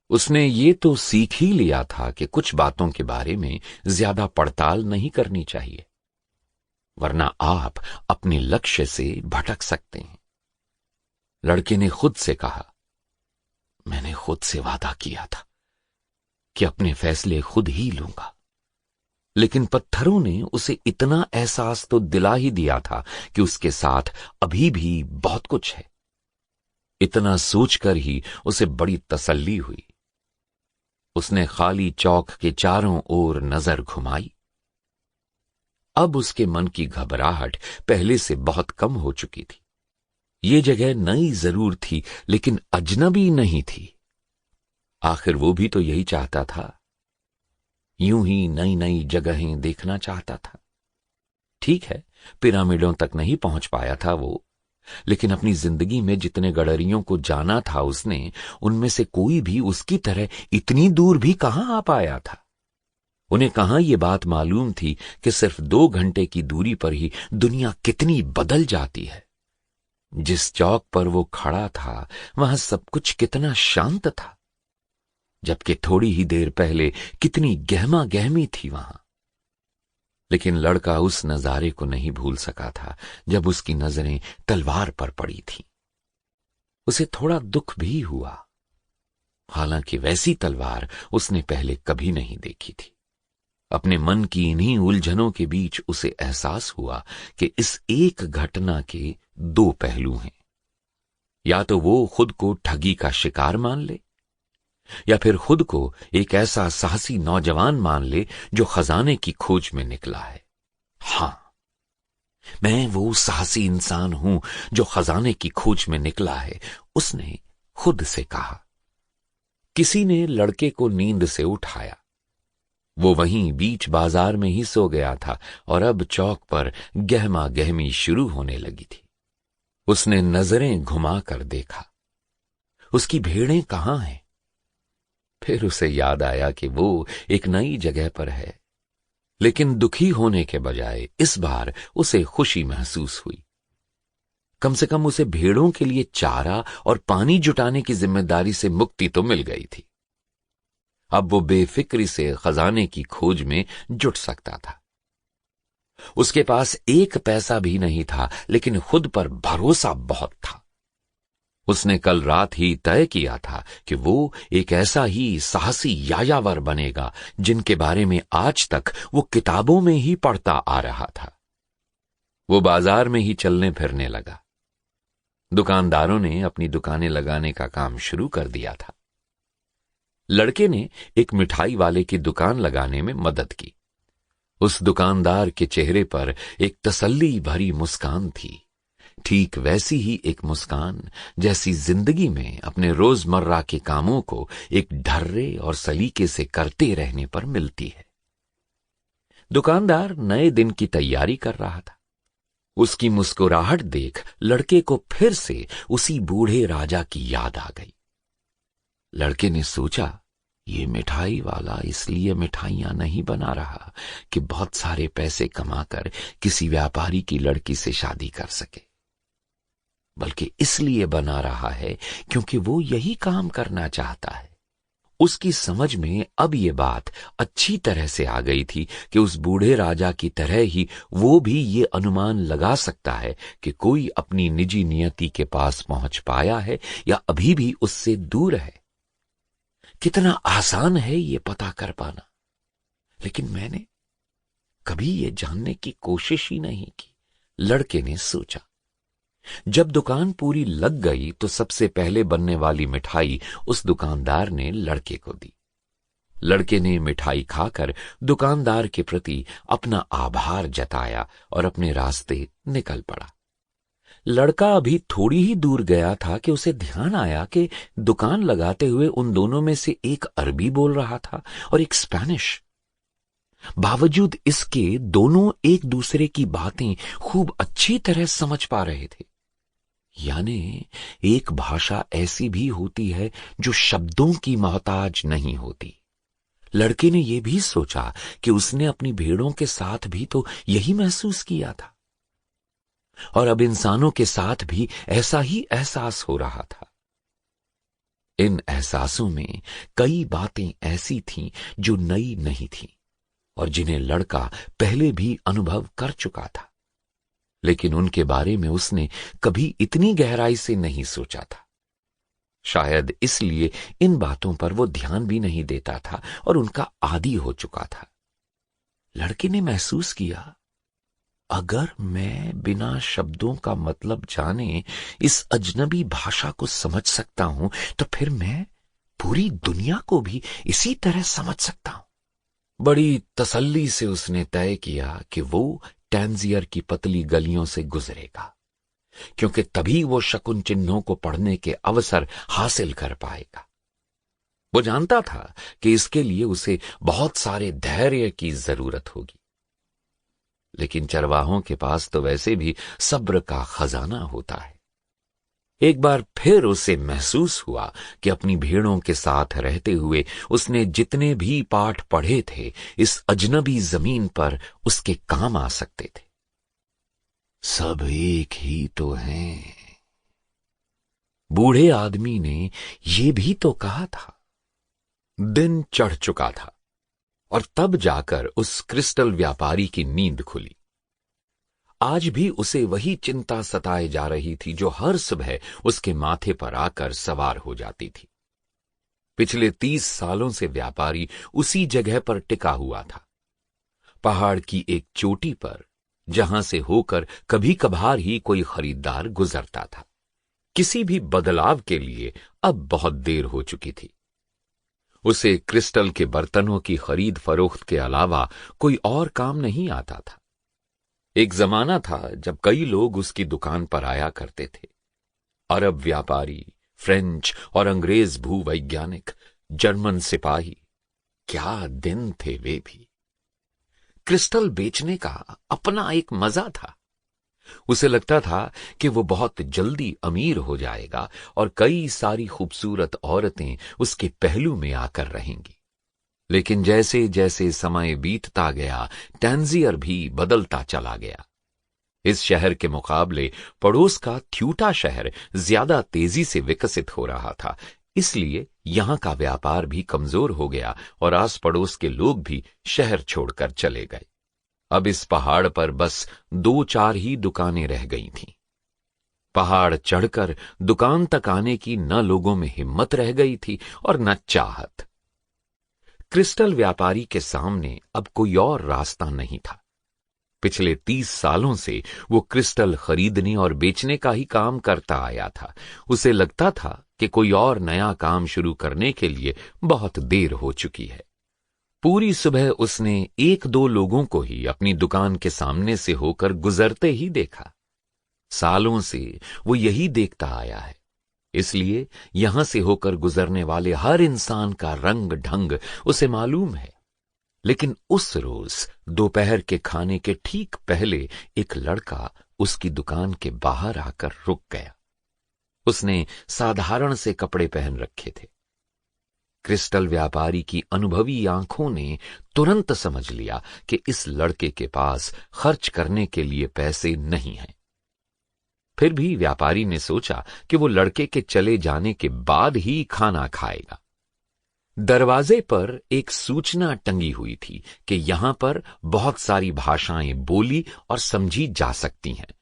उसने ये तो सीख ही लिया था कि कुछ बातों के बारे में ज्यादा पड़ताल नहीं करनी चाहिए, वरना आप अपने लक्ष्य से भटक सकते हैं। लड़के ने खुद से कहा, मैंने खुद से वादा किया था कि अपने फैसले खुद ही लूंगा। लेकिन पत्थरों ने उसे इतना एहसास तो दिला ही दिया था कि उसके साथ अभी भी बहुत कुछ है। इतना सोचकर ही उसे बड़ी तसल्ली हुई। उसने खाली चौक के चारों ओर नजर घुमाई। अब उसके मन की घबराहट पहले से बहुत कम हो चुकी थी। ये जगह नई जरूर थी, लेकिन अजनबी नहीं थी। आखिर वो भी तो यही चाहता था। यूं ही नई नई जगहें देखना चाहता था। ठीक है, पिरामिडों तक नहीं पहुंच पाया था वो, लेकिन अपनी जिंदगी में जितने गडरियों को जाना था उसने, उनमें से कोई भी उसकी तरह इतनी दूर भी कहां आ पाया था। उन्हें कहां ये बात मालूम थी कि सिर्फ 2 घंटे की दूरी पर ही दुनिया कितनी बदल जाती है। जिस चौक पर वो खड़ा था वहां सब कुछ कितना शांत था, जबकि थोड़ी ही देर पहले कितनी गहमा गहमी थी वहां। लेकिन लड़का उस नजारे को नहीं भूल सका था जब उसकी नजरें तलवार पर पड़ी थीं। उसे थोड़ा दुख भी हुआ, हालांकि वैसी तलवार उसने पहले कभी नहीं देखी थी। अपने मन की इन्हीं उलझनों के बीच उसे एहसास हुआ कि इस एक घटना के 2 पहलू हैं। या तो वो खुद को ठगी का शिकार मान ले, या फिर खुद को एक ऐसा साहसी नौजवान मान ले जो खजाने की खोज में निकला है। हां, मैं वो साहसी इंसान हूं जो खजाने की खोज में निकला है, उसने खुद से कहा। किसी ने लड़के को नींद से उठाया। वो वहीं बीच बाजार में ही सो गया था और अब चौक पर गहमा गहमी शुरू होने लगी थी। उसने नजरें घुमाकर देखा, उसकी भेड़ें कहां हैं? फिर उसे याद आया कि वो एक नई जगह पर है। लेकिन दुखी होने के बजाय इस बार उसे खुशी महसूस हुई। कम से कम उसे भेड़ों के लिए चारा और पानी जुटाने की जिम्मेदारी से मुक्ति तो मिल गई थी। अब वो बेफिक्री से खजाने की खोज में जुट सकता था। उसके पास 1 पैसा भी नहीं था, लेकिन खुद पर भरोसा बहुत था। उसने कल रात ही तय किया था कि वो एक ऐसा ही साहसी यायावर बनेगा जिनके बारे में आज तक वो किताबों में ही पढ़ता आ रहा था। वो बाजार में ही चलने फिरने लगा। दुकानदारों ने अपनी दुकानें लगाने का काम शुरू कर दिया था। लड़के ने एक मिठाई वाले की दुकान लगाने में मदद की। उस दुकानदार के चेहरे पर एक तसल्ली भरी मुस्कान थी, ठीक वैसी ही एक मुस्कान जैसी जिंदगी में अपने रोजमर्रा के कामों को एक ढर्रे और सलीके से करते रहने पर मिलती है। दुकानदार नए दिन की तैयारी कर रहा था। उसकी मुस्कुराहट देख लड़के को फिर से उसी बूढ़े राजा की याद आ गई। लड़के ने सोचा, ये मिठाई वाला इसलिए मिठाइयां नहीं बना रहा कि बहुत सारे पैसे कमाकर किसी व्यापारी की लड़की से शादी कर सके, बल्कि इसलिए बना रहा है क्योंकि वो यही काम करना चाहता है। उसकी समझ में अब ये बात अच्छी तरह से आ गई थी कि उस बूढ़े राजा की तरह ही वो भी ये अनुमान लगा सकता है कि कोई अपनी निजी नियति के पास पहुंच पाया है या अभी भी उससे दूर है। कितना आसान है ये पता कर पाना। लेकिन मैंने कभी ये जानने की कोशिश ही नहीं की, लड़के ने सोचा। जब दुकान पूरी लग गई तो सबसे पहले बनने वाली मिठाई उस दुकानदार ने लड़के को दी। लड़के ने मिठाई खाकर दुकानदार के प्रति अपना आभार जताया और अपने रास्ते निकल पड़ा। लड़का अभी थोड़ी ही दूर गया था कि उसे ध्यान आया कि दुकान लगाते हुए उन दोनों में से एक अरबी बोल रहा था और एक स्पेनिश। बावजूद इसके दोनों एक दूसरे की बातें खूब अच्छी तरह समझ पा रहे थे। यानी एक भाषा ऐसी भी होती है जो शब्दों की मोहताज नहीं होती। लड़के ने यह भी सोचा कि उसने अपनी भेड़ों के साथ भी तो यही महसूस किया था और अब इंसानों के साथ भी ऐसा ही एहसास हो रहा था। इन एहसासों में कई बातें ऐसी थीं जो नई नहीं थीं और जिन्हें लड़का पहले भी अनुभव कर चुका था, लेकिन उनके बारे में उसने कभी इतनी गहराई से नहीं सोचा था। शायद इसलिए इन बातों पर वो ध्यान भी नहीं देता था और उनका आदी हो चुका था। लड़के ने महसूस किया, अगर मैं बिना शब्दों का मतलब जाने इस अजनबी भाषा को समझ सकता हूं तो फिर मैं पूरी दुनिया को भी इसी तरह समझ सकता हूं। बड़ी तसल्ली से उसने तय किया कि वो टैंजियर की पतली गलियों से गुजरेगा, क्योंकि तभी वो शकुन चिन्हों को पढ़ने के अवसर हासिल कर पाएगा। वो जानता था कि इसके लिए उसे बहुत सारे धैर्य की जरूरत होगी, लेकिन चरवाहों के पास तो वैसे भी सब्र का खजाना होता है। एक बार फिर उसे महसूस हुआ कि अपनी भेड़ों के साथ रहते हुए उसने जितने भी पाठ पढ़े थे इस अजनबी जमीन पर उसके काम आ सकते थे। सब एक ही तो हैं। बूढ़े आदमी ने ये भी तो कहा था। दिन चढ़ चुका था और तब जाकर उस क्रिस्टल व्यापारी की नींद खुली। आज भी उसे वही चिंता सताए जा रही थी जो हर सुबह उसके माथे पर आकर सवार हो जाती थी। पिछले 30 सालों से व्यापारी उसी जगह पर टिका हुआ था, पहाड़ की एक चोटी पर, जहां से होकर कभी कभार ही कोई खरीदार गुजरता था। किसी भी बदलाव के लिए अब बहुत देर हो चुकी थी। उसे क्रिस्टल के बर्तनों की खरीद फरोख्त के अलावा कोई और काम नहीं आता था। एक जमाना था जब कई लोग उसकी दुकान पर आया करते थे। अरब व्यापारी, फ्रेंच और अंग्रेज भूवैज्ञानिक, जर्मन सिपाही, क्या दिन थे वे भी। क्रिस्टल बेचने का अपना एक मजा था। उसे लगता था कि वो बहुत जल्दी अमीर हो जाएगा और कई सारी खूबसूरत औरतें उसके पहलू में आकर रहेंगी। लेकिन जैसे जैसे समय बीतता गया, टैंजियर भी बदलता चला गया। इस शहर के मुकाबले पड़ोस का थ्यूटा शहर ज्यादा तेजी से विकसित हो रहा था, इसलिए यहां का व्यापार भी कमजोर हो गया और आस पड़ोस के लोग भी शहर छोड़कर चले गए। अब इस पहाड़ पर बस 2-4 ही दुकानें रह गई थीं। पहाड़ चढ़कर दुकान तक आने की न लोगों में हिम्मत रह गई थी और न चाहत। क्रिस्टल व्यापारी के सामने अब कोई और रास्ता नहीं था। पिछले 30 सालों से वो क्रिस्टल खरीदने और बेचने का ही काम करता आया था। उसे लगता था कि कोई और नया काम शुरू करने के लिए बहुत देर हो चुकी है। पूरी सुबह उसने 1-2 लोगों को ही अपनी दुकान के सामने से होकर गुजरते ही देखा। सालों से वो यही देखता आया है, इसलिए यहां से होकर गुजरने वाले हर इंसान का रंग ढंग उसे मालूम है। लेकिन उस रोज दोपहर के खाने के ठीक पहले एक लड़का उसकी दुकान के बाहर आकर रुक गया। उसने साधारण से कपड़े पहन रखे थे। क्रिस्टल व्यापारी की अनुभवी आंखों ने तुरंत समझ लिया कि इस लड़के के पास खर्च करने के लिए पैसे नहीं हैं। फिर भी व्यापारी ने सोचा कि वो लड़के के चले जाने के बाद ही खाना खाएगा। दरवाजे पर एक सूचना टंगी हुई थी कि यहां पर बहुत सारी भाषाएं बोली और समझी जा सकती हैं।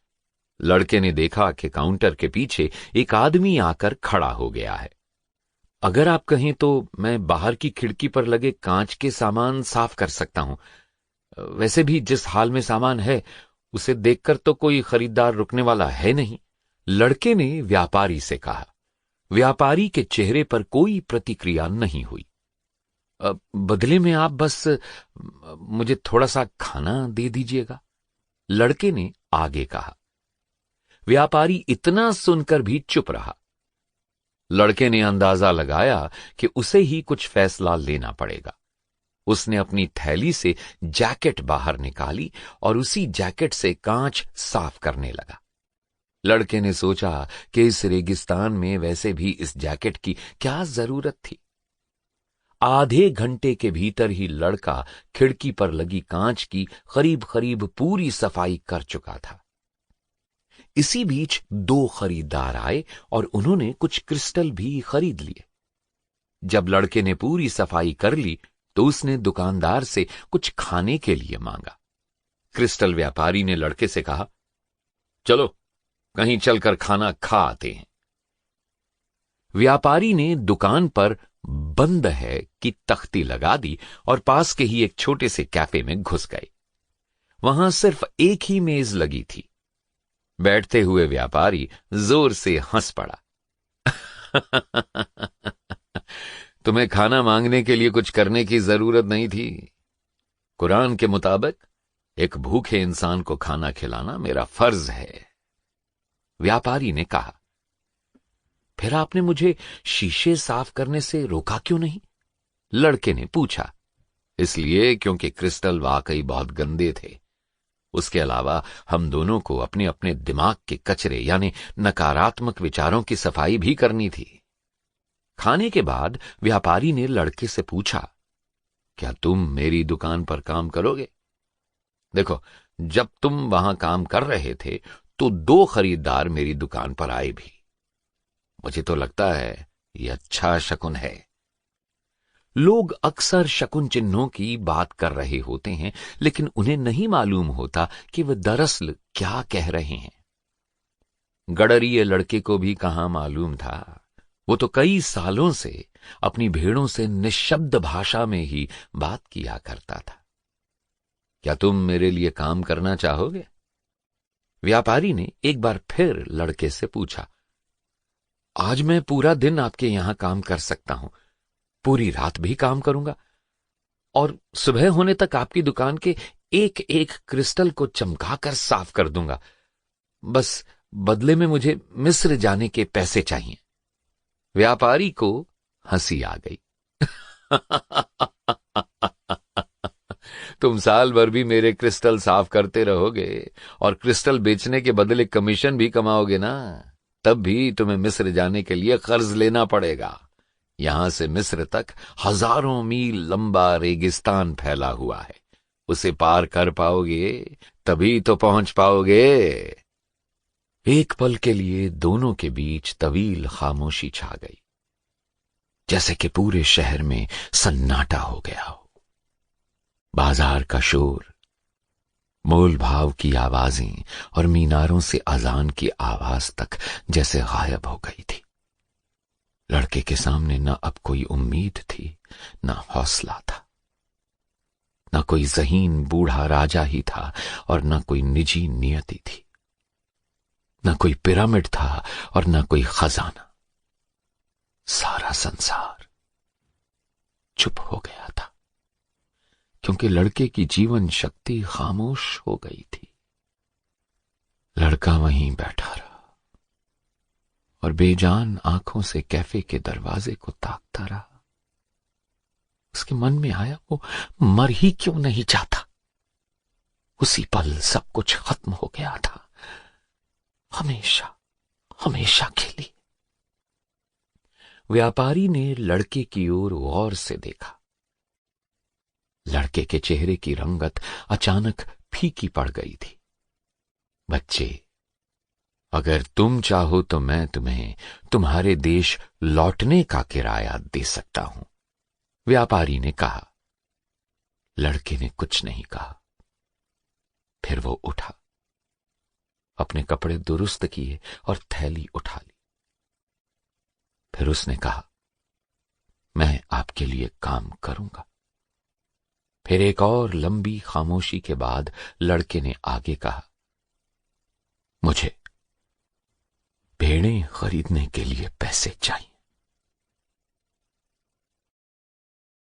लड़के ने देखा कि काउंटर के पीछे एक आदमी आकर खड़ा हो गया है। अगर आप कहें तो मैं बाहर की खिड़की पर लगे कांच के सामान साफ कर सकता हूं। वैसे भी जिस हाल में सामान है उसे देखकर तो कोई खरीदार रुकने वाला है नहीं, लड़के ने व्यापारी से कहा। व्यापारी के चेहरे पर कोई प्रतिक्रिया नहीं हुई। बदले में आप बस मुझे थोड़ा सा खाना दे दीजिएगा, लड़के ने आगे कहा। व्यापारी इतना सुनकर भी चुप रहा। लड़के ने अंदाजा लगाया कि उसे ही कुछ फैसला लेना पड़ेगा। उसने अपनी थैली से जैकेट बाहर निकाली और उसी जैकेट से कांच साफ करने लगा। लड़के ने सोचा कि इस रेगिस्तान में वैसे भी इस जैकेट की क्या जरूरत थी। आधे घंटे के भीतर ही लड़का खिड़की पर लगी कांच की करीब करीब पूरी सफाई कर चुका था। इसी बीच 2 खरीदार आए और उन्होंने कुछ क्रिस्टल भी खरीद लिए। जब लड़के ने पूरी सफाई कर ली तो उसने दुकानदार से कुछ खाने के लिए मांगा। क्रिस्टल व्यापारी ने लड़के से कहा, चलो कहीं चलकर खाना खा आते हैं। व्यापारी ने दुकान पर बंद है कि तख्ती लगा दी और पास के ही एक छोटे से कैफे में घुस गए। वहां सिर्फ एक ही मेज लगी थी। बैठते हुए व्यापारी जोर से हंस पड़ा। तुम्हें खाना मांगने के लिए कुछ करने की जरूरत नहीं थी। कुरान के मुताबिक एक भूखे इंसान को खाना खिलाना मेरा फर्ज है, व्यापारी ने कहा। फिर आपने मुझे शीशे साफ करने से रोका क्यों नहीं? लड़के ने पूछा। इसलिए क्योंकि क्रिस्टल वाकई बहुत गंदे थे। उसके अलावा हम दोनों को अपने अपने दिमाग के कचरे यानी नकारात्मक विचारों की सफाई भी करनी थी। खाने के बाद व्यापारी ने लड़के से पूछा, क्या तुम मेरी दुकान पर काम करोगे? देखो, जब तुम वहां काम कर रहे थे तो 2 खरीदार मेरी दुकान पर आए भी। मुझे तो लगता है यह अच्छा शकुन है। लोग अक्सर शकुन चिन्हों की बात कर रहे होते हैं, लेकिन उन्हें नहीं मालूम होता कि वे दरअसल क्या कह रहे हैं। गडरिये लड़के को भी कहां मालूम था। वो तो कई सालों से अपनी भेड़ों से निशब्द भाषा में ही बात किया करता था। क्या तुम मेरे लिए काम करना चाहोगे? व्यापारी ने एक बार फिर लड़के से पूछा। आज मैं पूरा दिन आपके यहां काम कर सकता हूं, पूरी रात भी काम करूंगा और सुबह होने तक आपकी दुकान के एक एक क्रिस्टल को चमकाकर साफ कर दूंगा। बस बदले में मुझे मिस्र जाने के पैसे चाहिए। व्यापारी को हंसी आ गई। तुम साल भर भी मेरे क्रिस्टल साफ करते रहोगे और क्रिस्टल बेचने के बदले कमीशन भी कमाओगे ना, तब भी तुम्हें मिस्र जाने के लिए कर्ज लेना पड़ेगा। यहां से मिस्र तक हजारों मील लंबा रेगिस्तान फैला हुआ है। उसे पार कर पाओगे तभी तो पहुंच पाओगे। एक पल के लिए दोनों के बीच तवील खामोशी छा गई, जैसे कि पूरे शहर में सन्नाटा हो गया हो। बाजार का शोर, मोल भाव की आवाजें और मीनारों से अजान की आवाज तक जैसे गायब हो गई थी। लड़के के सामने न अब कोई उम्मीद थी, न हौसला था। न कोई ज़हीन बूढ़ा राजा ही था और न कोई निजी नियति थी। न कोई पिरामिड था और न कोई खजाना। सारा संसार चुप हो गया था, क्योंकि लड़के की जीवन शक्ति खामोश हो गई थी। लड़का वहीं बैठा रहा और बेजान आंखों से कैफे के दरवाजे को ताकता रहा। उसके मन में आया, वो मर ही क्यों नहीं जाता। उसी पल सब कुछ खत्म हो गया था, हमेशा हमेशा के लिए। व्यापारी ने लड़के की ओर गौर से देखा। लड़के के चेहरे की रंगत अचानक फीकी पड़ गई थी। बच्चे, अगर तुम चाहो तो मैं तुम्हें तुम्हारे देश लौटने का किराया दे सकता हूं, व्यापारी ने कहा। लड़के ने कुछ नहीं कहा। फिर वो उठा, अपने कपड़े दुरुस्त किए और थैली उठा ली। फिर उसने कहा, मैं आपके लिए काम करूंगा। फिर एक और लंबी खामोशी के बाद लड़के ने आगे कहा, मुझे भेड़ें खरीदने के लिए पैसे चाहिए।